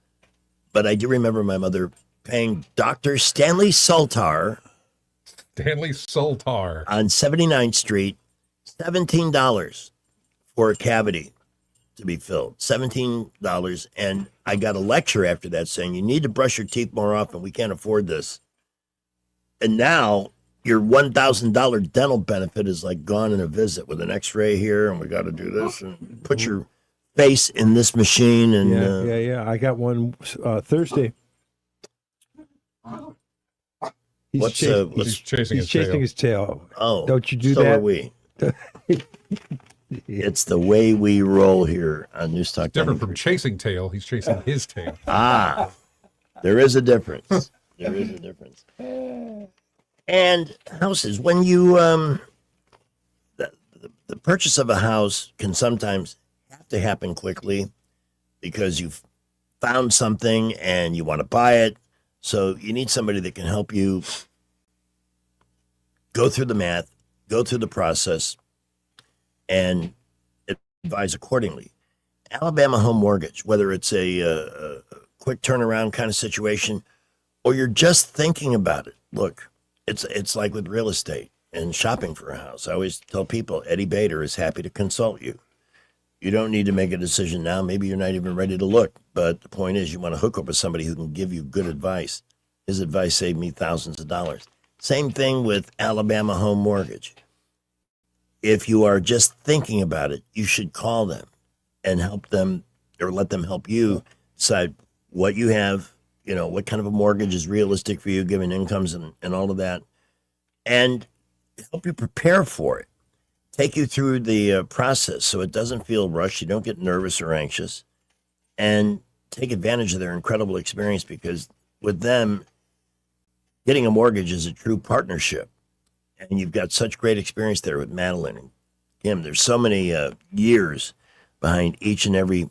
but I do remember my mother paying Dr. Stanley Saltar. Stanley Saltar. On 79th Street, $17 for a cavity to be filled. $17. And I got a lecture after that saying, you need to brush your teeth more often. We can't afford this. And now your $1,000 dental benefit is like gone in a visit with an x-ray here. And we got to do this and put your face in this machine. And yeah. I got one Thursday. He's chasing chasing his tail. Oh, don't you do so that? Are we. It's the way we roll here on News Talk. Different from chasing tail. He's chasing his tail. Ah, there is a difference. There is a difference. And houses, when you the purchase of a house can sometimes have to happen quickly because you've found something and you want to buy it. So you need somebody that can help you go through the math, go through the process, and advise accordingly. Alabama Home Mortgage, whether it's a quick turnaround kind of situation or you're just thinking about it. Look, it's like with real estate and shopping for a house. I always tell people Eddie Bader is happy to consult you. You don't need to make a decision now. Maybe you're not even ready to look. But the point is you want to hook up with somebody who can give you good advice. His advice saved me thousands of dollars. Same thing with Alabama Home Mortgage. If you are just thinking about it, you should call them and help them or let them help you decide what you have, what kind of a mortgage is realistic for you given incomes and all of that, and help you prepare for it. Take you through the process so it doesn't feel rushed. You don't get nervous or anxious, and take advantage of their incredible experience because with them, getting a mortgage is a true partnership. And you've got such great experience there with Madeline and Kim. There's so many years behind each and every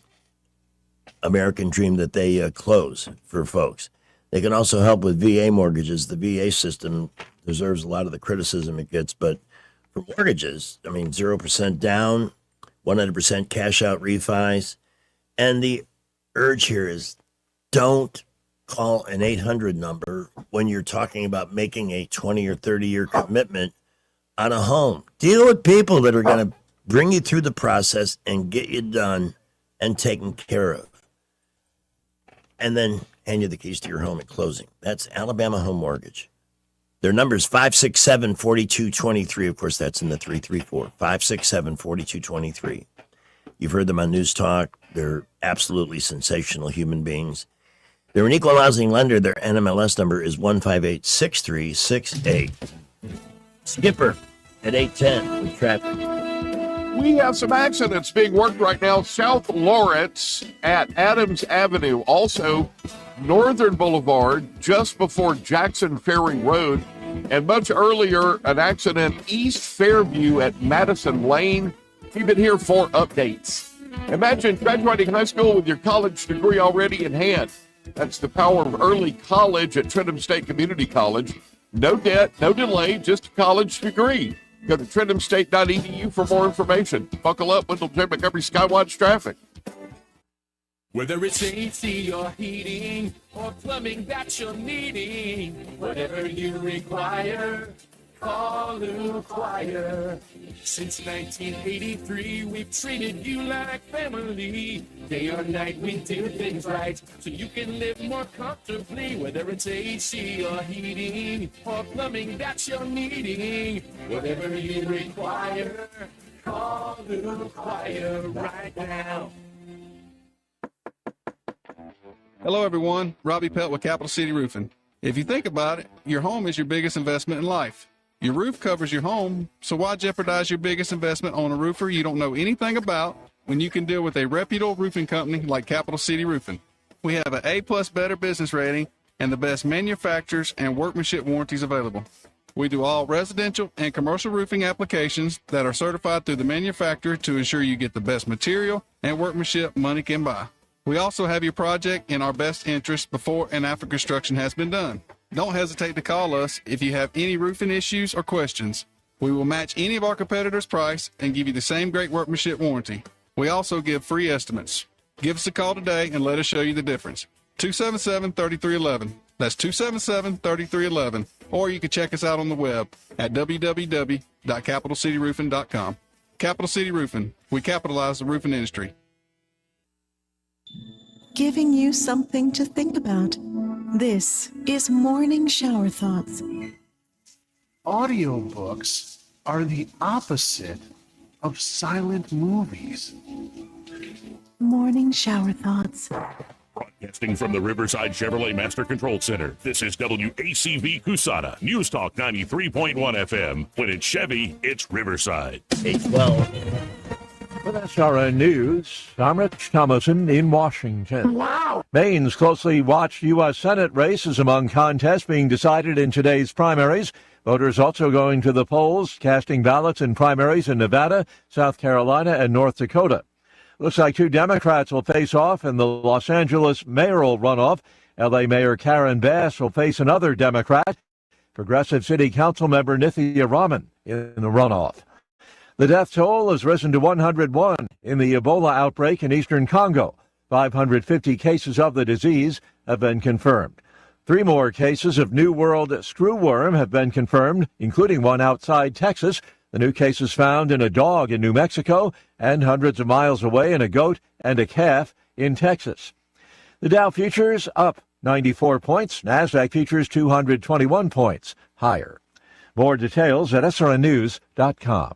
American dream that they close for folks. They can also help with VA mortgages. The VA system deserves a lot of the criticism it gets, but for mortgages, 0% down, 100% cash out refis. And the urge here is don't call an 800 number when you're talking about making a 20 or 30-year commitment on a home. Deal with people that are going to bring you through the process and get you done and taken care of. And then hand you the keys to your home at closing. That's Alabama Home Mortgage. Their number is 567-4223. Of course, that's in the 334. 567-4223. You've heard them on News Talk. They're absolutely sensational human beings. They're an equal housing lender. Their NMLS number is 1586368. Skipper at 810 with traffic. We have some accidents being worked right now. South Lawrence at Adams Avenue. Also, Northern Boulevard just before Jackson Ferry Road. And much earlier, an accident East Fairview at Madison Lane. Keep it here for updates. Imagine graduating high school with your college degree already in hand. That's the power of early college at Trentham State Community College. No debt, no delay, just a college degree. Go to trenthamstate.edu for more information. Buckle up, Wendell J. Montgomery Skywatch traffic. Whether it's AC or heating or plumbing that you're needing, whatever you require, call Lou Choir. Since 1983, we've treated you like family. Day or night, we do things right so you can live more comfortably. Whether it's AC or heating or plumbing that you're needing, whatever you require, call Lou Choir right now. Hello, everyone. Robbie Pelt with Capital City Roofing. If you think about it, your home is your biggest investment in life. Your roof covers your home, so why jeopardize your biggest investment on a roofer you don't know anything about when you can deal with a reputable roofing company like Capital City Roofing? We have an A+ Better Business rating and the best manufacturers and workmanship warranties available. We do all residential and commercial roofing applications that are certified through the manufacturer to ensure you get the best material and workmanship money can buy. We also have your project in our best interest before and after construction has been done. Don't hesitate to call us if you have any roofing issues or questions. We will match any of our competitors' price and give you the same great workmanship warranty. We also give free estimates. Give us a call today and let us show you the difference. 277-3311. That's 277-3311. Or you can check us out on the web at www.capitalcityroofing.com. Capital City Roofing. We capitalize the roofing industry. Giving you something to think about. This is Morning Shower Thoughts. Audiobooks are the opposite of silent movies. Morning Shower Thoughts. Broadcasting from the Riverside Chevrolet Master Control Center, this is WACV Cusana, News Talk 93.1 FM. When it's Chevy, it's Riverside. 812. With SRN News, I'm Rich Thomason in Washington. Wow! Maine's closely watched U.S. Senate races among contests being decided in today's primaries. Voters also going to the polls, casting ballots in primaries in Nevada, South Carolina, and North Dakota. Looks like two Democrats will face off in the Los Angeles mayoral runoff. L.A. Mayor Karen Bass will face another Democrat, Progressive City Council member Nithya Raman, in the runoff. The death toll has risen to 101 in the Ebola outbreak in eastern Congo. 550 cases of the disease have been confirmed. 3 more cases of New World screwworm have been confirmed, including one outside Texas. The new cases found in a dog in New Mexico and hundreds of miles away in a goat and a calf in Texas. The Dow futures up 94 points. NASDAQ futures 221 points higher. More details at srnnews.com.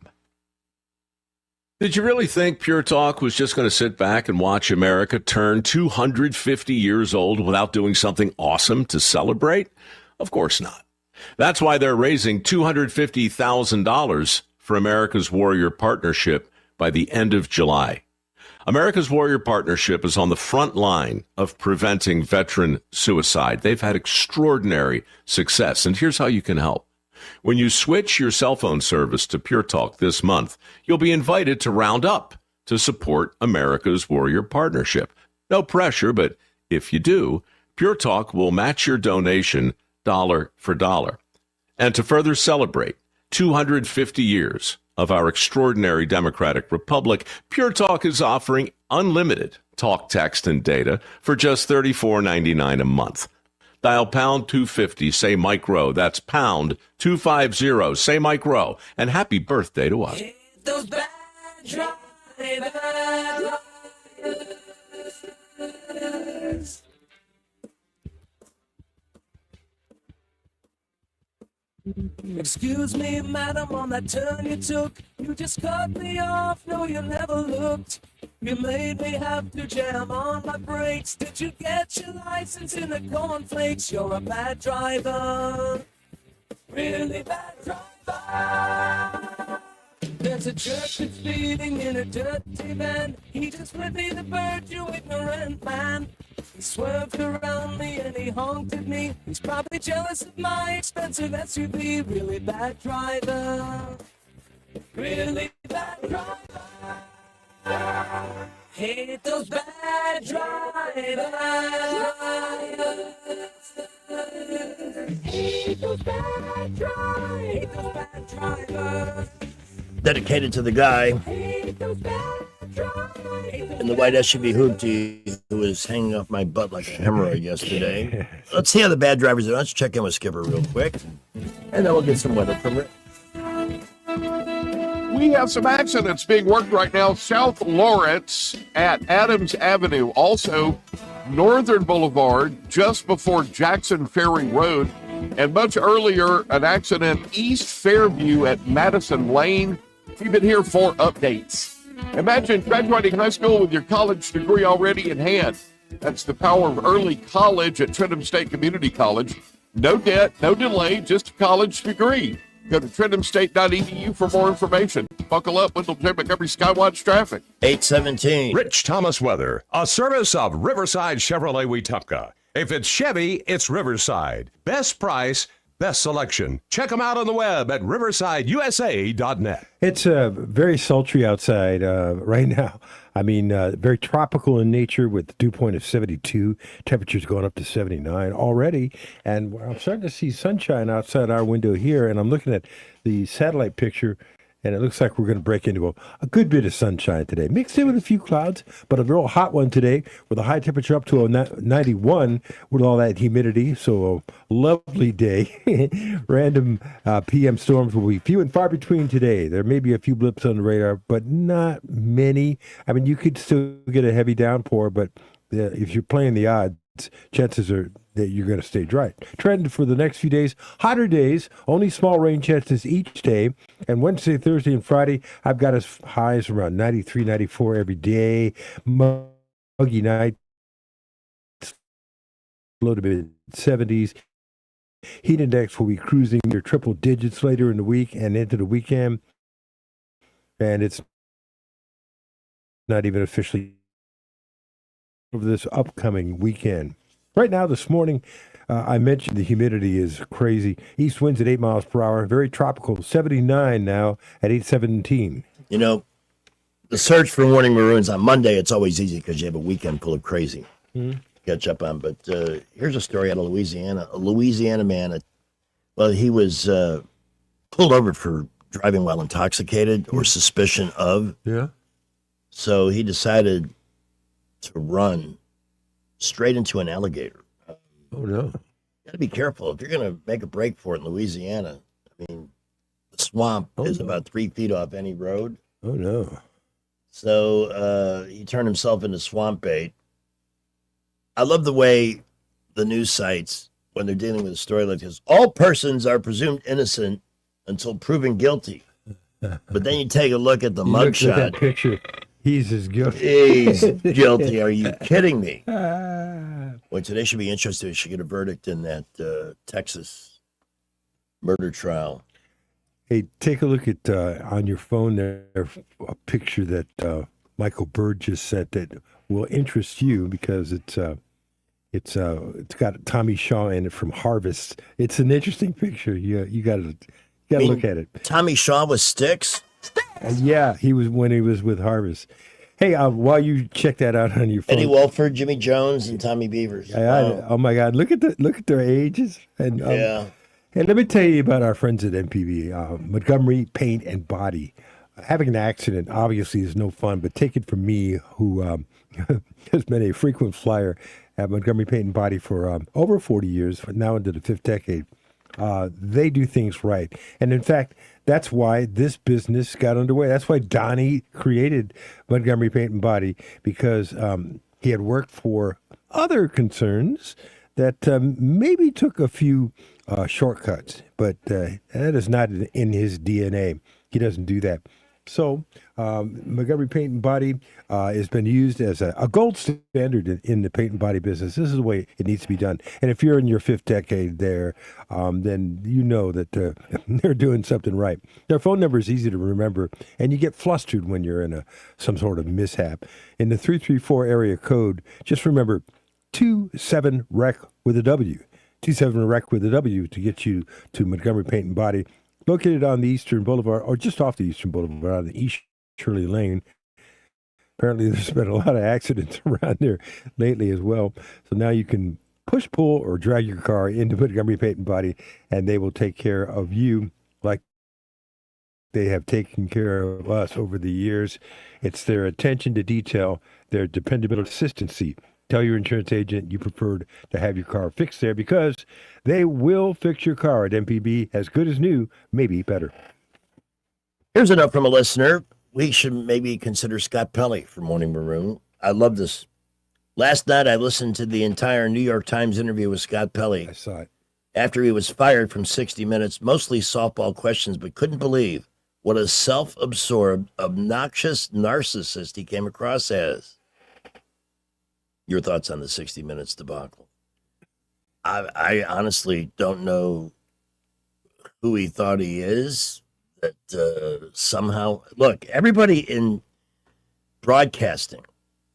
Did you really think Pure Talk was just going to sit back and watch America turn 250 years old without doing something awesome to celebrate? Of course not. That's why they're raising $250,000 for America's Warrior Partnership by the end of July. America's Warrior Partnership is on the front line of preventing veteran suicide. They've had extraordinary success, and here's how you can help. When you switch your cell phone service to Pure Talk this month, you'll be invited to round up to support America's Warrior Partnership. No pressure, but if you do, Pure Talk will match your donation dollar for dollar. And to further celebrate 250 years of our extraordinary democratic republic, Pure Talk is offering unlimited talk, text, and data for just $34.99 a month. Dial pound 250, say Mike Rowe. That's pound 250, say Mike Rowe. And happy birthday to us. Those bad drivers. Excuse me, madam, on that turn you took. You just cut me off, no, you never looked. You made me have to jam on my brakes. Did you get your license in the cornflakes? You're a bad driver, really bad driver. There's a jerk that's speeding in a dirty van. He just flipped me the bird, you ignorant man. He swerved around me and he honked at me. He's probably jealous of my expensive SUV. Really bad driver, really bad driver. Hate those bad drivers. Hate those bad drivers. Hate those bad drivers. Dedicated to the guy Hate those bad drivers. in the white SUV hoopty who was hanging off my butt like a hemorrhoid yesterday. Let's see how the bad drivers are. Let's check in with Skipper real quick, and then we'll get some weather from Rick. We have some accidents being worked right now. South Lawrence at Adams Avenue. Also, Northern Boulevard just before Jackson Ferry Road. And much earlier, an accident East Fairview at Madison Lane. We've been here for updates. Imagine graduating high school with your college degree already in hand. That's the power of early college at Trentham State Community College. No debt, no delay, just a college degree. Go to trenthamstate.edu for more information. Buckle up, Wendell J. Montgomery Skywatch traffic. 817. Rich Thomas weather, a service of Riverside Chevrolet Wetumpka. If it's Chevy, it's Riverside. Best price, best selection. Check them out on the web at riversideusa.net. It's very sultry outside right now. I mean, very tropical in nature with the dew point of 72. Temperatures going up to 79 already. And I'm starting to see sunshine outside our window here. And I'm looking at the satellite picture, and it looks like we're going to break into a good bit of sunshine today. Mixed in with a few clouds, but a real hot one today with a high temperature up to 91 with all that humidity. So a lovely day. Random PM storms will be few and far between today. There may be a few blips on the radar, but not many. I mean, you could still get a heavy downpour, but if you're playing the odds, chances are that you're going to stay dry. Trend for the next few days, hotter days, only small rain chances each day. And Wednesday, Thursday, and Friday, I've got as high as around 93, 94 every day. Muggy night. low to mid 70s. Heat index will be cruising near triple digits later in the week and into the weekend. And it's not even officially over this upcoming weekend. Right now, this morning, I mentioned the humidity is crazy. East winds at 8 miles per hour, very tropical, 79 now at 8:17. You know, the search for Morning Maroons on Monday, it's always easy because you have a weekend full of crazy. Catch up on. But here's a story out of Louisiana. A Louisiana man, he was pulled over for driving while intoxicated or suspicion of. Yeah. So he decided to run straight into an alligator. Oh, no. You got to be careful. If you're going to make a break for it in Louisiana, I mean, the swamp is about 3 feet off any road. Oh, no. So he turned himself into swamp bait. I love the way the news sites, when they're dealing with a story like this, all persons are presumed innocent until proven guilty. But then you take a look at the You looked at that mugshot. picture. He's as guilty. He's guilty. Are you kidding me? Well, today should be interesting. We should get a verdict in that Texas murder trial. Hey, take a look at on your phone there, a picture that Michael Bird just sent that will interest you because it's got Tommy Shaw in it from Harvest. It's an interesting picture. You got to look at it. Tommy Shaw with Styx? Yeah, he was when he was with Harvest. Hey, while you check that out on your phone, Eddie Wolford, Jimmy Jones, and Tommy Beavers. oh my God, look at their ages and Yeah. And let me tell you about our friends at MPB, Montgomery Paint and Body. Having an accident obviously is no fun, but take it from me, who has been a frequent flyer at Montgomery Paint and Body for over 40 years, now into the 5th decade. They do things right. And in fact, that's why this business got underway. That's why Donnie created Montgomery Paint and Body, because he had worked for other concerns that maybe took a few shortcuts, but that is not in his DNA. He doesn't do that. So Montgomery Paint and Body has been used as a gold standard in the paint and body business. This is the way it needs to be done. And if you're in your 5th decade there, then you know that they're doing something right. Their phone number is easy to remember, and you get flustered when you're in some sort of mishap. In the 334 area code, just remember 27-REC with a W. 27-REC with a W to get you to Montgomery Paint and Body, located on the Eastern Boulevard, or just off the Eastern Boulevard on the East Shirley Lane. Apparently, there's been a lot of accidents around there lately as well. So now you can push, pull, or drag your car into Montgomery Paint and Body, and they will take care of you like they have taken care of us over the years. It's their attention to detail, their dependable consistency. Tell your insurance agent you preferred to have your car fixed there, because they will fix your car at MPB as good as new, maybe better. Here's a note from a listener. We should maybe consider Scott Pelley for Morning Maroon. I love this. Last night, I listened to the entire New York Times interview with Scott Pelley. I saw it. After he was fired from 60 Minutes, mostly softball questions, but couldn't believe what a self-absorbed, obnoxious narcissist he came across as. Your thoughts on the 60 Minutes debacle? I honestly don't know who he thought he is. That somehow, look, everybody in broadcasting,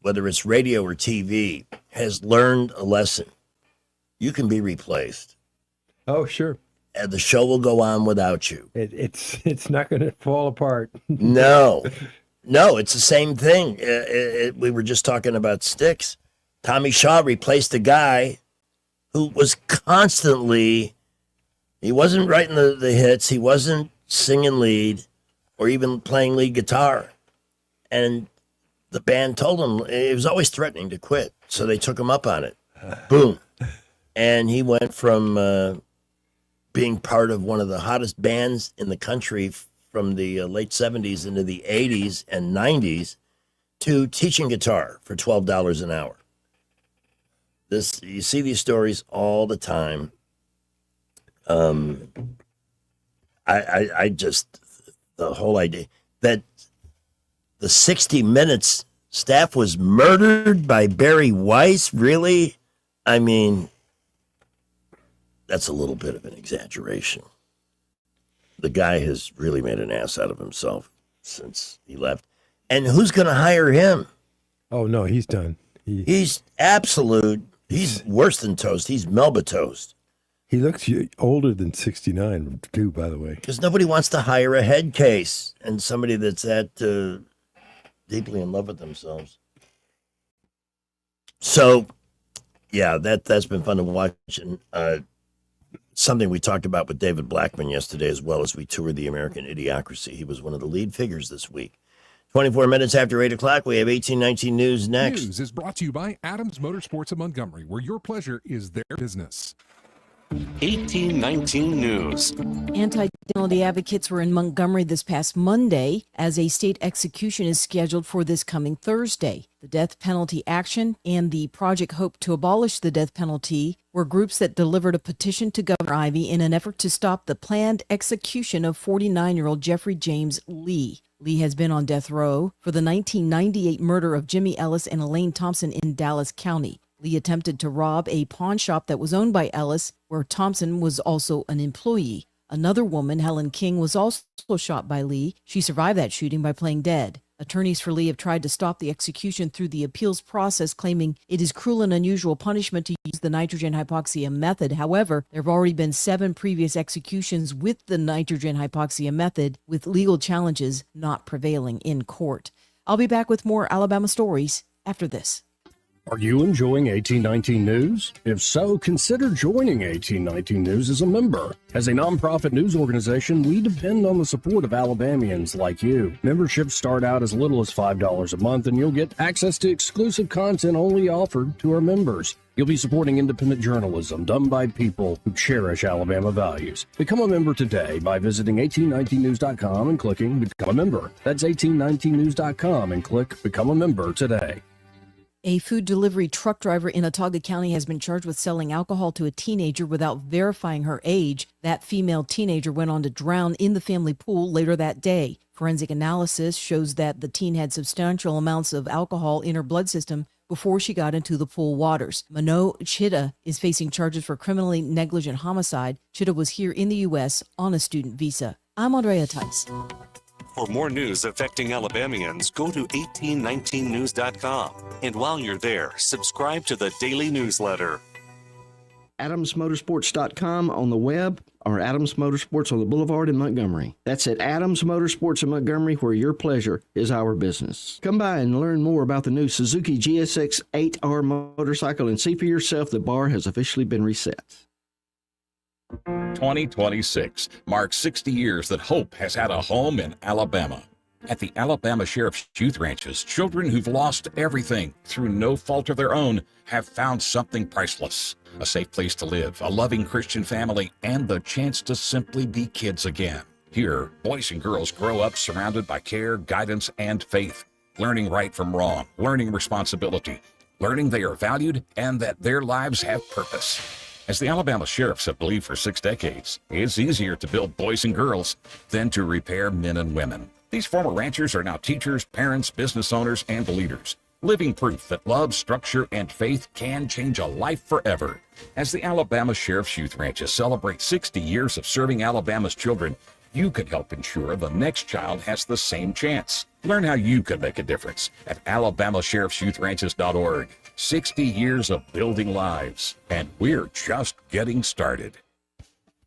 whether it's radio or TV, has learned a lesson. You can be replaced. Oh, sure. And the show will go on without you. It's not going to fall apart. No, it's the same thing. We were just talking about Styx. Tommy Shaw replaced a guy who was constantly, he wasn't writing the hits, he wasn't singing lead or even playing lead guitar. And the band told him, it was always threatening to quit. So they took him up on it. Boom. And he went from being part of one of the hottest bands in the country from the late 70s into the 80s and 90s to teaching guitar for $12 an hour. You see these stories all the time. I just, the whole idea that the 60 Minutes staff was murdered by Barry Weiss, really? I mean, that's a little bit of an exaggeration. The guy has really made an ass out of himself since he left. And who's going to hire him? Oh, no, he's done. He's absolute. He's worse than toast. He's Melba toast. He looks older than 69, too, by the way. Because nobody wants to hire a head case and somebody that's that deeply in love with themselves. So, yeah, that's been fun to watch. And something we talked about with David Blackman yesterday, as well as we toured the American Idiocracy. He was one of the lead figures this week. 24 minutes after 8 o'clock, we have 1819 News next. News is brought to you by Adams Motorsports of Montgomery, where your pleasure is their business. 1819 News. Anti-death penalty advocates were in Montgomery this past Monday as a state execution is scheduled for this coming Thursday. The Death Penalty Action and the Project Hope to Abolish the Death Penalty were groups that delivered a petition to Governor Ivey in an effort to stop the planned execution of 49-year-old Jeffrey James Lee. Lee has been on death row for the 1998 murder of Jimmy Ellis and Elaine Thompson in Dallas County. Lee attempted to rob a pawn shop that was owned by Ellis, where Thompson was also an employee. Another woman, Helen King, was also shot by Lee. She survived that shooting by playing dead. Attorneys for Lee have tried to stop the execution through the appeals process, claiming it is cruel and unusual punishment to use the nitrogen hypoxia method. However, there have already been 7 previous executions with the nitrogen hypoxia method, with legal challenges not prevailing in court. I'll be back with more Alabama stories after this. Are you enjoying 1819 News? If so, consider joining 1819 News as a member. As a nonprofit news organization, we depend on the support of Alabamians like you. Memberships start out as little as $5 a month, and you'll get access to exclusive content only offered to our members. You'll be supporting independent journalism done by people who cherish Alabama values. Become a member today by visiting 1819news.com and clicking Become a Member. That's 1819news.com and click Become a Member today. A food delivery truck driver in Autauga County has been charged with selling alcohol to a teenager without verifying her age. That female teenager went on to drown in the family pool later that day. Forensic analysis shows that the teen had substantial amounts of alcohol in her blood system before she got into the pool waters. Mano Chida is facing charges for criminally negligent homicide. Chida was here in the U.S. on a student visa. I'm Andrea Tice. For more news affecting Alabamians, go to 1819news.com. And while you're there, subscribe to the daily newsletter. AdamsMotorsports.com on the web, or Adams Motorsports on the Boulevard in Montgomery. That's at Adams Motorsports in Montgomery, where your pleasure is our business. Come by and learn more about the new Suzuki GSX 8R motorcycle and see for yourself the bar has officially been reset. 2026 marks 60 years that hope has had a home in Alabama. At the Alabama Sheriff's Youth Ranches, children who've lost everything through no fault of their own have found something priceless. A safe place to live, a loving Christian family, and the chance to simply be kids again. Here, boys and girls grow up surrounded by care, guidance, and faith, learning right from wrong, learning responsibility, learning they are valued and that their lives have purpose. As the Alabama Sheriffs have believed for 6 decades, it's easier to build boys and girls than to repair men and women. These former ranchers are now teachers, parents, business owners, and leaders, living proof that love, structure, and faith can change a life forever. As the Alabama Sheriff's Youth Ranches celebrate 60 years of serving Alabama's children, you could help ensure the next child has the same chance. Learn how you could make a difference at alabamasheriffsyouthranches.org. 60 years of building lives, and we're just getting started.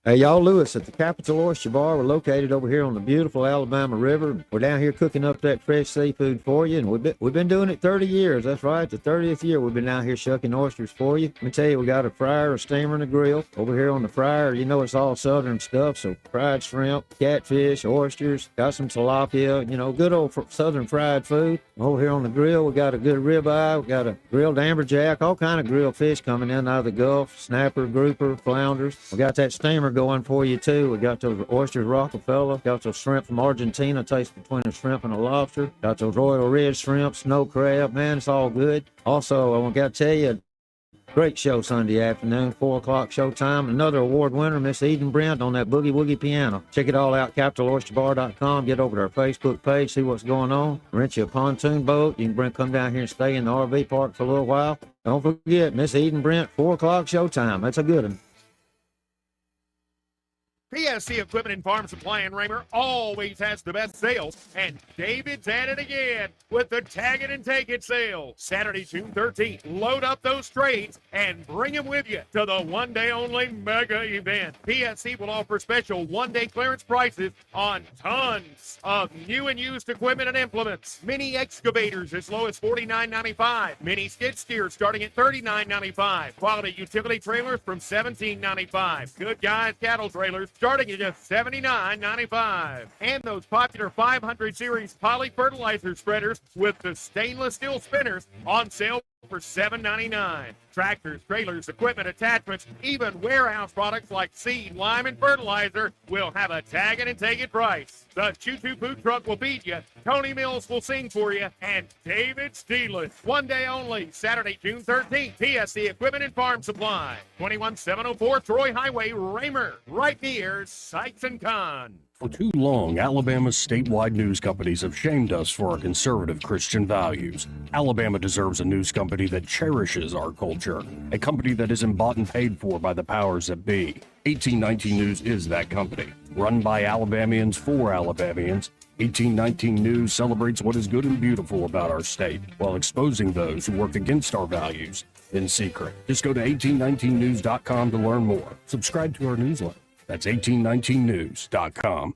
Hey, y'all, Lewis at the Capital Oyster Bar. We're located over here on the beautiful Alabama River. We're down here cooking up that fresh seafood for you, and we've been doing it 30 years. That's right, the 30th year we've been down here shucking oysters for you. Let me tell you, we got a fryer, a steamer, and a grill. Over here on the fryer, you know it's all southern stuff, so fried shrimp, catfish, oysters, got some tilapia, good old southern fried food. Over here on the grill, we got a good ribeye, we got a grilled amberjack, all kind of grilled fish coming in out of the Gulf, snapper, grouper, flounders. We got that steamer going for you too. We got those oysters Rockefeller, got those shrimp from Argentina, taste between a shrimp and a lobster, got those Royal Ridge shrimp, snow crab, man, it's all good. Also, I got to tell you, great show Sunday afternoon, 4 o'clock showtime. Another award winner, Miss Eden Brent on that Boogie Woogie piano. Check it all out, CapitalOysterBar.com. Get over to our Facebook page, see what's going on. Rent you a pontoon boat. You can come down here and stay in the RV park for a little while. Don't forget, Miss Eden Brent, 4 o'clock showtime. That's a good one. PSC Equipment and Farm Supply in Raymer always has the best sales, and David's at it again with the Tag It and Take It sale. Saturday, June 13th, load up those trades and bring them with you to the one-day only mega event. PSC will offer special one-day clearance prices on tons of new and used equipment and implements. Mini excavators as low as $49.95. Mini skid steers starting at $39.95. Quality utility trailers from $17.95. Good Guys cattle trailers starting at just $79.95. And those popular 500 series poly fertilizer spreaders with the stainless steel spinners on sale for $7.99. Tractors, trailers, equipment, attachments, even warehouse products like seed, lime, and fertilizer will have a Tag It and Take It price. The Choo-Choo food truck will feed you, Tony Mills will sing for you, and David Steeless. One day only, Saturday, June 13th, PSC Equipment and Farm Supply, 21704 Troy Highway, Raymer, right near Sykes & Kahn. For too long, Alabama's statewide news companies have shamed us for our conservative Christian values. Alabama deserves a news company that cherishes our culture, a company that isn't bought and paid for by the powers that be. 1819 News is that company. Run by Alabamians for Alabamians, 1819 News celebrates what is good and beautiful about our state, while exposing those who work against our values in secret. Just go to 1819news.com to learn more. Subscribe to our newsletter. That's 1819news.com.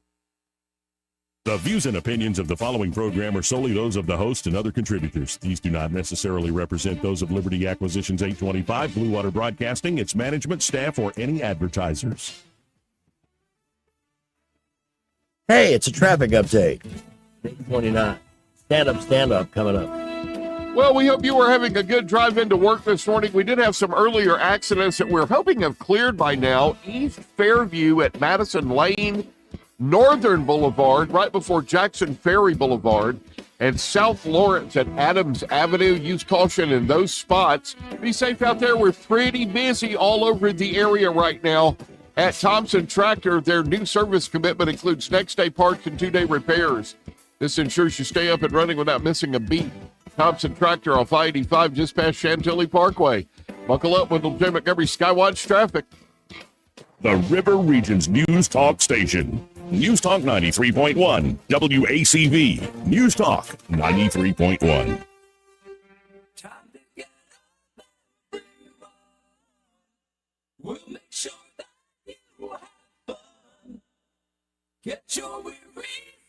The views and opinions of the following program are solely those of the host and other contributors. These do not necessarily represent those of Liberty Acquisitions 825, Blue Water Broadcasting, its management, staff, or any advertisers. Hey, it's a traffic update. 29. Stand up coming up. Well, we hope you were having a good drive into work this morning. We did have some earlier accidents that we're hoping have cleared by now. East Fairview at Madison Lane, Northern Boulevard, right before Jackson Ferry Boulevard, and South Lawrence at Adams Avenue. Use caution in those spots. Be safe out there. We're pretty busy all over the area right now. At Thompson Tractor, their new service commitment includes next-day parts and two-day repairs. This ensures you stay up and running without missing a beat. Thompson Tractor off I-85 just past Chantilly Parkway. Buckle up with Jay Montgomery Skywatch traffic. The River Region's News Talk Station. News Talk 93.1. WACV. News Talk 93.1. We'll make sure that you have fun. Get your weary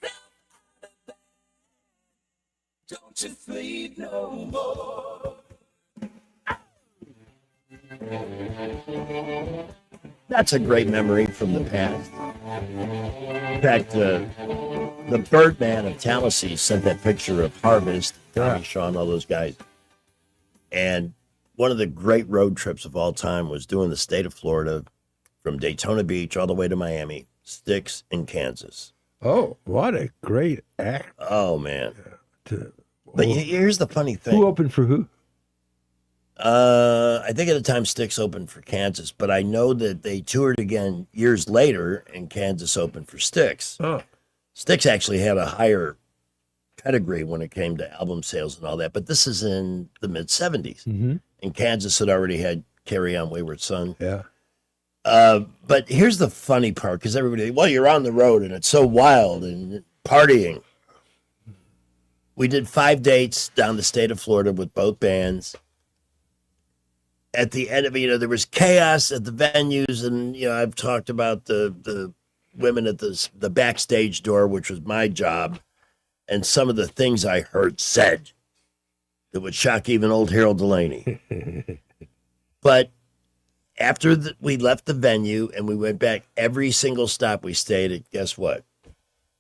self out of bed. Don't you sleep no more. That's a great memory from the past. In fact, the Birdman of Tallahassee sent that picture of Harvest, Tommy Shaw, all those guys. And one of the great road trips of all time was doing the state of Florida from Daytona Beach all the way to Miami, Styx in Kansas. Oh, what a great act. Oh, man. But here's the funny thing. Who opened for who? I think at the time Styx opened for Kansas, but I know that they toured again years later and Kansas opened for Styx. Oh. Styx actually had a higher pedigree when it came to album sales and all that, but this is in the mid-'70s. Mm-hmm. And Kansas had already had Carry On Wayward Son. Yeah. But here's the funny part, because everybody, well, you're on the road and it's so wild and partying. We did 5 dates down the state of Florida with both bands. At the end of it, there was chaos at the venues, and I've talked about the women at the backstage door, which was my job, and some of the things I heard said that would shock even old Harold Delaney. But after we left the venue and we went back, every single stop we stayed at, guess what?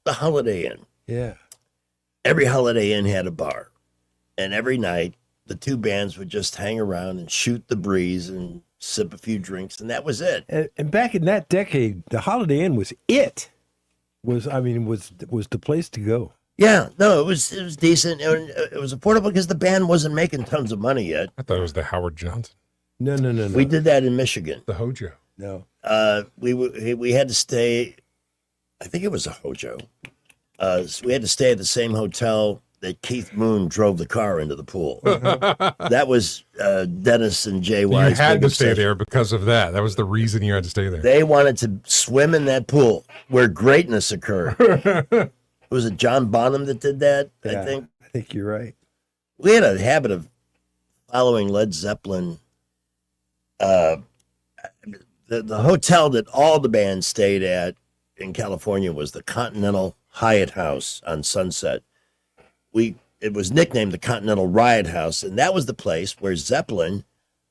The Holiday Inn. Yeah. Every Holiday Inn had a bar, and every night the two bands would just hang around and shoot the breeze and sip a few drinks, and that was it. And back in that decade, the Holiday Inn was it. Was the place to go. Yeah, no, it was decent. It was affordable because the band wasn't making tons of money yet. I thought it was the Howard Johnson. No. We did that in Michigan. The Hojo. No. We had to stay. I think it was a Hojo. So we had to stay at the same hotel that Keith Moon drove the car into the pool. That was Dennis and Jay You White's had big to stay obsession. there because of that. That was the reason you had to stay there. They wanted to swim in that pool where greatness occurred. Was it John Bonham that did that? Yeah, I think. I think you're right. We had a habit of following Led Zeppelin. The hotel that all the bands stayed at in California was the Continental Hyatt House on Sunset. It was nicknamed the Continental Riot House, and that was the place where Zeppelin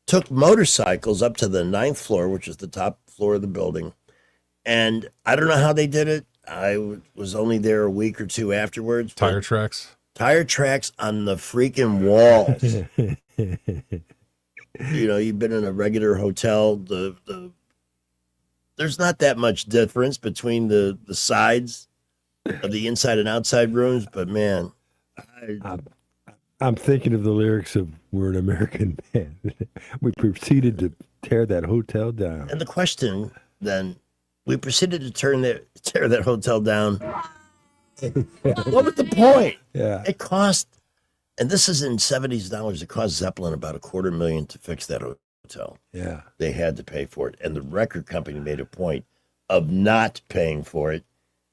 took motorcycles up to the 9th floor, which is the top floor of the building. And I don't know how they did it. I was only there a week or two afterwards. Tire tracks. Tire tracks on the freaking walls. You've been in a regular hotel. There's not that much difference between the sides of the inside and outside rooms, but man, I'm thinking of the lyrics of "We're an American Band." We proceeded to tear that hotel down. And the question then, we proceeded to tear that hotel down. What was the point? Yeah. It cost, and this is in $70s dollars, it cost Zeppelin about $250,000 to fix that hotel. Yeah. They had to pay for it. And the record company made a point of not paying for it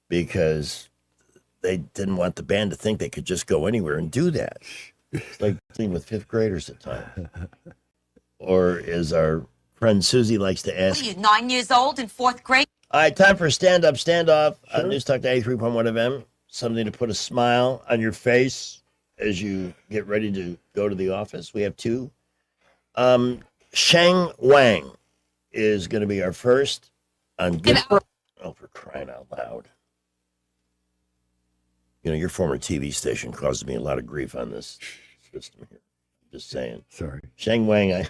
because they didn't want the band to think they could just go anywhere and do that. It's like dealing with fifth graders at times. Or as our friend Susie likes to ask, What are you, 9 years old in 4th grade? all right, time for a stand-up, standoff on News Talk 83.1 FM. Something to put a smile on your face as you get ready to go to the office. We have two. Sheng Wang is going to be our first on Oh, for crying out loud. Your former TV station caused me a lot of grief on this system here. Just saying. Sorry. Sheng Wang,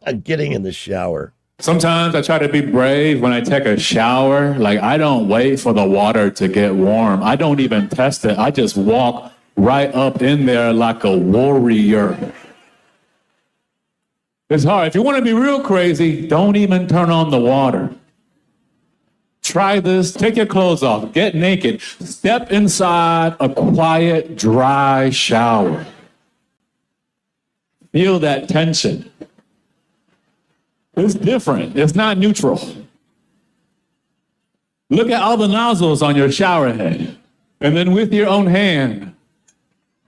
I'm getting in the shower. Sometimes I try to be brave when I take a shower. Like, I don't wait for the water to get warm. I don't even test it. I just walk right up in there like a warrior. It's hard. If you want to be real crazy, don't even turn on the water. Try this. Take your clothes off. Get naked. Step inside a quiet, dry shower. Feel that tension. It's different. It's not neutral. Look at all the nozzles on your shower head. And then with your own hand,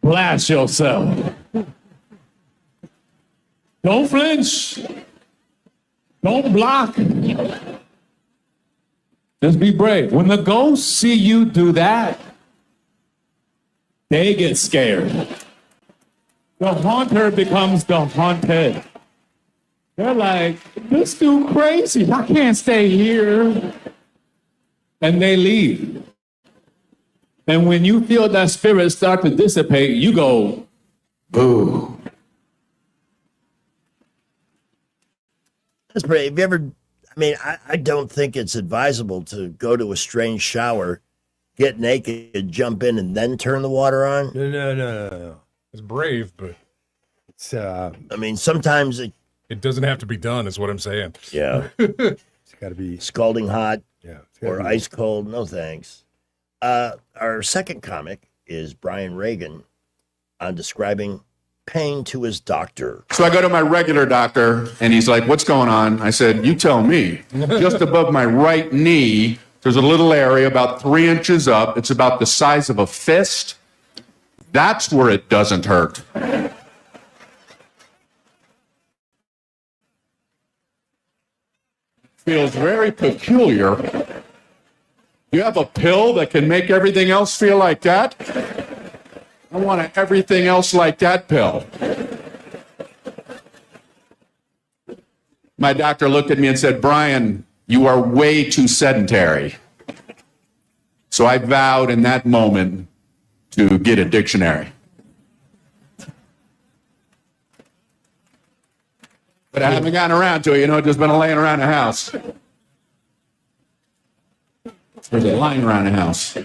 blast yourself. Don't flinch. Don't block. Just be brave. When the ghosts see you do that, they get scared. The haunter becomes the haunted. They're like, this dude crazy. I can't stay here. And they leave. And when you feel that spirit start to dissipate, you go, boo. That's pretty. Have you ever, I don't think it's advisable to go to a strange shower, get naked, jump in, and then turn the water on. No. It's brave, but it's, sometimes it doesn't have to be done, is what I'm saying. Yeah. It's got to be scalding hot. Yeah. Or ice cold. No thanks. Our second comic is Brian Reagan on describing pain to his doctor. So I go to my regular doctor, and he's like, what's going on? I said, you tell me. Just above my right knee, there's a little area about 3 inches up. It's about the size of a fist. That's where it doesn't hurt. Feels very peculiar. You have a pill that can make everything else feel like that? I want an everything else like that pill. My doctor looked at me and said, Brian, you are way too sedentary. So I vowed in that moment to get a dictionary. But I haven't gotten around to it, just been laying around the house. There's a line around the house.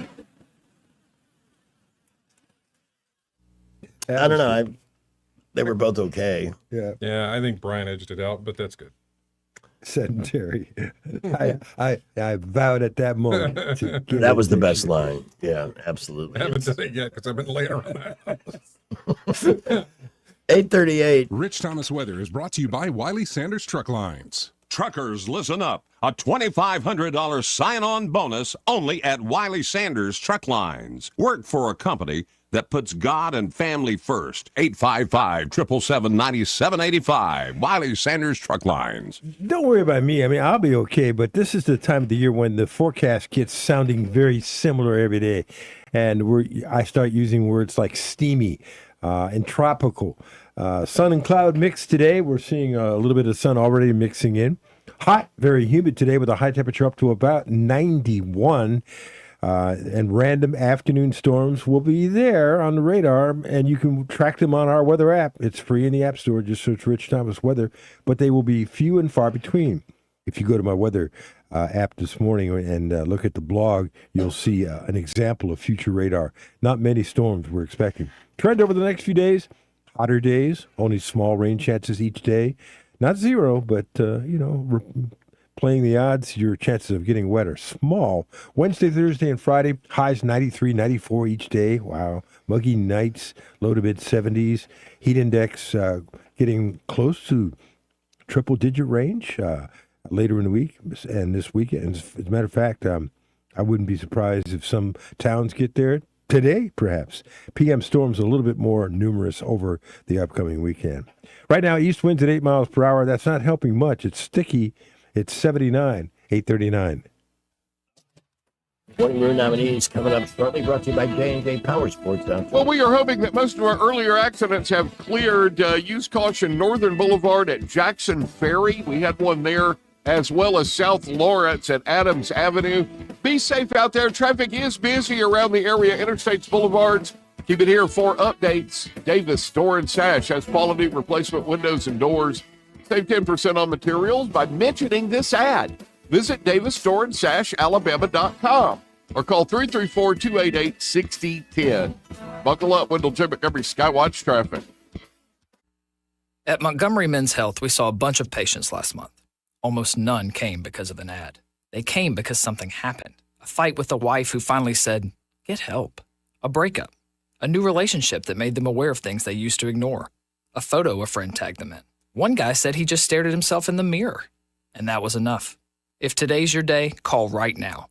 I don't know. They were both okay. Yeah. Yeah, I think Brian edged it out, but that's good. sedentary. I vowed at that moment. That was the best line. Yeah, absolutely. I haven't done it yet because I've been laying around the house. 8:38. Rich Thomas weather is brought to you by Wiley Sanders Truck Lines. Truckers, listen up. A $2,500 sign-on bonus only at Wiley Sanders Truck Lines. Work for a company that puts God and family first. 855-777-9785. Wiley Sanders Truck Lines. Don't worry about me. I mean, I'll be okay, but this is the time of the year when the forecast gets sounding very similar every day. And I start using words like steamy and tropical. Sun and cloud mix today. We're seeing a little bit of sun already mixing in. Hot, very humid today with a high temperature up to about 91. And random afternoon storms will be there on the radar, and you can track them on our weather app. It's free in the App Store. Just search Rich Thomas Weather, but they will be few and far between. If you go to my weather app this morning and look at the blog, you'll see an example of future radar. Not many storms we're expecting. Trend over the next few days, hotter days, only small rain chances each day. Not zero, but, playing the odds, your chances of getting wet are small. Wednesday, Thursday, and Friday, highs 93, 94 each day. Wow. Muggy nights, low to mid-70s. Heat index getting close to triple-digit range later in the week and this weekend. As a matter of fact, I wouldn't be surprised if some towns get there today, perhaps. PM storms a little bit more numerous over the upcoming weekend. Right now, east winds at 8 miles per hour. That's not helping much. It's sticky. It's 79, 839. Morning Moon nominees coming up shortly, brought to you by J&J Power Sports. Well, we are hoping that most of our earlier accidents have cleared. Use caution Northern Boulevard at Jackson Ferry. We had one there, as well as South Lawrence at Adams Avenue. Be safe out there. Traffic is busy around the area, interstates, boulevards. Keep it here for updates. Davis Door and Sash has quality replacement windows and doors. Save 10% on materials by mentioning this ad. Visit DavisStoreandSashAlabama.com or call 334-288-6010. Buckle up, Wendell J. Montgomery Skywatch traffic. At Montgomery Men's Health, we saw a bunch of patients last month. Almost none came because of an ad. They came because something happened. A fight with a wife who finally said, get help. A breakup. A new relationship that made them aware of things they used to ignore. A photo a friend tagged them in. One guy said he just stared at himself in the mirror, and that was enough. If today's your day, call right now.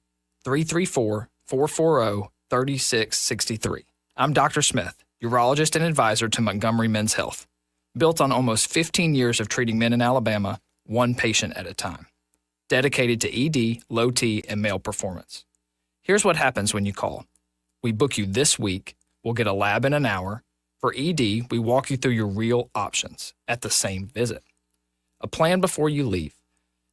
334-440-3663. I'm Dr. Smith, urologist and advisor to Montgomery Men's Health. Built on almost 15 years of treating men in Alabama, one patient at a time. Dedicated to ED, low T, and male performance. Here's what happens when you call. We book you this week. We'll get a lab in an hour. For ED, we walk you through your real options at the same visit. A plan before you leave.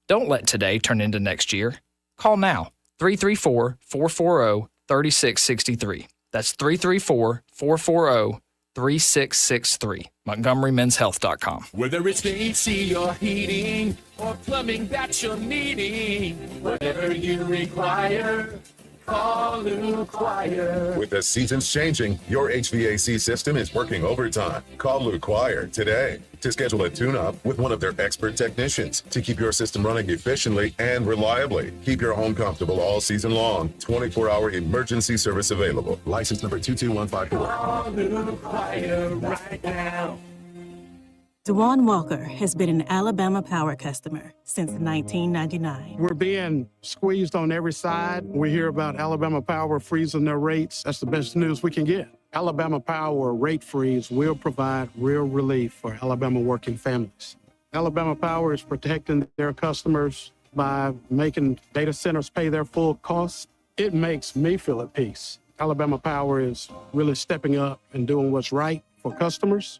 Don't let today turn into next year. Call now, 334-440-3663. That's 334-440-3663. MontgomeryMen'sHealth.com. Whether it's the AC or heating or plumbing that you're needing, whatever you require, call Lou Choir. With the seasons changing, your HVAC system is working overtime. Call Lou Choir today to schedule a tune-up with one of their expert technicians to keep your system running efficiently and reliably. Keep your home comfortable all season long. 24-hour emergency service available. License number 22154. Call Lou Choir right now. Dewan Walker has been an Alabama Power customer since 1999. We're being squeezed on every side. We hear about Alabama Power freezing their rates. That's the best news we can get. Alabama Power rate freeze will provide real relief for Alabama working families. Alabama Power is protecting their customers by making data centers pay their full costs. It makes me feel at peace. Alabama Power is really stepping up and doing what's right for customers.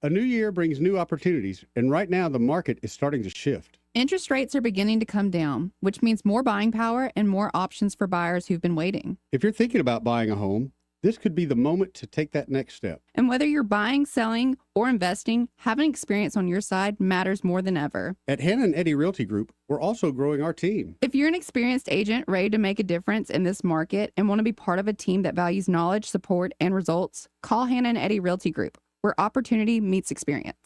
A new year brings new opportunities, and right now the market is starting to shift. Interest rates are beginning to come down, which means more buying power and more options for buyers who've been waiting. If you're thinking about buying a home, this could be the moment to take that next step. And whether you're buying, selling, or investing, having experience on your side matters more than ever. At Hannah and Eddie Realty Group, we're also growing our team. If you're an experienced agent ready to make a difference in this market and want to be part of a team that values knowledge, support, and results, call Hannah and Eddie Realty Group, where opportunity meets experience.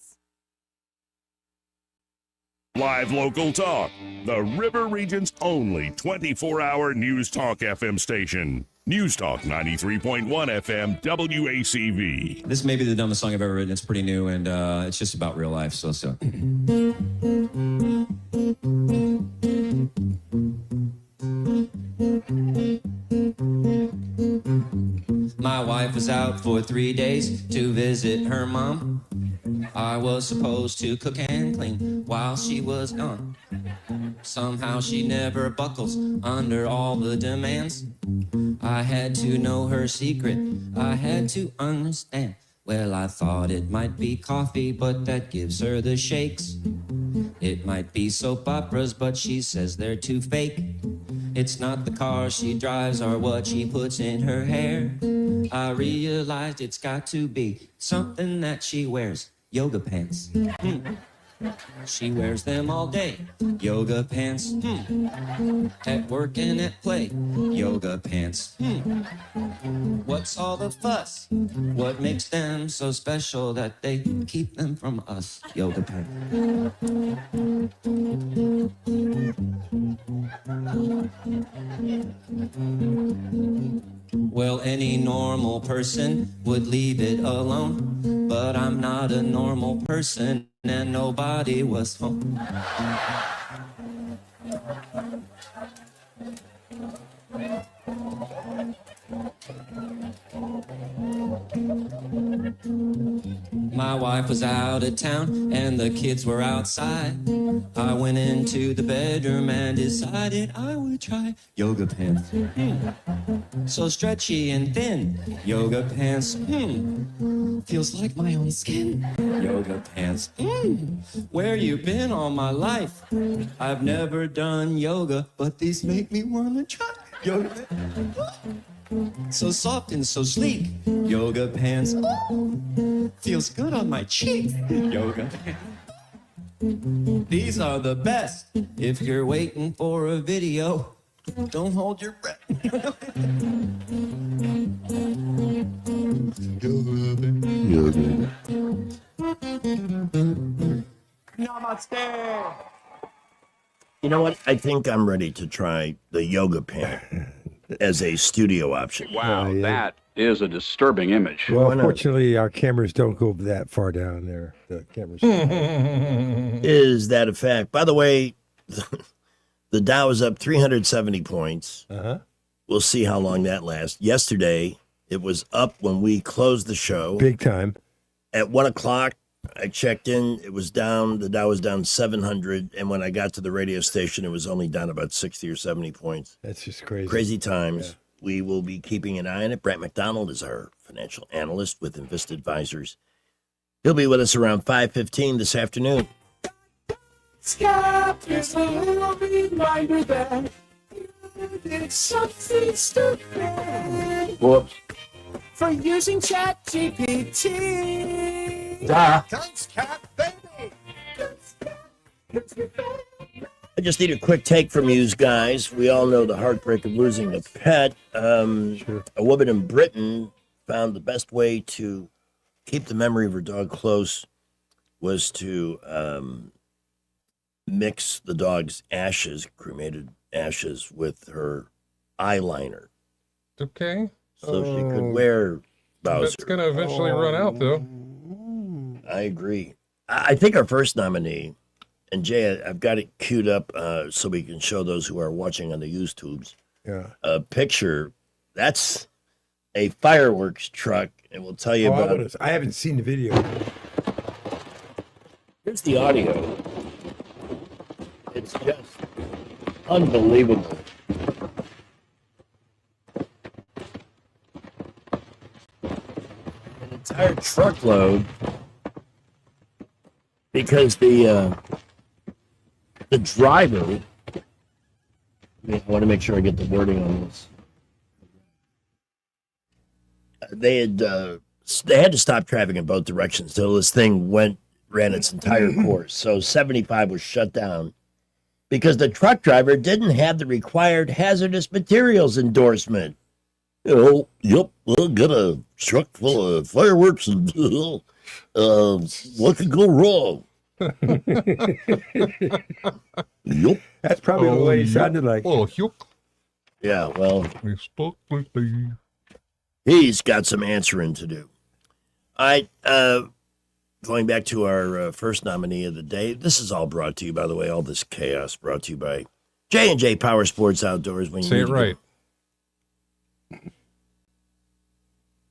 Live local talk. The River Region's only 24-hour News Talk FM station. News Talk 93.1 FM WACV. This may be the dumbest song I've ever written. It's pretty new, and it's just about real life. So. My wife was out for 3 days to visit her mom. I was supposed to cook and clean while she was gone. Somehow she never buckles under all the demands. I had to know her secret, I had to understand. Well, I thought it might be coffee, but that gives her the shakes. It might be soap operas, but she says they're too fake. It's not the car she drives or what she puts in her hair. I realized it's got to be something that she wears. Yoga pants. She wears them all day. Yoga pants. At work and at play. Yoga pants. What's all the fuss? What makes them so special that they keep them from us? Yoga pants. Well, any normal person would leave it alone, but I'm not a normal person and nobody was home. My wife was out of town and the kids were outside. I went into the bedroom and decided I would try yoga pants. So stretchy and thin, yoga pants. Feels like my own skin, yoga pants. Where you been all my life? I've never done yoga, but these make me wanna try yoga pants. So soft and so sleek, yoga pants. Feels good on my cheek, yoga pants. These are the best. If you're waiting for a video, don't hold your breath. Namaste. You know what? I think I'm ready to try the yoga pant as a studio option. Wow, that is a disturbing image. Well, unfortunately, our cameras don't go that far down there. The cameras. Is that a fact? By the way, the Dow is up 370 points. We'll see how long that lasts. Yesterday, it was up when we closed the show. Big time. At 1 o'clock, I checked in. It was down. The Dow was down 700. And when I got to the radio station, it was only down about 60 or 70 points. That's just crazy. Crazy times. Yeah. We will be keeping an eye on it. Brett McDonald is our financial analyst with Invest Advisors. He'll be with us around 5:15 this afternoon. Scott is a little reminder that you did something stupid. Whoops. For using ChatGPT. Duh. Thanks, Cat Baby. I just need a quick take from you guys. We all know the heartbreak of losing a pet. A woman in Britain found the best way to keep the memory of her dog close was to mix the dog's ashes, cremated ashes, with her eyeliner. Okay. So she could wear Bowser. That's going to eventually run out, though. I agree. I think our first nominee, and Jay, I've got it queued up so we can show those who are watching on the YouTubes. Yeah. A picture. That's a fireworks truck, and we'll tell you about it. I haven't seen the video. Here's the audio. It's just unbelievable. An entire truckload, because the driver, I want to make sure I get the wording on this. They had to stop traffic in both directions till this thing ran its entire course. So 75 was shut down because the truck driver didn't have the required hazardous materials endorsement. Yep, we'll get a truck full of fireworks and what could go wrong? Yup. That's probably the way he sounded like. Oh, yup. Yeah, well, We spoke with the- he's got some answering to do. All right, going back to our first nominee of the day. This is all brought to you, by the way, all this chaos brought to you by J&J Power Sports Outdoors. When you Say need it to right.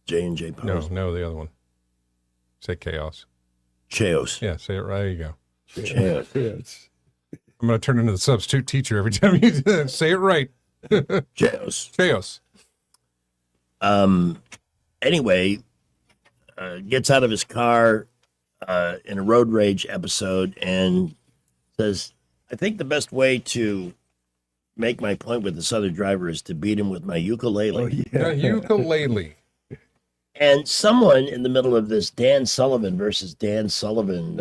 J&J Power. No, the other one. Say chaos. Chaos. Yeah, say it right. There you go. Chaos. Yes. I'm going to turn into the substitute teacher every time you say it right. Chaos. Chaos. Anyway, gets out of his car in a road rage episode and says, I think the best way to make my point with this other driver is to beat him with my ukulele. Oh, yeah. Ukulele. And someone in the middle of this Dan Sullivan versus Dan Sullivan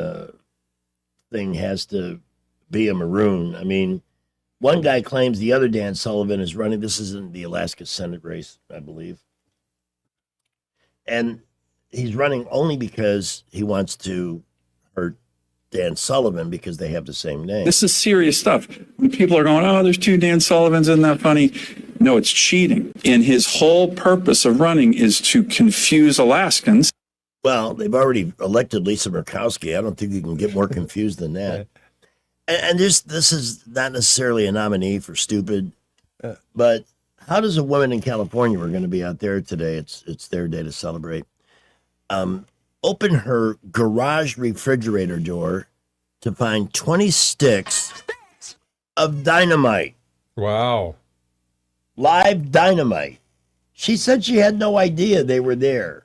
thing has to be a maroon. I mean, one guy claims the other Dan Sullivan is running. This is in the Alaska Senate race, I believe. And he's running only because he wants to hurt Dan Sullivan because they have the same name. This is serious stuff. When people are going, oh, there's two Dan Sullivans, isn't that funny? No, it's cheating. And his whole purpose of running is to confuse Alaskans. Well, they've already elected Lisa Murkowski. I don't think you can get more confused than that. And this is not necessarily a nominee for stupid, but how does a woman in California, we're going to be out there today, it's their day to celebrate, open her garage refrigerator door to find 20 sticks of dynamite. Wow. Live dynamite. She said she had no idea they were there.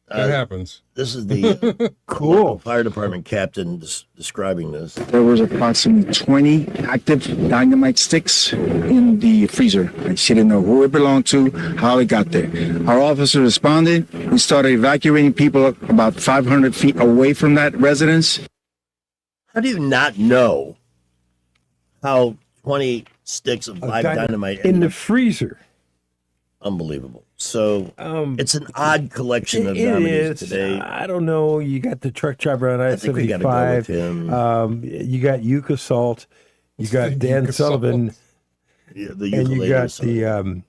That happens. This is the cool fire department captain describing this. There was approximately 20 active dynamite sticks in the freezer. And she didn't know who it belonged to, how it got there. Our officer responded. We started evacuating people about 500 feet away from that residence. How do you not know how 20 sticks of live dynamite in the freezer? Unbelievable. So it's an odd collection of It nominees is. today. I don't know. You got the truck driver on I think we got to go with I-75. him. You got Yuka Salt. You got Dan Yuka Sullivan. Yeah, the And you ukulele got song. the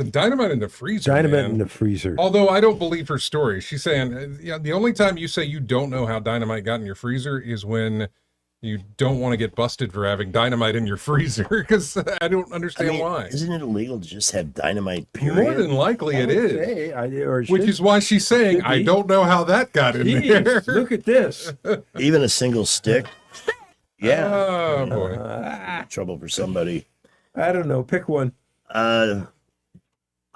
The dynamite in the freezer. dynamite man. in the freezer. Although I don't believe her story. She's saying, yeah, the only time you say you don't know how dynamite got in your freezer is when you don't want to get busted for having dynamite in your freezer, because I don't understand why. Isn't it illegal to just have dynamite, period? More than likely it is. is. Which is why she's saying, should I be. don't know how that got in there. Jeez, look at this. Even a single stick? Yeah. Oh, boy. Trouble for somebody. I don't know. Pick one.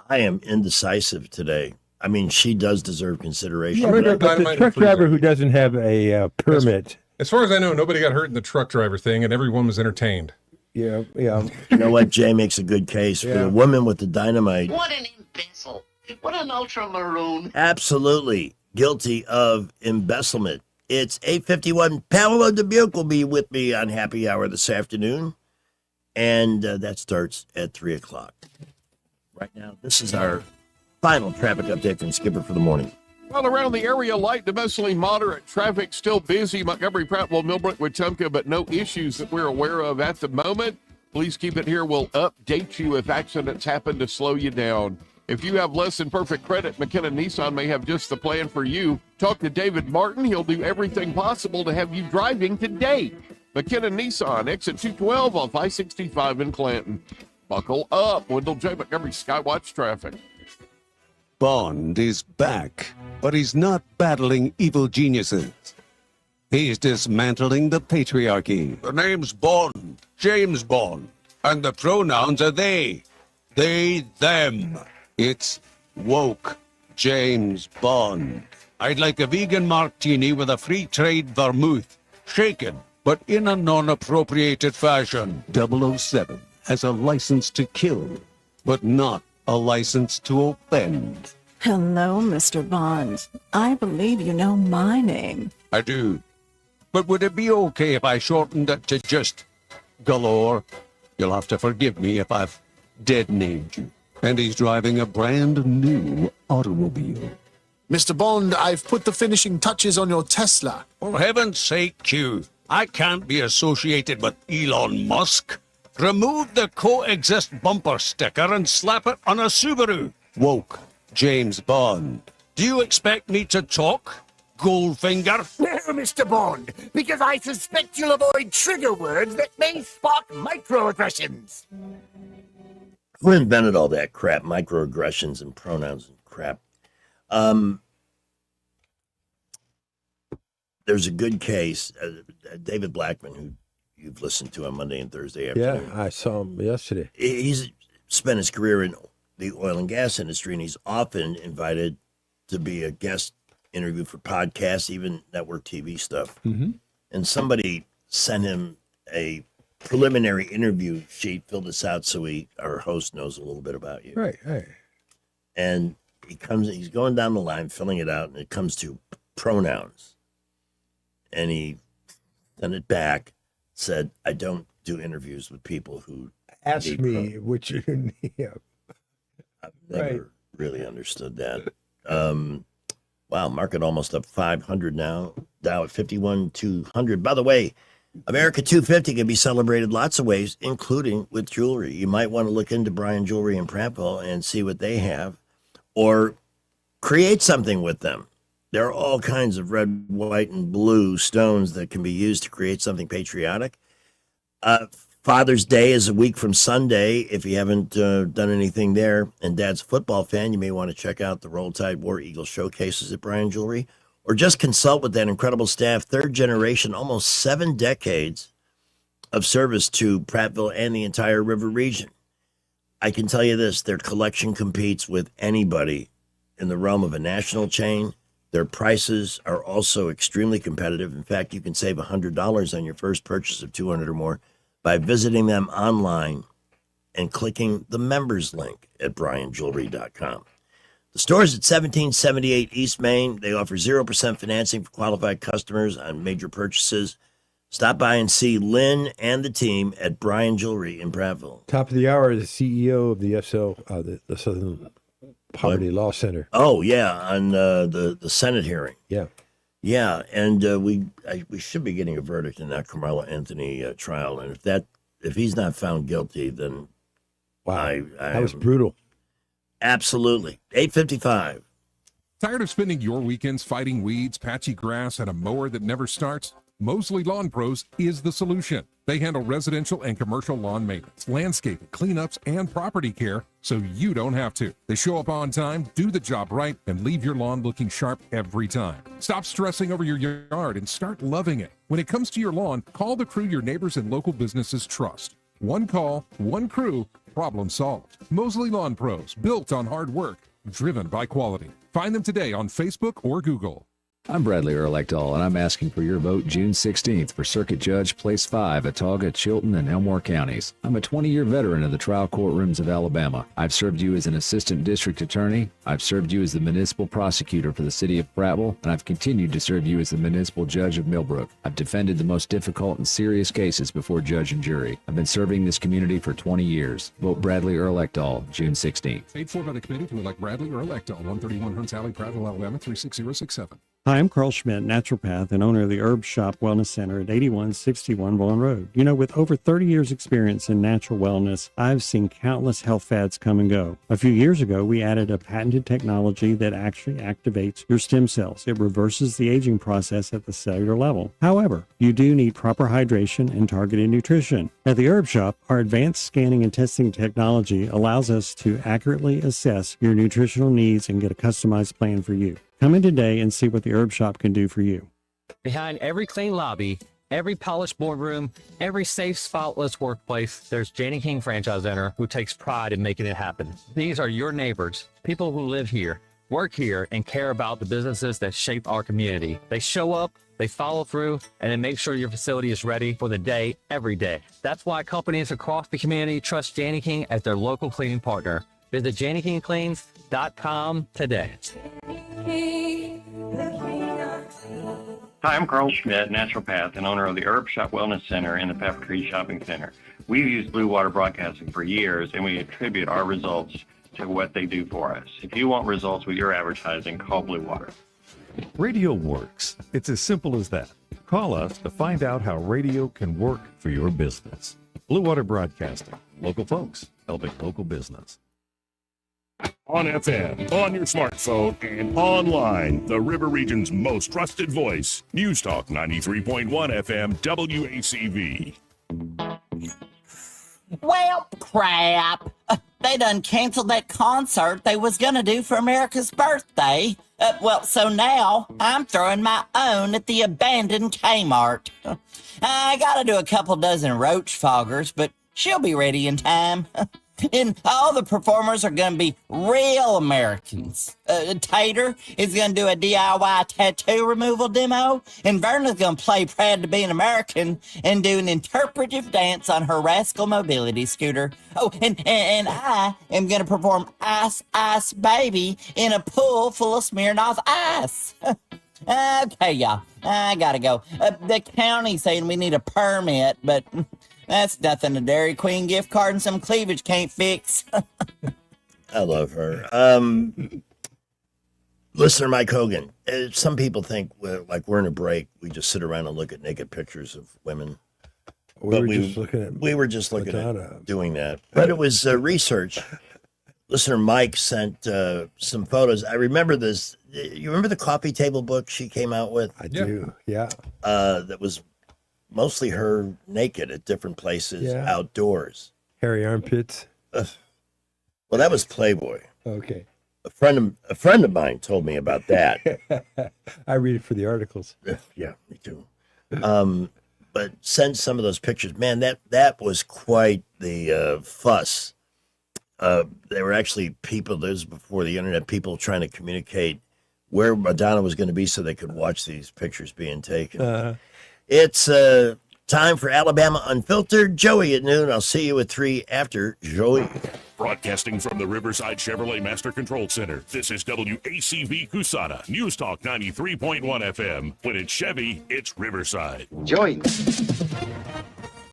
I am indecisive today. I mean, she does deserve consideration. Yeah, but the truck driver who doesn't have a permit. As far as I know, nobody got hurt in the truck driver thing, and everyone was entertained. Yeah. You know what? Jay makes a good case for the woman with the dynamite. What an imbecile. What an ultramaroon. Absolutely guilty of embezzlement. It's 8:51. Pamela Dubuque will be with me on Happy Hour this afternoon, and that starts at 3 o'clock. Right now, this is our final traffic update from Skipper for the morning. Well, around the area, light to mostly moderate traffic, still busy. Montgomery, Prattville, Millbrook, Wetumpka, but no issues that we're aware of at the moment. Please keep it here. We'll update you if accidents happen to slow you down. If you have less than perfect credit, McKenna Nissan may have just the plan for you. Talk to David Martin. He'll do everything possible to have you driving today. McKenna Nissan, exit 212 off I-65 in Clanton. Buckle up. Wendell J. Montgomery, Skywatch Traffic. Bond is back, but he's not battling evil geniuses. He's dismantling the patriarchy. The name's Bond, James Bond, and the pronouns are they, them. It's woke James Bond. I'd like a vegan martini with a free trade vermouth, shaken, but in a non-appropriated fashion. 007 has a license to kill, but not a license to offend. Hello, Mr. Bond. I believe you know my name. I do. But would it be okay if I shortened it to just Galore, you'll have to forgive me if I've dead named you. And he's driving a brand new automobile. Mr. Bond, I've put the finishing touches on your Tesla. For heaven's sake, Q, I can't be associated with Elon Musk. Remove the coexist bumper sticker and slap it on a Subaru. Woke James Bond. Do you expect me to talk, Goldfinger? No, Mr. Bond, because I suspect you'll avoid trigger words that may spark microaggressions. Who invented all that crap, microaggressions and pronouns and crap? There's a good case, David Blackman, who you've listened to on Monday and Thursday afternoon. Yeah, I saw him yesterday. He's spent his career in the oil and gas industry, and he's often invited to be a guest interview for podcasts, even network TV stuff. Mm-hmm. And somebody sent him a preliminary interview sheet, filled this out so our host knows a little bit about you. Right. And he's going down the line, filling it out, and it comes to pronouns. And he sent it back, said, I don't do interviews with people who Ask need me which you need. I've never really understood that. Wow, market almost up 500 now. Dow at 51,200. By the way, America 250 can be celebrated lots of ways, including with jewelry. You might want to look into Bryan Jewelry in Prattville and see what they have, or create something with them. There are all kinds of red, white, and blue stones that can be used to create something patriotic. Father's Day is a week from Sunday. If you haven't done anything there, and Dad's a football fan, you may want to check out the Roll Tide War Eagle showcases at Bryan Jewelry, or just consult with that incredible staff, third generation, almost 7 decades of service to Prattville and the entire river region. I can tell you this, their collection competes with anybody in the realm of a national chain. Their prices are also extremely competitive. In fact, you can save $100 on your first purchase of $200 or more by visiting them online and clicking the members link at bryanjewelry.com. The store is at 1778 East Main. They offer 0% financing for qualified customers on major purchases. Stop by and see Lynn and the team at Bryan Jewelry in Prattville. Top of the hour, the CEO of the the Southern Poverty Law Center. Oh, yeah, on the Senate hearing. Yeah. Yeah, and we should be getting a verdict in that Carmelo Anthony trial. And if he's not found guilty, then wow, that was brutal. Absolutely. 8:55. Tired of spending your weekends fighting weeds, patchy grass, and a mower that never starts? Mosley Lawn Pros is the solution. They handle residential and commercial lawn maintenance, landscaping, cleanups, and property care, so you don't have to. They show up on time, do the job right, and leave your lawn looking sharp every time. Stop stressing over your yard and start loving it. When it comes to your lawn, call the crew your neighbors and local businesses trust. One call, one crew, problem solved. Mosley Lawn Pros, built on hard work, driven by quality. Find them today on Facebook or Google. I'm Bradley Earl Ekdahl, and I'm asking for your vote June 16th for Circuit Judge Place 5 at Autauga, Chilton, and Elmore counties. I'm a 20-year veteran of the trial courtrooms of Alabama. I've served you as an assistant district attorney, I've served you as the municipal prosecutor for the city of Prattville, and I've continued to serve you as the municipal judge of Millbrook. I've defended the most difficult and serious cases before judge and jury. I've been serving this community for 20 years. Vote Bradley Earl Ekdahl, June 16th. Paid for by the committee to elect Bradley Earl Ekdahl, 131 Hunts Alley, Prattville, Alabama, 36067. Hi, I'm Carl Schmidt, naturopath and owner of the Herb Shop Wellness Center at 8161 Vaughan Road. You know, with over 30 years experience in natural wellness, I've seen countless health fads come and go. A few years ago, we added a patented technology that actually activates your stem cells. It reverses the aging process at the cellular level. However, you do need proper hydration and targeted nutrition. At the Herb Shop, our advanced scanning and testing technology allows us to accurately assess your nutritional needs and get a customized plan for you. Come in today and see what the Herb Shop can do for you. Behind every clean lobby, every polished boardroom, every safe, spotless workplace, there's Janie King Franchise Center, who takes pride in making it happen. These are your neighbors, people who live here, work here, and care about the businesses that shape our community. They show up, they follow through, and they make sure your facility is ready for the day, every day. That's why companies across the community trust Janie King as their local cleaning partner. Visit JanieKingCleans.com today. Hi, I'm Carl Schmidt, naturopath and owner of the Herb Shop Wellness Center in the Pepper Tree Shopping Center. We've used Blue Water Broadcasting for years, and we attribute our results to what they do for us. If you want results with your advertising, call Blue Water. Radio works. It's as simple as that. Call us to find out how radio can work for your business. Blue Water Broadcasting. Local folks helping local business. On FM, on your smartphone, and online, the River Region's most trusted voice. News Talk 93.1 FM WACV. Well, crap. They done canceled that concert they was gonna do for America's birthday. So now I'm throwing my own at the abandoned Kmart. I gotta do a couple dozen roach foggers, but she'll be ready in time. And all the performers are gonna be real Americans. Tater is gonna do a DIY tattoo removal demo, and Verna's gonna play Proud to be an American and do an interpretive dance on her Rascal Mobility scooter. Oh, and I am gonna perform Ice Ice Baby in a pool full of Smirnoff ice. Okay, y'all, I gotta go. The county's saying we need a permit, but that's nothing a Dairy Queen gift card and some cleavage can't fix. I love her. Listener Mike Hogan, some people think we're in a break. We just sit around and look at naked pictures of women. We were just looking at doing that. But it was research. Listener Mike sent some photos. I remember this. You remember the coffee table book she came out with? I do, yeah. That was mostly her naked at different places outdoors. Hairy armpits. Well, that was Playboy. Okay. A friend of mine told me about that. I read it for the articles. Yeah, me too. But send some of those pictures. Man, that was quite the fuss. There were actually people, this was before the internet, people trying to communicate where Madonna was going to be so they could watch these pictures being taken. It's time for Alabama Unfiltered. Joey at noon. I'll see you at 3 after Joey. Broadcasting from the Riverside Chevrolet Master Control Center, this is WACV Cusana, News Talk 93.1 FM. When it's Chevy, it's Riverside. Joey.